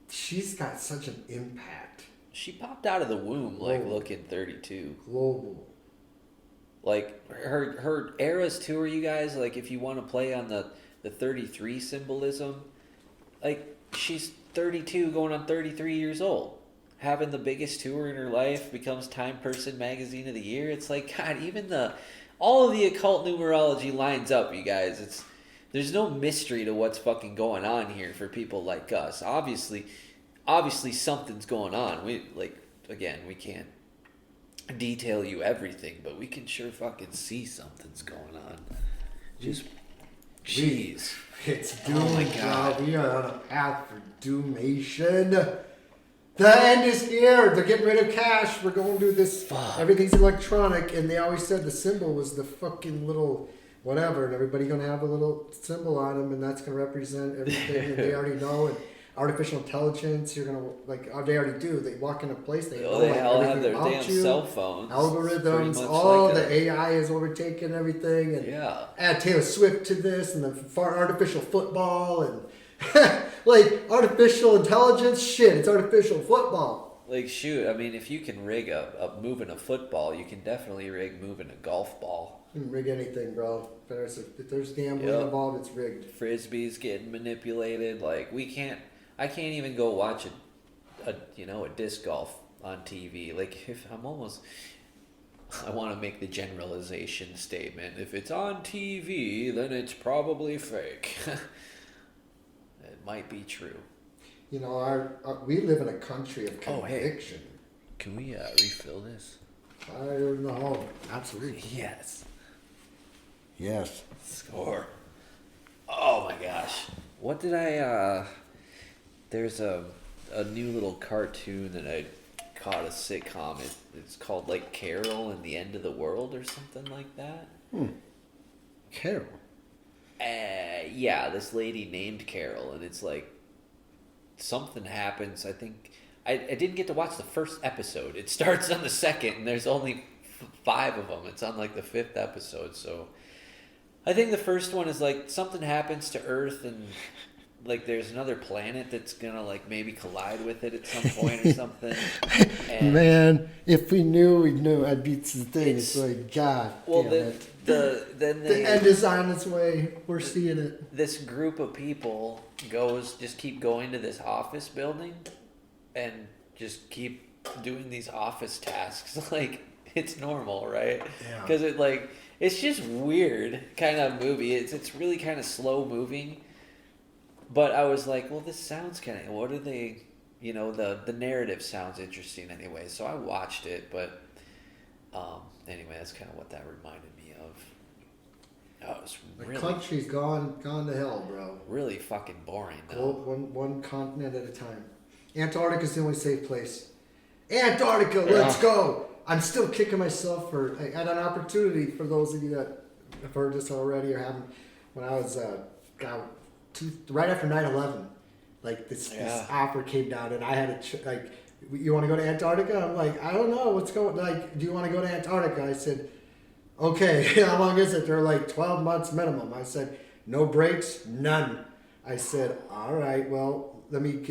She's got such an impact. She popped out of the womb like looking 32. Global. Like, her eras tour, you guys, like, if you want to play on the 33 symbolism, like, she's 32 going on 33 years old. Having the biggest tour in her life, becomes Time Person Magazine of the Year. It's like, God, even all of the occult numerology lines up, you guys. There's no mystery to what's fucking going on here for people like us. Obviously something's going on. We can't detail you everything, but we can sure fucking see something's going on. Just, jeez. It's doom. Oh my God. We are on a path for doomation. The end is here. They're getting rid of cash. We're going to do this. Fuck. Everything's electronic, and they always said the symbol was the fucking little whatever, and everybody's going to have a little symbol on them, and that's going to represent everything, and they already know. And artificial intelligence, you're going to, they already do. They walk in a place, they know they all have their about damn you. cell phones. Algorithms, all the AI is overtaking everything, and add Taylor Swift to this, and the artificial football, and like, artificial intelligence, shit, it's artificial football. Like, shoot, I mean, if you can rig moving a football, you can definitely rig moving a golf ball. You can rig anything, bro. If there's gambling involved, it's rigged. Frisbees getting manipulated. Like, I can't even go watch a disc golf on TV. Like, I want to make the generalization statement. If it's on TV, then it's probably fake. It might be true. We live in a country of conviction. Hey, can we refill this? Fire in the hole. Absolutely. Yes. Yes. Score. Oh my gosh. What did I there's a new little cartoon that I caught a sitcom. It's called like Carol and the End of the World or something like that. Carol. Yeah, this lady named Carol, and it's like something happens. I think I didn't get to watch the first episode. It starts on the second, and there's only 5 of them. It's on like the 5th episode, so I think the first one is like something happens to Earth, and like there's another planet that's gonna like maybe collide with it at some point or something. And man, if we knew, we knew. I'd beat the thing. It's like, God. Well, damn then it. the end is on its way. We're seeing it. This group of people keep going to this office building, and just keep doing these office tasks like it's normal, right? Yeah. Because it's just weird kind of movie. It's really kind of slow moving. But I was like, well, this sounds kind of... What are they... the narrative sounds interesting anyway. So I watched it, but... anyway, that's kind of what that reminded me of. Oh, it was The country's gone to hell, bro. really fucking boring, Go though. one continent at a time. Antarctica's the only safe place. Antarctica, let's go! I'm still kicking myself for... I had an opportunity for those of you that have heard this already or haven't. When I was... right after 9/11, like this offer came down, and I had you want to go to Antarctica? I'm like, I don't know what's going. Like, do you want to go to Antarctica? I said, okay. How long is it? They're like 12 months minimum. I said, no breaks, none. I said, all right. Well, let me.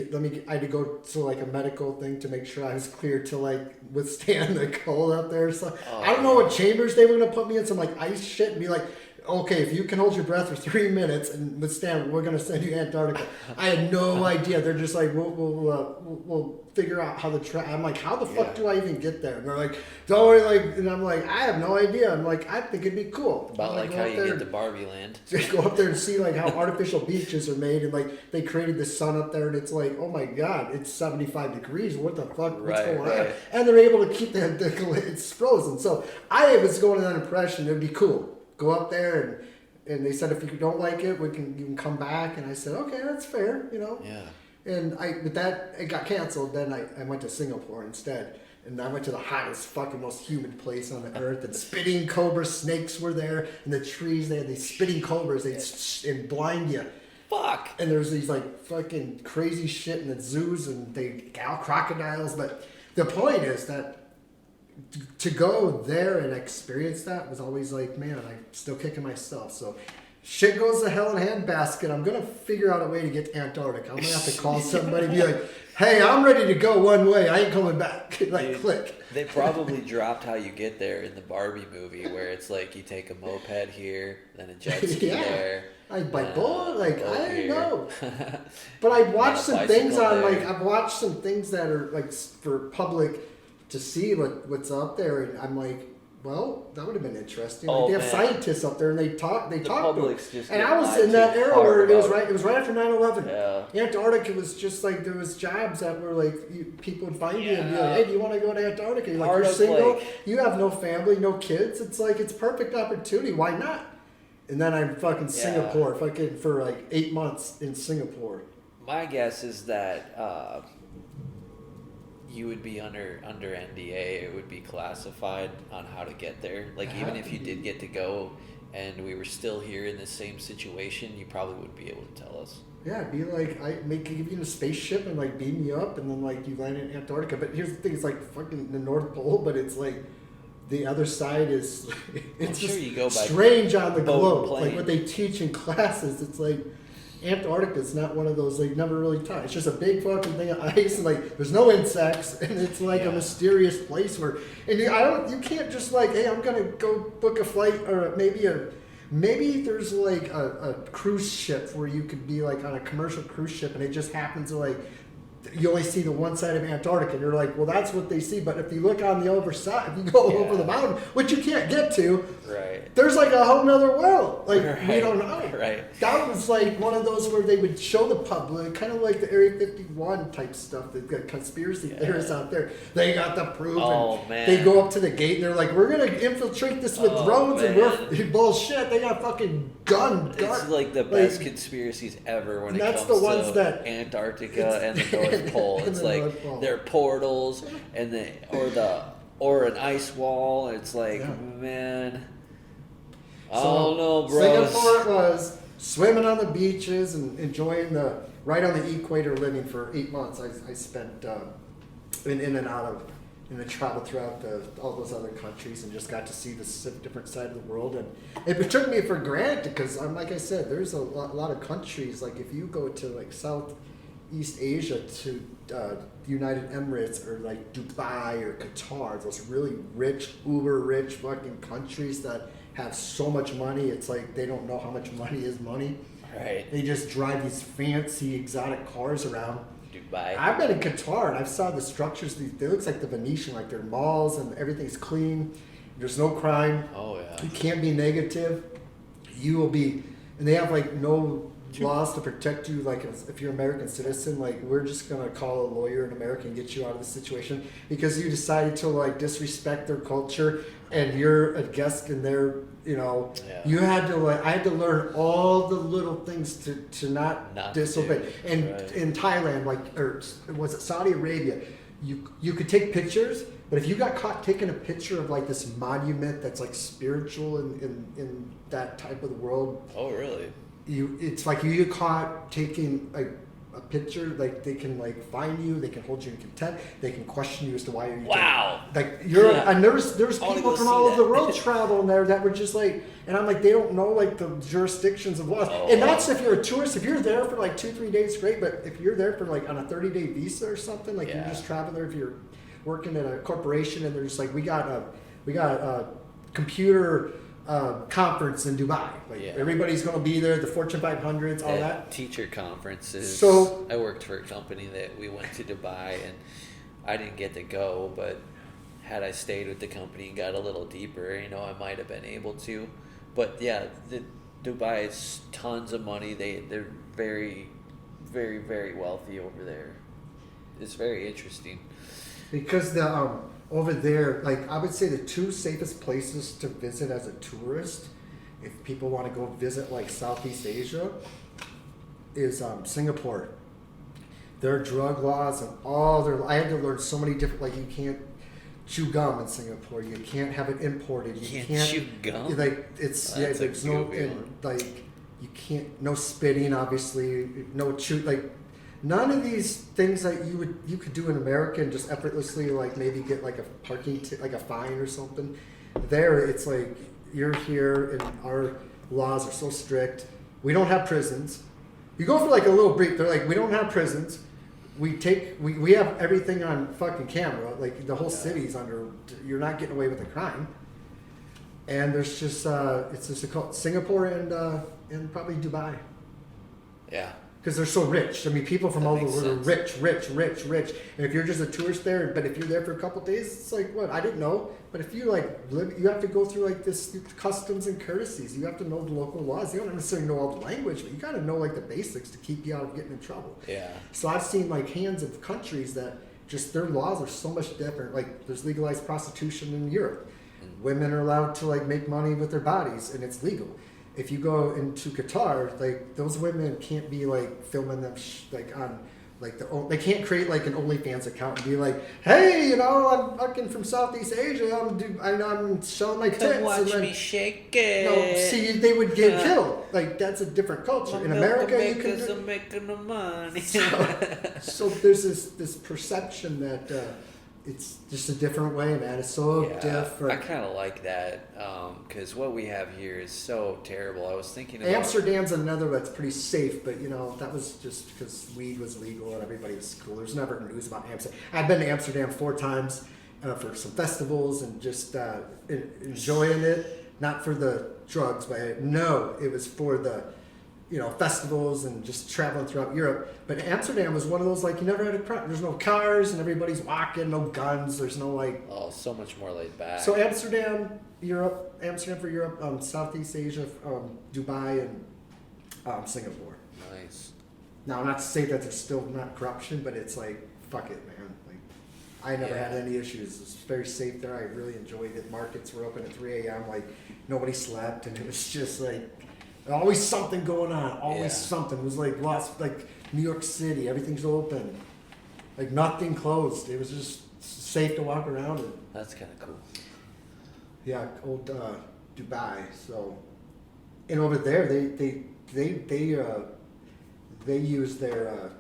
I had to go to like a medical thing to make sure I was clear to like withstand the cold up there. So I don't know what chambers they were gonna put me in, some like ice shit, and be like, okay, if you can hold your breath for 3 minutes and withstand, we're gonna send you to Antarctica. I had no idea. They're just like, we'll figure out how I'm like, how the fuck do I even get there? And they're like, don't worry, like, and I'm like, I have no idea. I'm like, I think it'd be cool. About like how you get to Barbie Land. Just go up there and see like how artificial beaches are made, and like they created the sun up there, and it's like, oh my god, it's 75 degrees. What the fuck? What's going on? And they're able to keep it's frozen. So I was going on that impression it'd be cool. Go up there, and they said if you don't like it, you can come back. And I said, okay, that's fair, Yeah. And it got canceled. Then I went to Singapore instead, and I went to the hottest, fucking most humid place on the earth. And spitting cobra snakes were there, and the trees. They had these spitting cobras. They blind you. Fuck. And there's these like fucking crazy shit in the zoos, and crocodiles. But the point is that to go there and experience that was always like, man, I'm still kicking myself. So shit goes to hell in a handbasket. I'm going to figure out a way to get to Antarctica. I'm going to have to call somebody and be like, hey, I'm ready to go one way. I ain't coming back. Like, click. They probably dropped how you get there in the Barbie movie, where it's like you take a moped here, then a jet ski there. Like by bullet, like I don't know. But I watched some things on I've watched some things that are like for public to see what's up there, and I'm like, well, that would have been interesting. Like, they have scientists up there, and they talk to them. And I was in that era where it was right after 9/11. Yeah. Antarctica was just like, there was jobs that were like, people would find you and be like, hey, do you want to go to Antarctica? You're like, you're single, you have no family, no kids. It's like, it's a perfect opportunity. Why not? And then I'm fucking Singapore, for like 8 months in Singapore. My guess is that you would be under NDA. It would be classified on how to get there. Like, even if you did get to go and we were still here in the same situation, you probably wouldn't be able to tell us. Yeah, it'd be like, give you in a spaceship and like beam you up, and then like you land in Antarctica. But here's the thing, it's like fucking the North Pole, but it's like the other side is it's just you go by strange on the globe. plane. Like what they teach in classes, it's like Antarctica's not one of those, like, never really taught. It's just a big fucking thing of ice, and like there's no insects, and it's like a mysterious place where, and you can't just like, hey, I'm gonna go book a flight, or maybe there's like a cruise ship where you could be like on a commercial cruise ship, and it just happens to like, you only see the one side of Antarctica, and you're like, well, that's what they see. But if you look on the other side, if you go over the mountain, which you can't get to, there's like a whole nother world. Like, we don't know. That was like one of those where they would show the public, kind of like the Area 51 type stuff. They've got conspiracy theorists out there. They got the proof. They go up to the gate, and they're like, we're going to infiltrate this with drones, and we're bullshit. They got fucking guns. It's like the best conspiracies ever when it comes to Antarctica and the North North Pole. It's like there are portals and or an ice wall. It's like, man, I don't know, bro. Singapore it was swimming on the beaches and enjoying right on the equator, living for 8 months. I spent in and out of. And I traveled throughout all those other countries and just got to see this different side of the world. And it took me for granted because, like I said, there's a lot of countries. Like if you go to like Southeast Asia to the United Emirates or like Dubai or Qatar, those really rich, uber rich fucking countries that have so much money. It's like they don't know how much money is money. Right. They just drive these fancy exotic cars around. Dubai. I've been in Qatar and I've saw the structures. They look like the Venetian, like they're malls and everything's clean. There's no crime. Oh yeah. You can't be negative. You will be, and they have like no laws to protect you. Like if you're an American citizen, like we're just gonna call a lawyer in America and get you out of the situation because you decided to like disrespect their culture and you're a guest in their. You know, you had to I had to learn all the little things to not disobey. And in Thailand, or was it Saudi Arabia, you could take pictures, but if you got caught taking a picture of like this monument that's like spiritual in that type of the world. Oh, really? It's like you get caught taking like a picture, like they can like fine you, they can hold you in contempt, they can question you as to why you're and there's people from all over the world traveling there that were just like, and I'm like, they don't know like the jurisdictions of laws. And that's if you're a tourist. If you're there for like 2-3 days, great, but if you're there for like on a 30-day visa or something, like you just travel there if you're working at a corporation and they're just like, we got a computer conference in Dubai. Everybody's going to be there, the Fortune 500s, all that. Teacher conferences. So I worked for a company that we went to Dubai, and I didn't get to go, but had I stayed with the company and got a little deeper, I might have been able to. But yeah, Dubai is tons of money. They're very, very, very wealthy over there. It's very interesting. Because over there, like I would say the two safest places to visit as a tourist, if people want to go visit like Southeast Asia, is Singapore. Their drug laws and I had to learn so many different, like you can't chew gum in Singapore, you can't have it imported, you can't chew gum? Like it's, there's no, like you can't, no spitting obviously, no chew, like none of these things that you could do in America and just effortlessly like maybe get like a parking like a fine or something. There it's like you're here and our laws are so strict. We don't have prisons. You go for like a little brief. They're like, we don't have prisons. We have everything on fucking camera. Like the whole city's under. You're not getting away with a crime. And there's just it's just Singapore and probably Dubai. Yeah. Because they're so rich. I mean, people from all over the world are rich. And if you're just a tourist there, but if you're there for a couple of days, it's like, what? I didn't know. But if you like live, you have to go through like this customs and courtesies. You have to know the local laws. You don't necessarily know all the language, but you got to know like the basics to keep you out of getting in trouble. Yeah. So I've seen like hands of countries that just their laws are so much different. Like there's legalized prostitution in Europe. Women are allowed to like make money with their bodies, and it's legal. If you go into Qatar, like those women can't be like filming them like on like they can't create like an OnlyFans account and be like, hey, I'm fucking from Southeast Asia, I'm showing my tits. Come watch me shake it. No, see, they would get killed. Like that's a different culture. In America, you can. I'm making the money. So there's this perception that. It's just a different way, man. It's so different. I kind of like that because what we have here is so terrible. I was thinking about Amsterdam's another that's pretty safe, but that was just because weed was legal and everybody was cool. There's never news about Amsterdam. I've been to Amsterdam 4 times for some festivals and just enjoying it. Not for the drugs, but it was for the festivals and just traveling throughout Europe. But Amsterdam was one of those, like, you never had a crime. There's no cars and everybody's walking, no guns. There's no, like... Oh, so much more laid back. So Amsterdam for Europe, Southeast Asia, Dubai, and Singapore. Nice. Now, not to say that there's still not corruption, but it's like, fuck it, man. Like, I never had any issues. It's very safe there. I really enjoyed it. Markets were open at 3 a.m. Like, nobody slept, and it was just like... Always something going on. Always something. It was like New York City. Everything's open. Like nothing closed. It was just safe to walk around in. That's kind of cool. Yeah, old Dubai. So, and over there they use their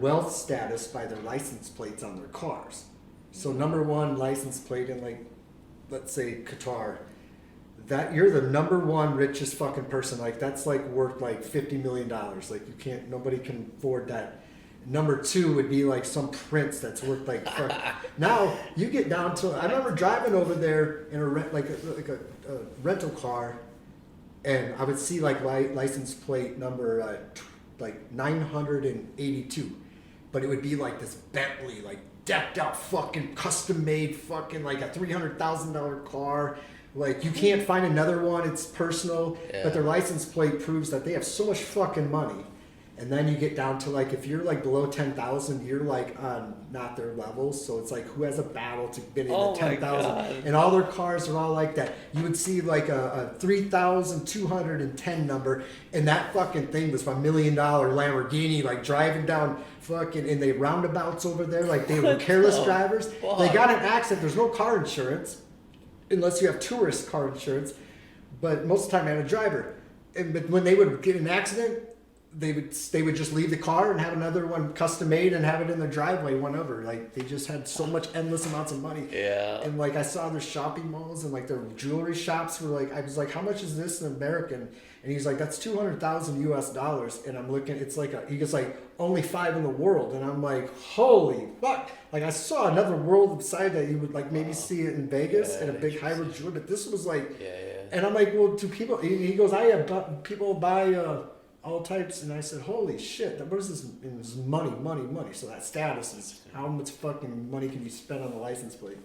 wealth status by their license plates on their cars. So number one license plate in like, let's say Qatar, that you're the number one richest fucking person. Like that's like worth like $50 million. Like nobody can afford that. Number two would be like some prince that's worth like. Now you get down to. I remember driving over there in a rental car, and I would see like license plate number like 982, but it would be like this Bentley, like decked out, fucking custom made, fucking like a $300,000 car. Like you can't find another one. It's personal, but their license plate proves that they have so much fucking money. And then you get down to like if you're like below 10,000, you're like on not their levels. So it's like who has a battle to get into 10,000, and all their cars are all like that. You would see like a 3,210 number, and that fucking thing was $1 million Lamborghini, like driving down fucking in the roundabouts over there, like they were careless drivers. They got an accident. There's no car insurance unless you have tourist car insurance, but most of the time I had a driver. But when they would get in an accident, they would just leave the car and have another one custom made and have it in their driveway whenever. Like they just had so much endless amounts of money. Yeah. And like I saw their shopping malls and like their jewelry shops were like, I was like, how much is this in American? And he's like, that's $200,000 US. And I'm looking, it's like he goes like only 5 in the world. And I'm like, holy fuck. Like I saw another world side that you would like maybe see it in Vegas at a big hybrid jewelry, but this was like, and I'm like, well, do people, he goes, I have people buy, all types, and I said, holy shit, what is this? And it's money. So that status is how much fucking money can you spend on the license plate?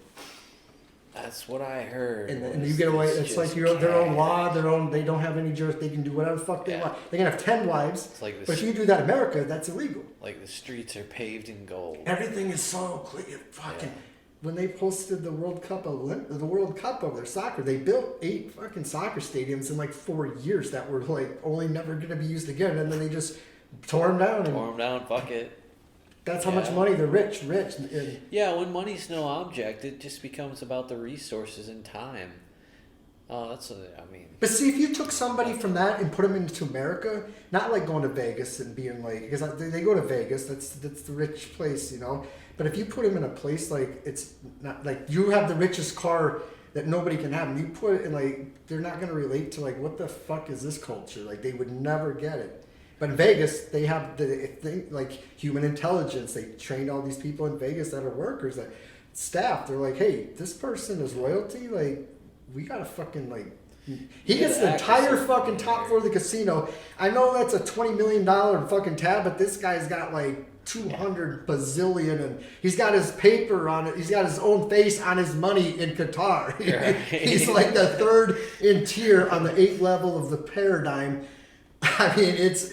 That's what I heard. And you get away, it's like their own law, they don't have any jurisdiction, they can do whatever the fuck they want. They can have 10 wives, but if you do that in America, that's illegal. Like the streets are paved in gold. Everything is so clear, fucking. When they posted the World Cup over their soccer, they built 8 fucking soccer stadiums in like 4 years that were like only never going to be used again, and then they just tore them down. Fuck it. That's how much money they're rich. And when money's no object, it just becomes about the resources and time. Oh, But see, if you took somebody from that and put them into America, not like going to Vegas and being like, because they go to Vegas, that's the rich place, you know. But if you put them in a place like it's not like you have the richest car that nobody can have, and you put it in like they're not gonna relate to like what the fuck is this culture? Like they would never get it. But in Vegas, they have the thing like human intelligence. They trained all these people in Vegas that are workers, that staff. They're like, hey, this person is royalty. Like we gotta fucking like. He gets the entire fucking top floor of the casino. I know that's a $20 million fucking tab, but this guy's got like 200 bazillion, and he's got his paper on it. He's got his own face on his money in Qatar. He's like the third in tier on the 8th level of the paradigm. I mean, it's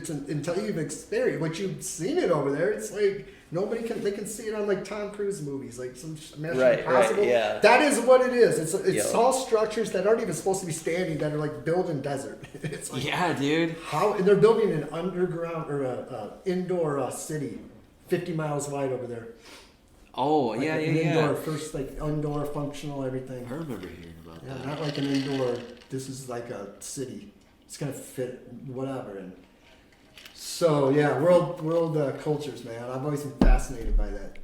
until you've experienced, once you've seen it over there, it's like they can see it on like Tom Cruise movies, like some Mission Impossible. Right, yeah. That is what it is. It's all structures that aren't even supposed to be standing, that are like built in desert. It's like, dude. And they're building an underground or a indoor city, 50 miles wide over there. Oh, like indoor, first like indoor functional everything. I remember hearing about that. Not like an indoor. This is like a city. It's gonna fit whatever. And so world cultures, man. I've always been fascinated by that.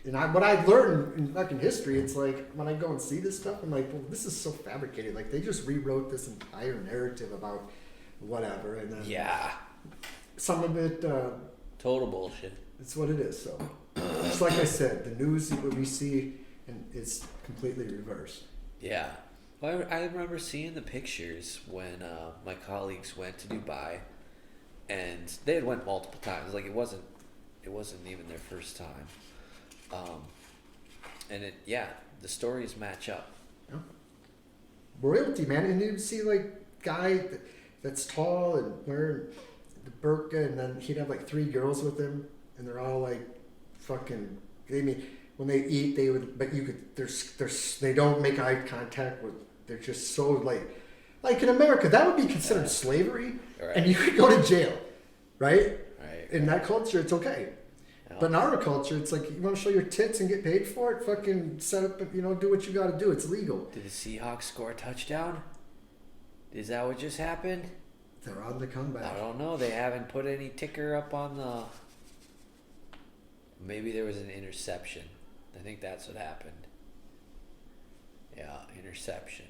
And what I learned in fucking history, it's like when I go and see this stuff, I'm like, well, this is so fabricated. Like they just rewrote this entire narrative about whatever, and then some of it total bullshit. It's what it is. So just like I said, the news what we see is completely reversed. Yeah. Well, I remember seeing the pictures when my colleagues went to Dubai, and they had went multiple times. Like it wasn't even their first time, and the stories match up. Yeah. Royalty, man, and you see like guy that's tall and wearing the burqa, and then he'd have like 3 girls with him, and they're all like fucking. I mean, when they eat, they would, but you could. They don't make eye contact with. They're just so like in America, that would be considered slavery, and you could go to jail, right? Right. In that culture, it's okay. But in our culture, it's like, you want to show your tits and get paid for it? Fucking set up, do what you got to do. It's legal. Did the Seahawks score a touchdown? Is that what just happened? They're on the comeback. I don't know. They haven't put any ticker up on the... Maybe there was an interception. I think that's what happened. Yeah, interception.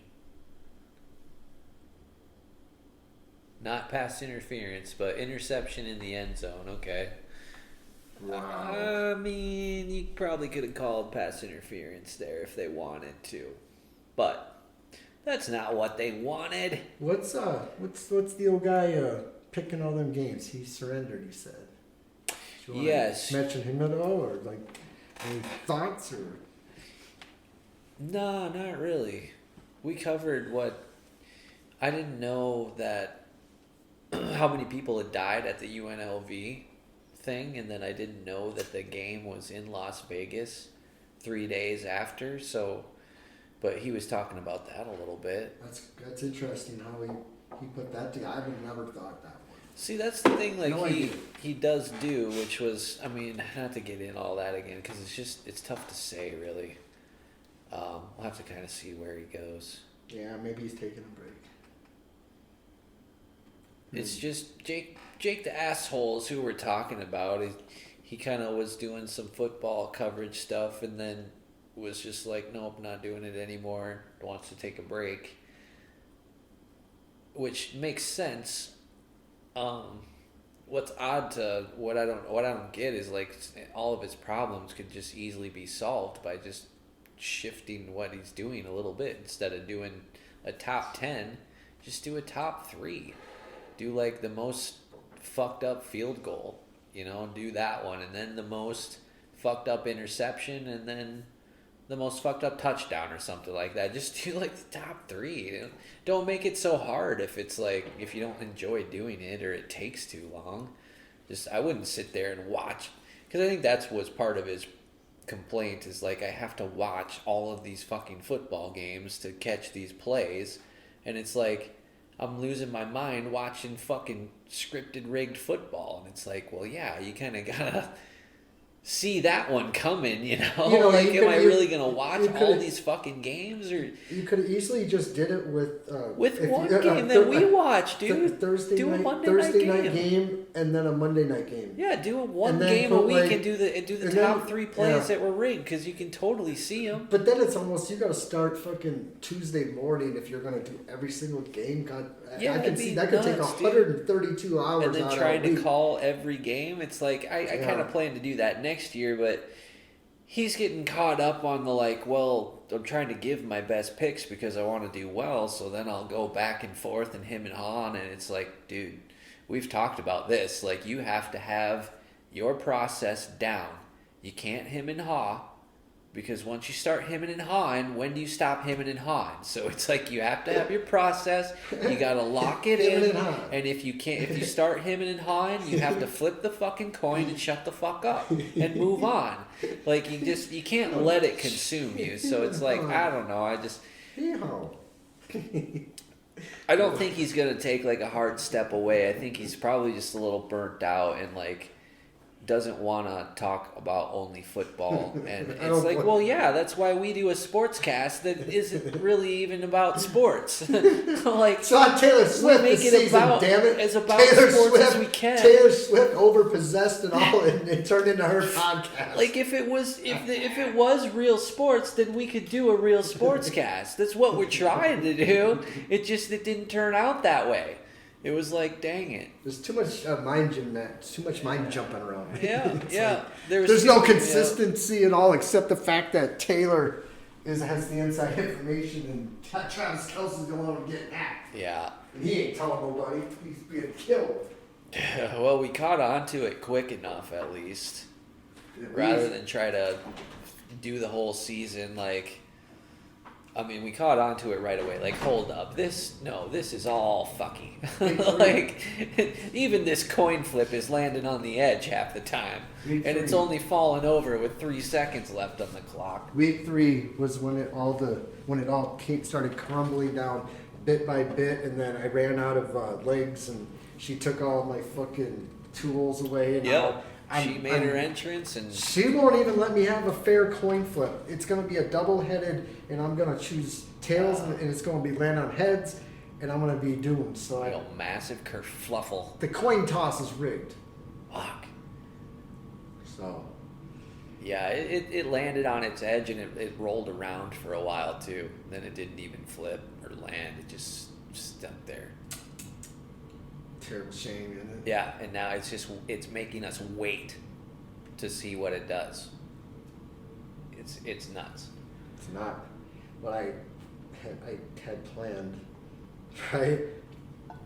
Not pass interference, but interception in the end zone. Okay. Wow. I mean, you probably could have called pass interference there if they wanted to. But... that's not what they wanted. What's the old guy picking all them games? He surrendered, he said. Yes. Mention him at all, or like any thoughts, or? No, not really. We covered what I didn't know that how many people had died at the UNLV thing, and then I didn't know that the game was in Las Vegas 3 days after. So. But he was talking about that a little bit. That's interesting how he put that together. I would never thought that one. See, that's the thing. Like No idea. he does do, which was, I mean, not to get in all that again because it's tough to say really. We'll have to kind of see where he goes. Yeah, maybe he's taking a break. It's just Jake the assholes who we're talking about. He kind of was doing some football coverage stuff and then was just like, nope, not doing it anymore, wants to take a break, which makes sense. What's odd to what I don't get is like all of his problems could just easily be solved by just shifting what he's doing a little bit. Instead of doing a top 10, just do a top 3. Do like the most fucked up field goal, do that one, and then the most fucked up interception, and then the most fucked up touchdown or something like that. Just do like the top 3. Don't make it so hard if it's like, if you don't enjoy doing it or it takes too long. I wouldn't sit there and watch, because I think that's what's part of his complaint is like, I have to watch all of these fucking football games to catch these plays, and it's like, I'm losing my mind watching fucking scripted rigged football, and it's like, well, yeah, you kind of gotta see that one coming, like, am I really gonna watch all these fucking games? Or you could have easily just did it with one game that we watch, dude. Thursday do a Thursday night night game and then a Monday night game. Yeah, do one game a week and do the top 3 plays that were rigged, because you can totally see them. But then it's almost, you got to start fucking Tuesday morning if you're going to do every single game. God, yeah, I can see that could take 132 hours. And then trying to call every game, it's like I kind of plan to do that next year, but he's getting caught up on the like, well, I'm trying to give my best picks because I want to do well, so then I'll go back and forth and him and Han, and it's like, dude, we've talked about this. Like, you have to have your process down. You can't him and haw, because once you start hemming and hawing, when do you stop hemming and hawing? So it's like, you have to have your process. You gotta lock it in, and if you start hemming and hawing, you have to flip the fucking coin and shut the fuck up and move on. Like, you can't let it consume you. So it's like, I don't know. I don't think he's gonna take like a hard step away. I think he's probably just a little burnt out and like doesn't want to talk about only football. And it's like, well, yeah, that's why we do a sportscast that isn't really even about sports. Like, it's on Taylor Swift make this it season, about, damn it. as about Taylor sports Swift, as we can. Taylor Swift overpossessed and all, and it turned into her podcast. Like, if it was real sports, then we could do a real sportscast. That's what we're trying to do. It didn't turn out that way. It was like, dang it. There's too much too much mind jumping around. Yeah, yeah. Like, there's no consistency at all, except the fact that Taylor has the inside information, and Travis Kelce's the one getting that. Yeah. And he ain't telling nobody. He's being killed. Well, we caught on to it quick enough, at least. Rather than try to do the whole season, like... I mean, we caught on to it right away. Like, hold up. This is all fucking. Like, even this coin flip is landing on the edge half the time. And it's only falling over with 3 seconds left on the clock. Week 3 was when it all started crumbling down bit by bit, and then I ran out of legs, and she took all my fucking tools away, and She made her entrance, and she won't even let me have a fair coin flip. It's going to be a double-headed, and I'm going to choose tails, and it's going to be land on heads, and I'm going to be doomed. So a massive kerfluffle. The coin toss is rigged. Fuck. So. Yeah, it landed on its edge, and it rolled around for a while too. Then it didn't even flip or land. It just stuck there. Terrible shame, isn't it? Yeah, and now it's making us wait to see what it does. It's nuts. It's not what I had planned, right?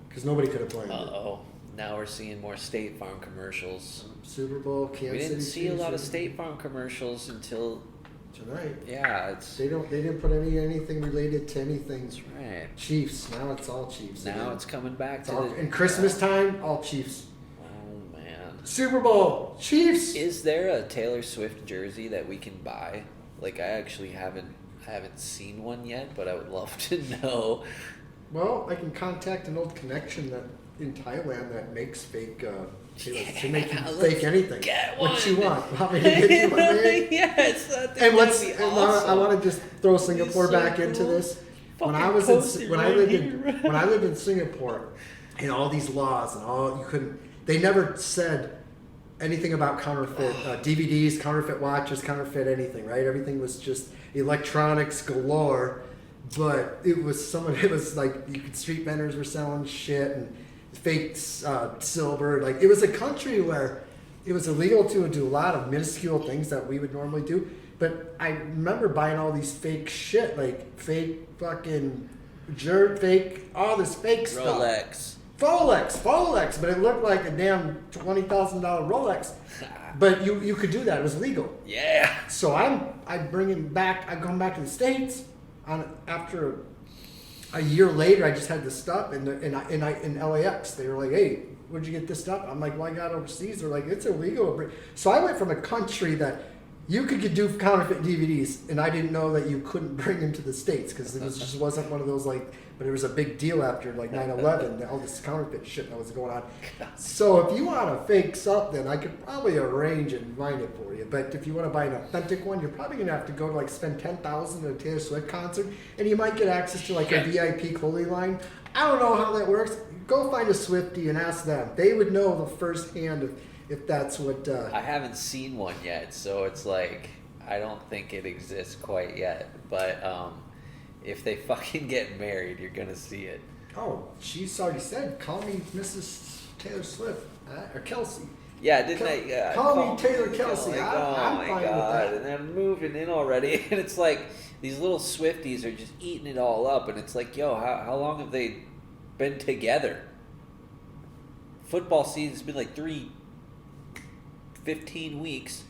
Because nobody could have planned it. Now we're seeing more State Farm commercials. Super Bowl, Kansas City. We didn't see a lot of Chiefs. State Farm commercials until Tonight. Yeah, they didn't put anything related to anything. That's right. Chiefs. Now it's all Chiefs. Now again. it's coming back to and Christmas time, all Chiefs. Oh man. Super Bowl, Chiefs. Is there a Taylor Swift jersey that we can buy? Like I actually haven't seen one yet, but I would love to know. Well, I can contact an old connection that in Thailand that makes fake. To make you fake anything. What you want? Want me to get you one made? Yes. And I want to just throw Singapore back into this. When I lived in Singapore, and all these laws and all you couldn't. They never said anything about counterfeit DVDs, counterfeit watches, counterfeit anything. Right? Everything was just electronics galore. But it was like street vendors were selling shit and fake silver. Like it was a country where it was illegal to do a lot of minuscule things that we would normally do. But I remember buying all these fake shit, like fake fucking fake all this fake stuff. Rolex, but it looked like a damn $20,000 Rolex. But you could do that; it was legal. Yeah. So I'm going back to the States after. A year later, I just had this stuff in LAX. They were like, "Hey, where'd you get this stuff?" I'm like, "Well, I got it overseas." They're like, "It's illegal." So I went from a country that you could do counterfeit DVDs, and I didn't know that you couldn't bring them to the States because it just wasn't one of those like. But it was a big deal after like 9/11, all this counterfeit shit that was going on. So if you want to fake something, I could probably arrange and find it for you. But if you want to buy an authentic one, you're probably gonna have to go to like spend $10,000 at a Taylor Swift concert, and you might get access to like a VIP clothing line. I don't know how that works. Go find a Swiftie and ask them. They would know the first hand if that's what. I haven't seen one yet, so it's like I don't think it exists quite yet. But if they fucking get married, you're gonna see it. Oh, she's already said, "Call me Mrs. Taylor Swift or Kelsey." Yeah, didn't I? Yeah, call me Taylor Kelsey. Like, I'm fine with that. And they're moving in already, and it's like these little Swifties are just eating it all up, and it's like, yo, how long have they been together? Football season's been like 15 weeks,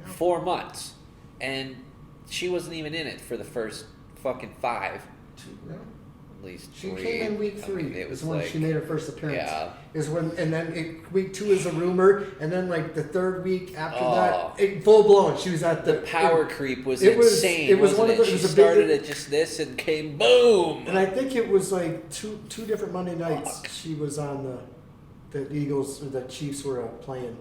4 months, and she wasn't even in it for the first fucking 5. At least she 3. came in week 3. It was when like, she made her first appearance. Yeah. Is when, and then week 2 is a rumor, and then like the 3rd week after that, full blown. She was at the power creep was insane. It was one of the. She started at just this and came boom. And I think it was like two different Monday nights. She was on the Eagles or the Chiefs were playing,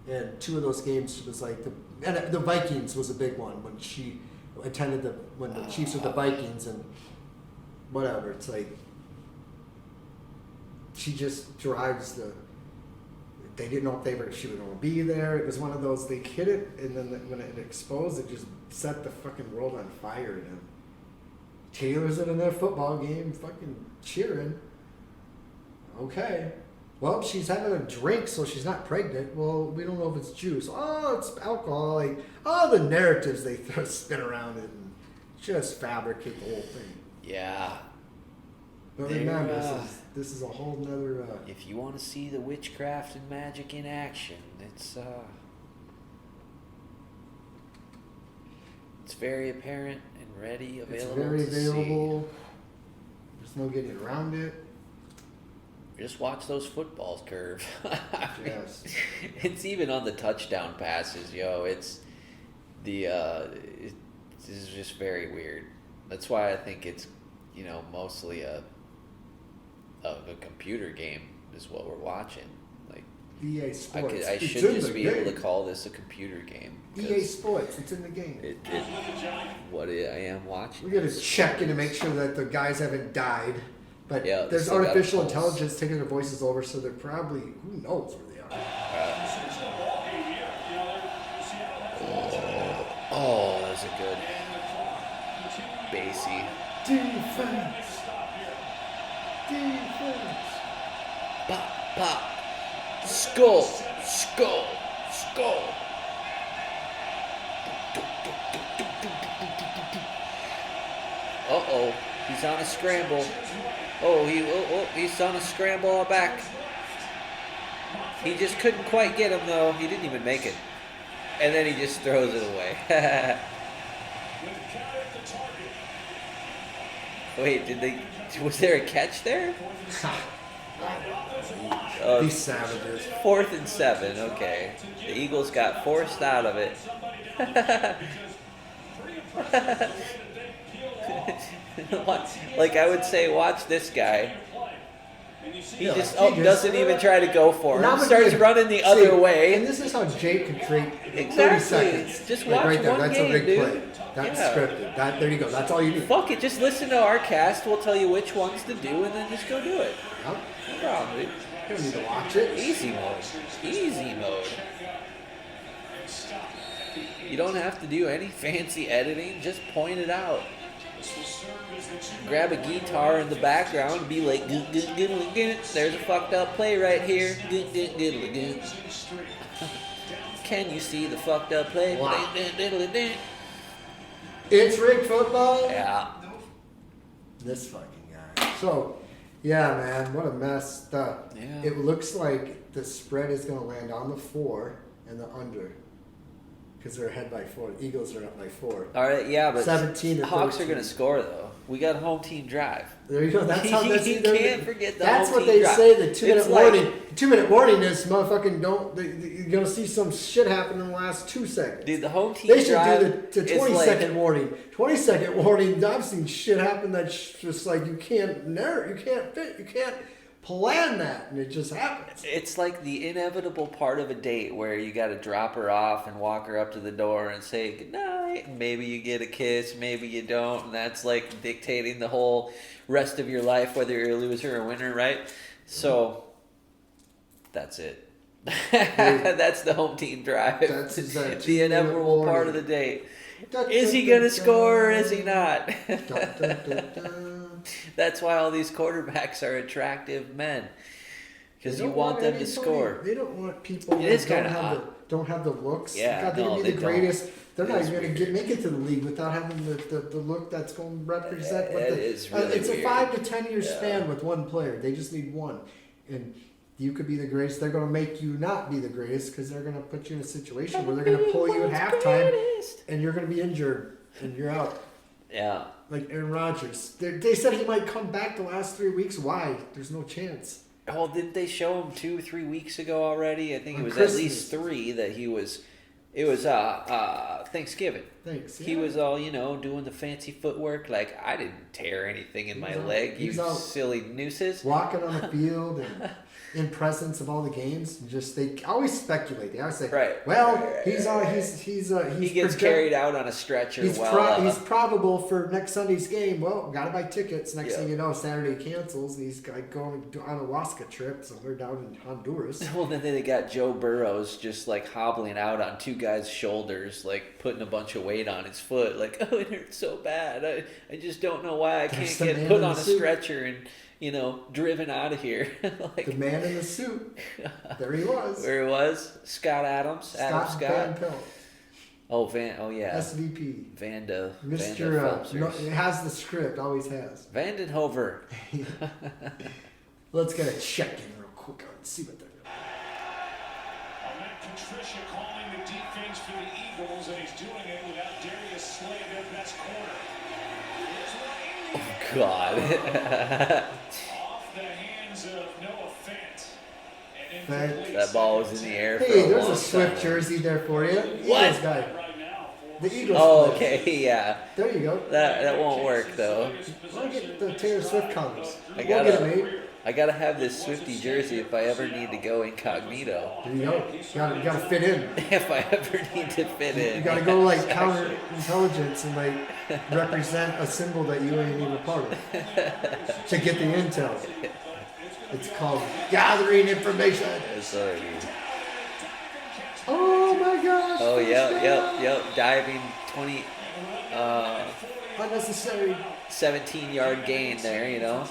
and 2 of those games was like the Vikings was a big one when she attended when the Chiefs were the Vikings and whatever. It's like she just drives they didn't know if she was going to be there. It was one of those, they hit it, and then when it exposed, it just set the fucking world on fire. And Taylor's in their football game fucking cheering. Okay. Well, she's having a drink, so she's not pregnant. Well, we don't know if it's juice. Oh, it's alcohol. Like, all the narratives they spin around it and just fabricate the whole thing. Yeah. But remember, this is a whole nother... if you want to see the witchcraft and magic in action, it's very apparent and ready, available. It's very available. There's no getting around it. Just watch those footballs curve. Yes. It's even on the touchdown passes, yo. It's this is just very weird. That's why I think it's, mostly a computer game is what we're watching. Like, EA Sports. I It's should in just the be game. able to call this a computer game. EA Sports. It's in the game. I am watching. We got to check in to make sure that the guys haven't died. But Yeah, there's still got a artificial pulse. intelligence taking their voices over, so they're probably, who knows where they are. Oh, that's a good bassy. Defense. Defense. Pop, pop. Skull, skull, skull. Uh-oh, he's on a scramble. He's on a scramble back. He just couldn't quite get him, though. He didn't even make it. And then he just throws it away. Wait, was there a catch there? These savages. 4th and 7, okay. The Eagles got forced out of it. Like I would say, watch this guy. He just doesn't even try to go for it. Starts running the other way. And this is how Jake could create 30 Exactly. seconds. Just Like watch right there. one That's game, a big dude. play. That's Yeah. scripted. There you go. That's all you need. Fuck it, just listen to our cast. We'll tell you which ones to do, and then just go do it. Yep. No problem, dude. You don't need to watch it. Easy mode. Easy mode. You don't have to do any fancy editing. Just point it out. Grab a guitar in the background and be like, "Good, good, good, good." There's a fucked up play right here. Good, good, good, good. Can you see the fucked up play? Wow. It's rigged football. Yeah. This fucking guy. So, yeah, man, what a mess. Yeah. It looks like the spread is going to land on the 4 and the under. Because they're ahead by 4. The Eagles are up by 4. All right, yeah, but 17 to Hawks are 13. going to score, though. We got home team drive. There you go. That's how You can't forget the That's home what team they drive. say. The 2-minute It's like- warning. 2-minute warning is motherfucking don't. You're gonna see some shit happen in the last 2 seconds. Dude, the home team They should drive do the is 20-second like, warning. 20-second warning. I've seen shit happen that's just like you can't plan that, and it just happens. it's like the inevitable part of a date where you got to drop her off and walk her up to the door and say goodnight. And maybe you get a kiss, maybe you don't, and that's like dictating the whole rest of your life, whether you're a loser or winner, right? So that's it. That's the home team drive. That's that the inevitable warning. part of the date. Is he gonna score or is he not? That's why all these quarterbacks are attractive men, because you want them to score. They don't want people It that is kinda hot. don't have the looks. Yeah, God, they no, can be they the don't. greatest. They're It not is even weird. going to make it to the league without having the look that's going to represent. What It the, is really it's a weird. 5 to 10 year Yeah. span with one player. They just need one, and you could be the greatest. They're going to make you not be the greatest because they're going to put you in a situation where they're going to pull you at halftime, and you're going to be injured and you're out. Yeah. Like Aaron Rodgers. They said he might come back the last 3 weeks. Why? There's no chance. Oh, didn't they show him 2-3 weeks ago already? I think it On was Christmas. at least 3 that he was. It was Thanksgiving. Thanks. He Yeah. was all, doing the fancy footwork. Like, I didn't tear anything in He my was out- leg, he you was out- silly nooses. walking on the field and in presence of all the games. Just they always speculate. They always say, Right. well, Right. he's He gets carried out on a stretcher He's while he's probable for next Sunday's game. Well, gotta buy tickets. Next Yeah. thing you know, Saturday cancels, and he's like going on a Alaska trip somewhere down in Honduras. well, then they got Joe Burrows just like hobbling out on 2 guys' shoulders, like putting a bunch of weight on his foot. Like, oh, it hurts so bad. I just don't know why I There's can't the get man put in on the a suit. stretcher and driven out of here. Like, The man in the suit. There he was. where it was Scott Adams, Adam Scott Scott. Van Pelt, Oh yeah, SVP. Vanda Mr. Phelpsers. No, it has the script, always has. Vandenhover. Let's get a check in real quick and see what they're doing. Matt Patricia calling the defense for the Eagles, and he's doing it without Darius Slay, their best corner. Here's God. off the hands of Noah Fant. And Fant. incomplete. That ball was in the air for Hey, a there's long a Swift time. jersey there for you. What? Eagles guy. Right now for The Eagles. Oh, player. okay, yeah. There you go. That won't work though. I'll get the Taylor Swift colors. I We'll gotta- get it made. I gotta have this Swiftie jersey if I ever need to go incognito. There you go. You gotta fit in. If I ever need to fit in. You gotta go like counterintelligence and like represent a symbol that you ain't even a part of to get the intel. It's called gathering information. Sorry. Oh my gosh. Oh, yep. Diving 20, unnecessary. 17-yard gain there, you know.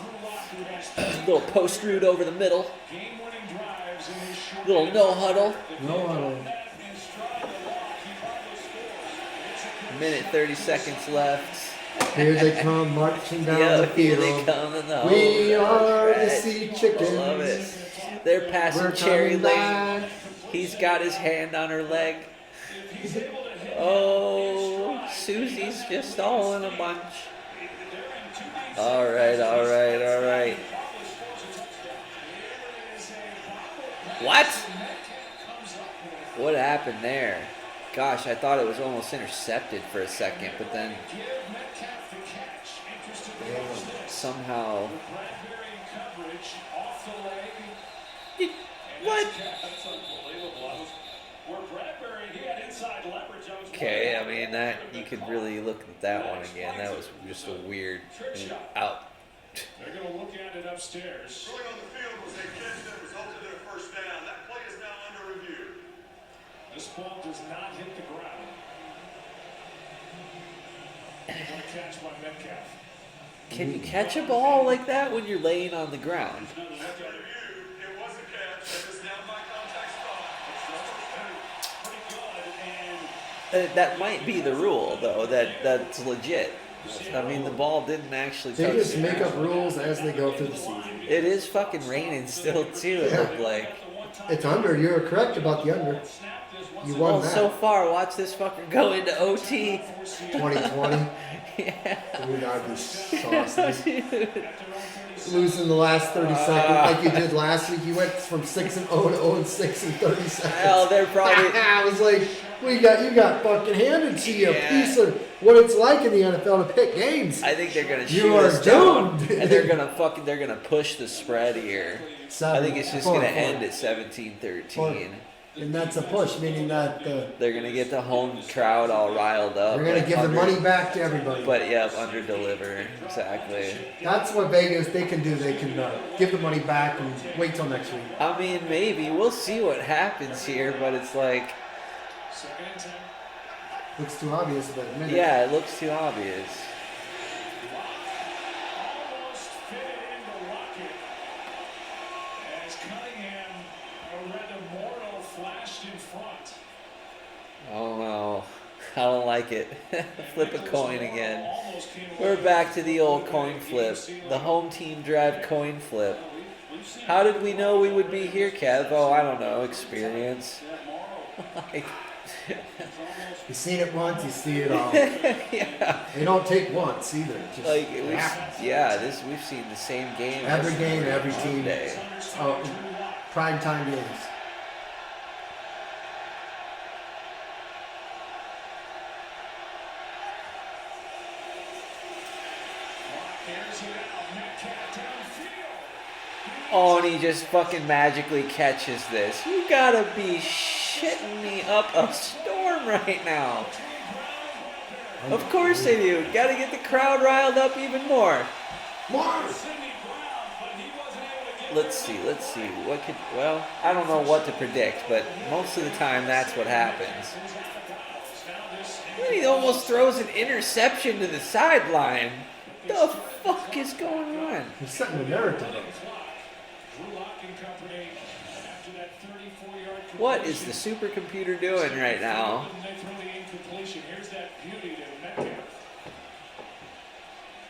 Little post route over the middle. Little no huddle. No huddle. Minute 30 seconds left. Here they come marching down the Here field. they come in the We are the right. sea chickens. Love it. They're passing We're Cherry coming Lane. back. He's got his hand on her leg. Oh, Susie's just all in a bunch. All right. What? What happened there? Gosh, I thought it was almost intercepted for a second, but then somehow... What? Okay, I mean, that you could really look at that one again. That was just a weird out. They're going to look at it upstairs. Rolling on the field was a catch that resulted in a first down. That play is now under review. This ball does not hit the ground. What a catch by Metcalf. Can you catch a ball like that when you're laying on the ground? After review, it was a catch. It was down by contact spot. Pretty good. And That might be the rule, though. That's legit. I mean, the ball didn't actually touch. They just the make ground. up rules as they go through the season. It is fucking raining still, too. It looked like. It's under. You're correct about the under. You won Well, that. so far, watch this fucker go into OT. 2020. Yeah. Dude, I'd be saucy. Losing the last 30 seconds like you did last week. You went from 6-0 to 0-6 in 30 seconds. Well, they're probably. I was like, you got fucking handed to you Yeah. a piece of what it's like in the NFL to pick games. I think they're gonna You shoot are us down, doomed. and they're gonna push the spread here. I think it's just gonna end at 17-13. And that's a push, meaning that They're gonna get the home crowd all riled up. they're going to give the money back to everybody. But yeah, under deliver exactly. That's what Vegas, they can do. They can give the money back and wait till next week. I mean, maybe we'll see what happens here, but it's like, second and 10. Looks too obvious, but a minute. yeah, it looks too obvious. Almost fit it into Lockett. As Cunningham, a red immortal, flashed in front. Oh no, I don't like it. Flip a coin again. We're back to the old coin flip. The home team drive coin flip. How did we know we would be here, Kev? Oh, I don't know. Experience. Like, You've seen it once, you see it all. yeah. They don't take once either. It just Like happens. we've seen the same game Every game, every team. day. Oh, prime time games. Airs it out. Metcalf downfield. Oh, and he just fucking magically catches this. You gotta be shitting me up a storm right now. Of course they do. Gotta get the crowd riled up even more. Let's see. Well, I don't know what to predict, but most of the time that's what happens. He almost throws an interception to the sideline. The fuck is going on? He's setting the narrative. What is the supercomputer doing right now?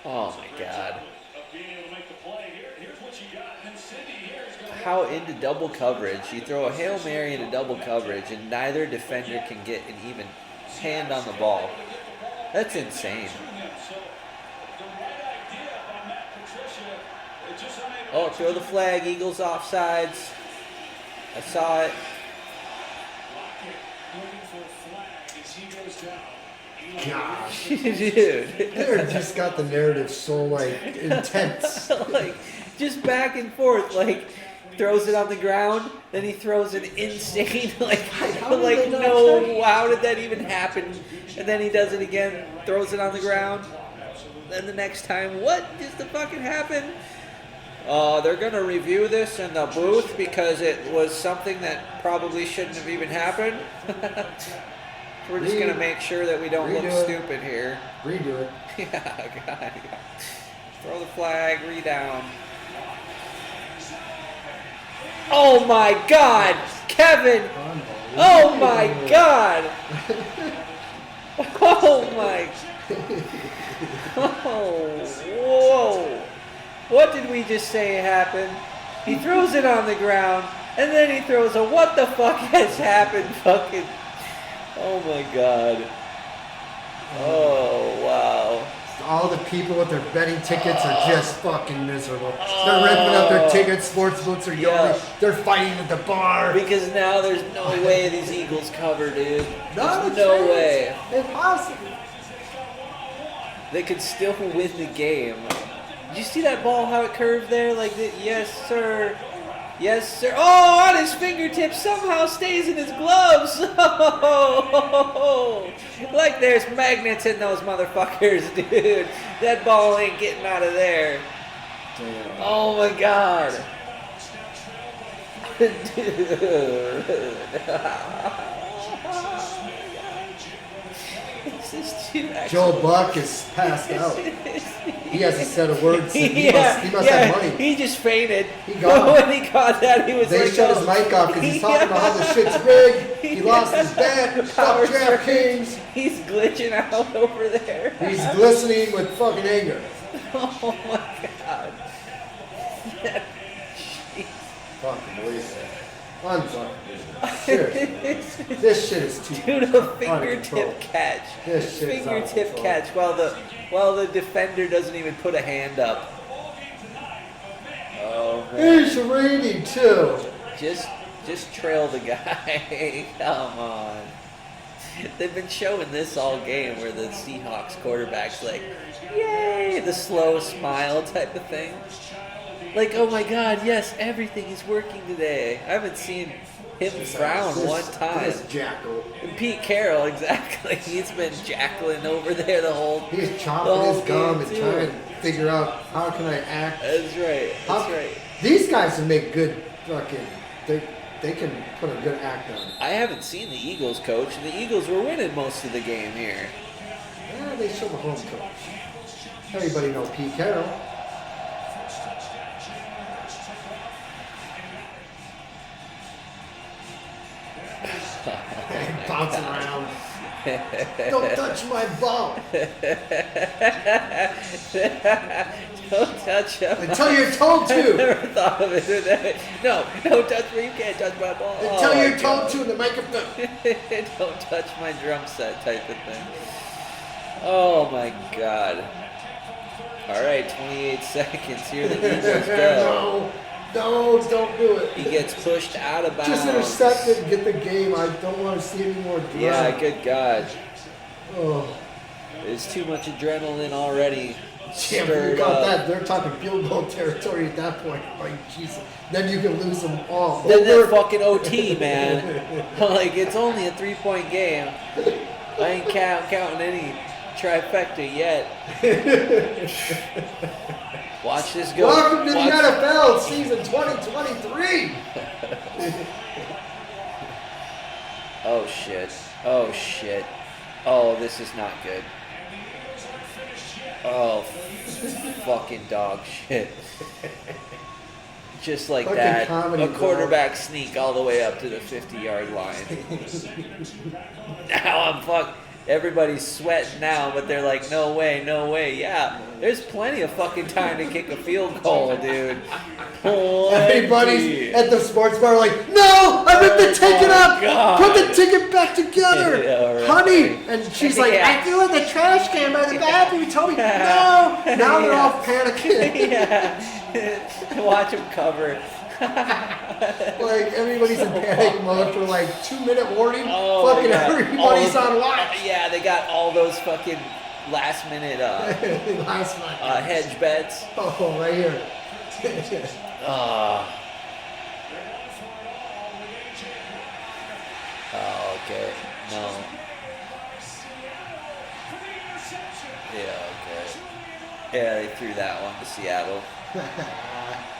Oh my god. How into double coverage? You throw a Hail Mary into double coverage and neither defender can get an even hand on the ball. That's insane. Oh, throw the flag. Eagles offsides. I saw it. gosh. Dude. They're just got the narrative so, like, intense. Like, just back and forth. Like, throws it on the ground, then he throws an insane, like, How did like, they not no, check? how did that even happen? And then he does it again, throws it on the ground. Then the next time, what just fucking happened? They're going to review this in the booth because it was something that probably shouldn't have even happened. We're just going to make sure that we don't look stupid here. Redo it. Yeah, God. Throw the flag, re-down. Oh my God, Kevin! Oh my God! Oh my! Oh, whoa! What did we just say happened? He throws it on the ground, and then he throws a what the fuck has happened? Fucking! Oh my God! Oh wow! All the people with their betting tickets are just fucking miserable. They're ripping up their tickets, sports books are yelling. They're fighting at the bar. Because now there's no way these Eagles cover, dude. Not There's a no chance. way. Impossible. They could still win the game. Did you see that ball, how it curved there? Like, yes, sir. Yes, sir. Oh, on his fingertips, somehow stays in his gloves. Oh, like there's magnets in those motherfuckers, dude. That ball ain't getting out of there. Damn. Oh my God. Dude. This is too Joe Buck is passed out. He has a set of words. He must have money. He just fainted. He got when he caught that, he was They like, shut his mic off because he's talking about how the shit's rigged. He lost his bet. Fuck DraftKings. He's glitching out over there. He's glistening with fucking anger. Oh my God. Jeez. Fucking believe Unfucking Seriously. This shit is too Dude, a out of fingertip control. catch. This shit is out of Fingertip control. catch while the defender doesn't even put a hand up. Oh man. He's rating too. Just trail the guy. Come on. They've been showing this all game where the Seahawks quarterback's like, yay, the slow smile type of thing. Like, oh my God, yes, everything is working today. I haven't seen him frown one time. This jackal. And Pete Carroll, exactly. He's been jackling over there the whole He's the chopping whole his gum game, and too. trying to figure out how can I act. That's right. That's right. These guys can make good fucking. They can put a good act on. I haven't seen the Eagles coach, and the Eagles were winning most of the game here. Yeah, they show the home coach. Everybody know Pete Carroll. Bouncing around. Don't touch my ball. Don't touch him. Until you're told I to. never thought of it. No, don't touch me. You can't touch my ball. Until Oh, you're my told God. to in the microphone. Don't touch my drum set type of thing. Oh my God. All right, 28 seconds. Here the Eagles go. No, don't do it. He gets pushed out of bounds. Just intercept it and get the game. I don't want to see any more drama. Yeah, good God. Oh, There's too much adrenaline already. damn, you Stirred got up. that. They're talking field goal territory at that point. Like, Jesus. Then you can lose them all. Then that Over. fucking OT, man. Like, it's only a 3-point game. I ain't counting any trifecta yet. Watch this go. Welcome to the Watch- NFL season 2023. Oh, shit. Oh, shit. Oh, this is not good. Oh, fucking dog shit. Just like Fucking that, comedy, a bro. quarterback sneak all the way up to the 50-yard line. Now I'm fucked. Everybody's sweating now, but they're like, no way. Yeah, there's plenty of fucking time to kick a field goal, dude. Everybody's at the sports bar like, no, I ripped the ticket up. God. Put the ticket back together. Yeah, right. Honey. And she's like, Yeah. I threw in the trash can by the bathroom. You told me, no. Now they're all panicking. Yeah. Watch him cover. Like everybody's in panic mode for like 2-minute warning. Oh, Fucking everybody's on watch. Yeah, they got all those fucking last minute Last night. hedge bets. Oh, right here. Oh, okay. No. Yeah, okay. Yeah, they threw that one to Seattle.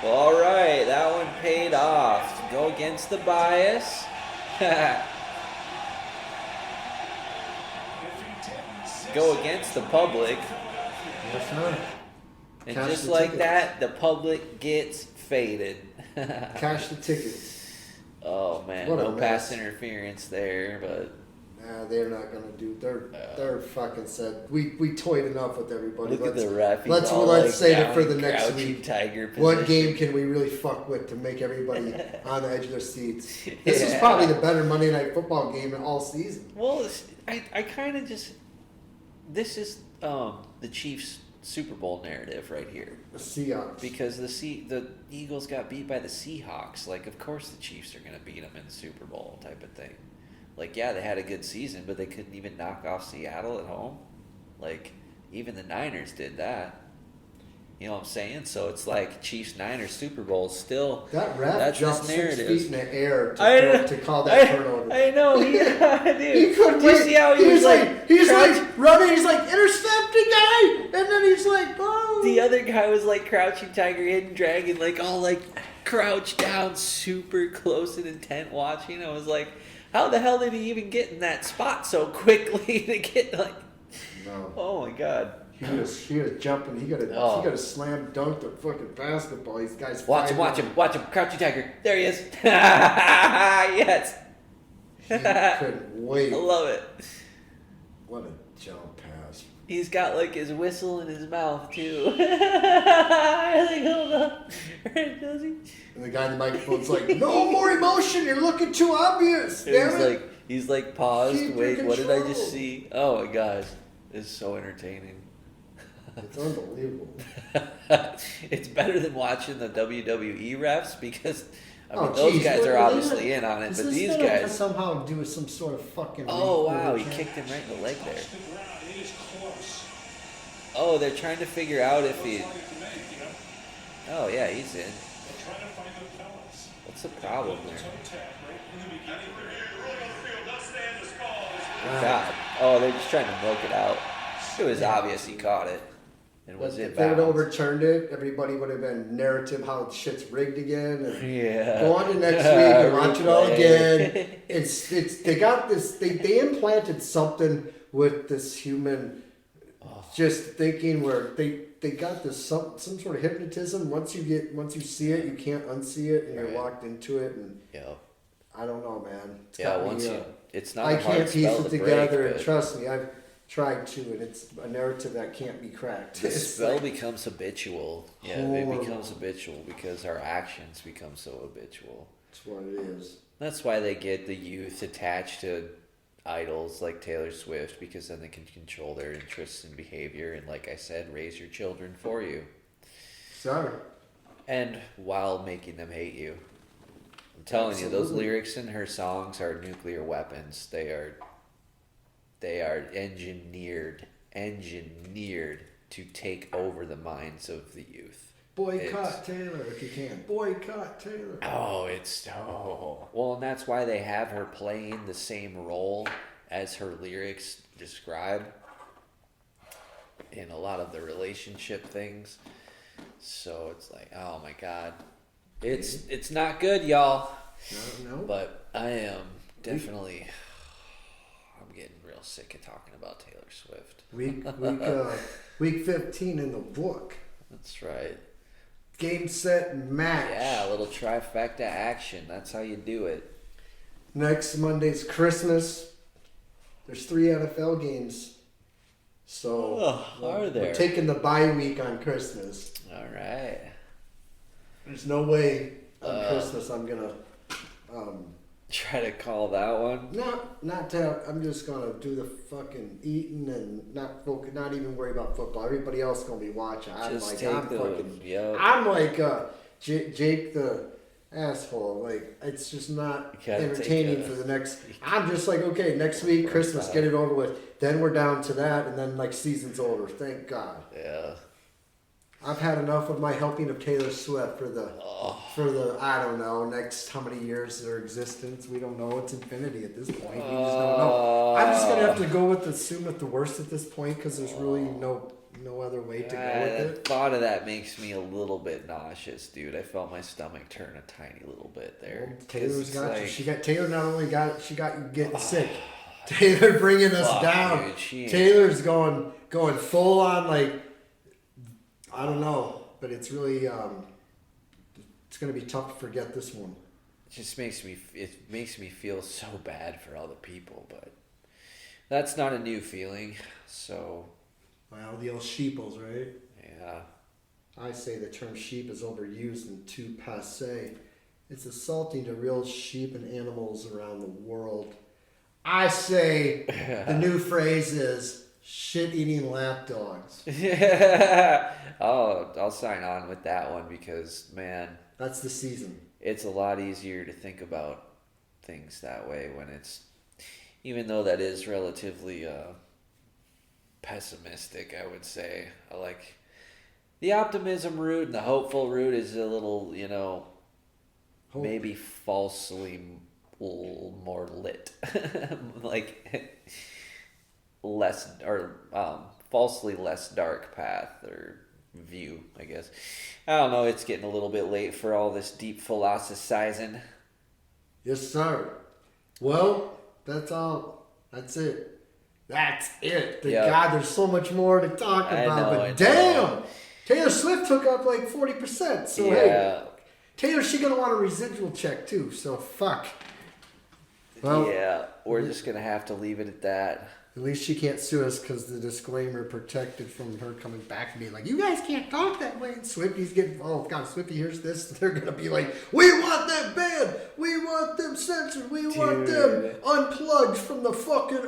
Well, all right, that one paid off. Go against the bias. Go against the public. Yes, sir. And Cash just the like tickets. that, the public gets faded. Cash the ticket. Oh man, What a no pass mess. interference there, but Nah, they're not gonna do. They're fucking said. We toyed enough with everybody. look at the ref. He's Let's all, like, save it down for the in next crouching week. tiger What position. game can we really fuck with to make everybody on the edge of their seats? This is probably the better Monday Night Football game in all season. Well, I kind of just this is the Chiefs Super Bowl narrative right here. The Seahawks. Because the Eagles got beat by the Seahawks. Like, of course the Chiefs are going to beat them in the Super Bowl type of thing. Like, yeah, they had a good season, but they couldn't even knock off Seattle at home. Like, even the Niners did that. You know what I'm saying? So it's like Chiefs-Niners Super Bowl still. That ref that's jumped this 6 narrative. feet in the air to call that turnover. I know, dude. He couldn't Do you wait. see how he was like running. He's like intercepting guy, and then he's like, oh. The other guy was like crouching tiger, hidden dragon, like all like crouched down, super close and intent watching. I was like, how the hell did he even get in that spot so quickly to get like? No. Oh my god. He was jumping. He got a slam dunk the fucking basketball. These guys. Watch him, crouching tiger. There he is. Yes. He couldn't wait. I love it. What a jump pass. He's got like his whistle in his mouth too. Like, hold up. Does he? And the guy in the microphone's like, "No more emotion. You're looking too obvious." And Damn it. he's like paused. Keep Wait, your what did I control. just see? Oh my gosh, it's so entertaining. It's unbelievable. It's better than watching the WWE refs because I mean Oh, those geez, guys what- are they obviously not- in on it, is but this these gonna guys. somehow do some sort of fucking. Oh wow, reach he over kicked him right in the leg there. Touched the ground. It is close. Oh, they're trying to figure out if he. Looks like it to me, you know. Oh yeah, he's in. They're trying to find the fellas. What's the problem Toe there? tap right in the beginning. The ruling on the field, not stand as called. God. Oh, they're just trying to milk it out. It was obvious he caught it. And was it If they would have bounds? overturned it, everybody would have been narrative how shit's rigged again. And Yeah. go on to next week and watch it all Replay. again. It's they got this they implanted something with this human just thinking where they got this some sort of hypnotism. Once you see it, you can't unsee it, and you're Right. locked into it. And Yeah. I don't know, man. It's Yeah, got me, once you. It's not I a hard can't piece spell it to together, break, and but trust me, I've tried to, and it's a narrative that can't be cracked. the It's spell like- becomes habitual. Yeah, Horrible. it becomes habitual because our actions become so habitual. That's what it is. That's why they get the youth attached to idols like Taylor Swift because then they can control their interests and behavior and, like I said, raise your children for you. Sorry. And while making them hate you. I'm telling you, those Absolutely. lyrics in her songs are nuclear weapons. They are engineered to take over the minds of the youth. Boycott Taylor if you can. Boycott Taylor. Well, and that's why they have her playing the same role as her lyrics describe in a lot of the relationship things. So it's like, oh my god, it's not good, y'all. No. But I am definitely. I'm getting real sick of talking about Taylor Swift. Week 15 in the book. That's right. Game, set, match. Yeah, a little trifecta action. That's how you do it. Next Monday's Christmas. There's 3 NFL games. So Are there? we're taking the bye week on Christmas. All right. There's no way on Christmas I'm gonna Try to call that one. not to. I'm just gonna do the fucking eating and not even worry about football. Everybody else gonna be watching. Just take the. Yep. I'm like Jake the asshole. Like, it's just not You gotta entertaining take a- for the next. I'm just like, okay, next week, Christmas, get it over with. Then we're down to that, and then like season's over. Thank God. Yeah. I've had enough of my helping of Taylor Swift for the I don't know, next how many years their existence. We don't know. It's infinity at this point. We just don't know. I'm just gonna have to go with assume with the worst at this point because there's really no other way to go with The it. thought of that makes me a little bit nauseous, dude. I felt my stomach turn a tiny little bit there. Well, Taylor's 'Cause got it's you. like- She got Taylor. Not only she got you getting sick. Taylor bringing us Fuck, down. dude, she ain't- Taylor's going full on like I don't know, but it's really it's gonna be tough to forget this one. It just makes me feel so bad for other people, but that's not a new feeling. So Well, the old sheeples, right? yeah, I say the term sheep is overused and too passe. It's insulting to real sheep and animals around the world. I say the new phrase is shit-eating lapdogs. I'll sign on with that one because man, That's the season. it's a lot easier to think about things that way when it's, even though that is relatively pessimistic, I would say. I like the optimism route and the hopeful route is a little, Hope. maybe falsely more lit, like less or falsely less dark path or view, I guess. I don't know. It's getting a little bit late for all this deep philosophizing. Yes, sir. Well, that's all. That's it. That's it. Thank Yep. God, there's so much more to talk I about. know, but I know. damn, Taylor Swift took up like 40%. So Yeah. hey, Taylor, she gonna want a residual check too. So fuck. Well, Yeah, we're just gonna have to leave it at that. at least she can't sue us because the disclaimer protected from her coming back and being like, you guys can't talk that way. And Swifty's getting, oh God, Swifty hears this. They're going to be like, we want them banned. We want them censored. We want them Dude. unplugged from the fucking,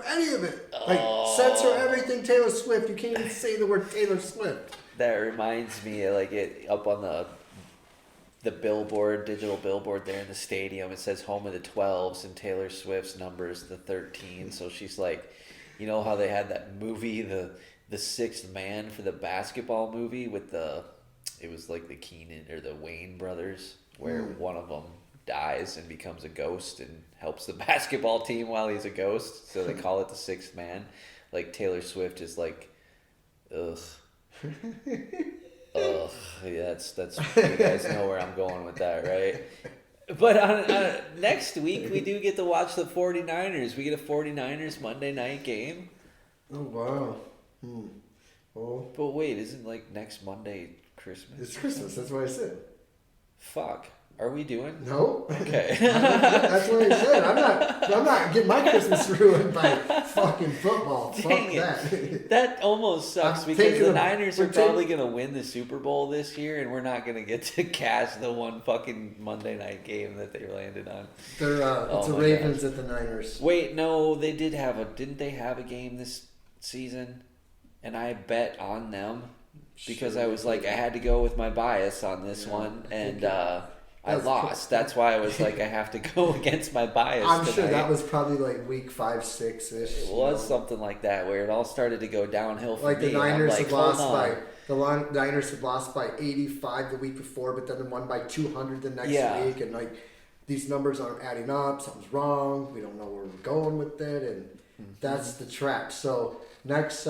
any of it. Like, censor everything Taylor Swift. You can't even say the word Taylor Swift. That reminds me, like it up on the billboard, digital billboard there in the stadium. It says home of the 12s, and Taylor Swift's number is the 13. So she's like, you know how they had that movie, the Sixth Man for the basketball movie with it was like the Keenan or the Wayne brothers, where one of them dies and becomes a ghost and helps the basketball team while he's a ghost. So they call it the Sixth Man. Like Taylor Swift is like, ugh. Ugh, yeah, that's you guys know where I'm going with that, right? But on next week we do get to watch the 49ers. We get a 49ers Monday night game. Oh, wow. Oh, But wait, isn't like next Monday Christmas? it's Christmas. That's what I said. Fuck. Are we doing? No. Okay. That's what I said. I'm not getting my Christmas ruined by fucking football. Dang Fuck it. that. That almost sucks I'm because taking the a- Niners we're are probably going to win the Super Bowl this year, and we're not going to get to cash the one fucking Monday night game that they landed on. They're it's Oh the my Ravens at the Niners. Wait, no, they didn't they have a game this season? And I bet on them because Sure. I was like, I had to go with my bias on this Yeah, one, I and think I that's lost. That's why I was like, I have to go against my bias. I'm sure tonight. that was probably like week 5, 6 ish. It was something like that where it all started to go downhill for Like me. the Niners I'm like, had lost hold on. by Niners had lost by 85 the week before, but then won by 200 the next Yeah. week, and like these numbers aren't adding up. Something's wrong. We don't know where we're going with it, and that's the trap. So next,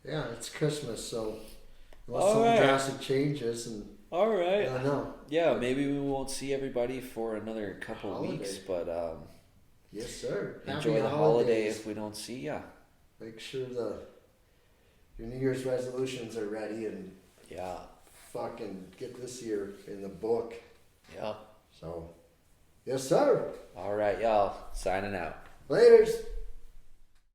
it's Christmas. So unless All something right. drastic changes, and All I right. don't know. Yeah, maybe we won't see everybody for another couple Holiday. weeks, but Yes, sir. enjoy Happy the holiday holidays. if we don't see ya. Make sure your New Year's resolutions are ready, and Yeah. fucking get this year in the book. Yeah. So, yes, sir. All right, y'all. Signing out. Laters.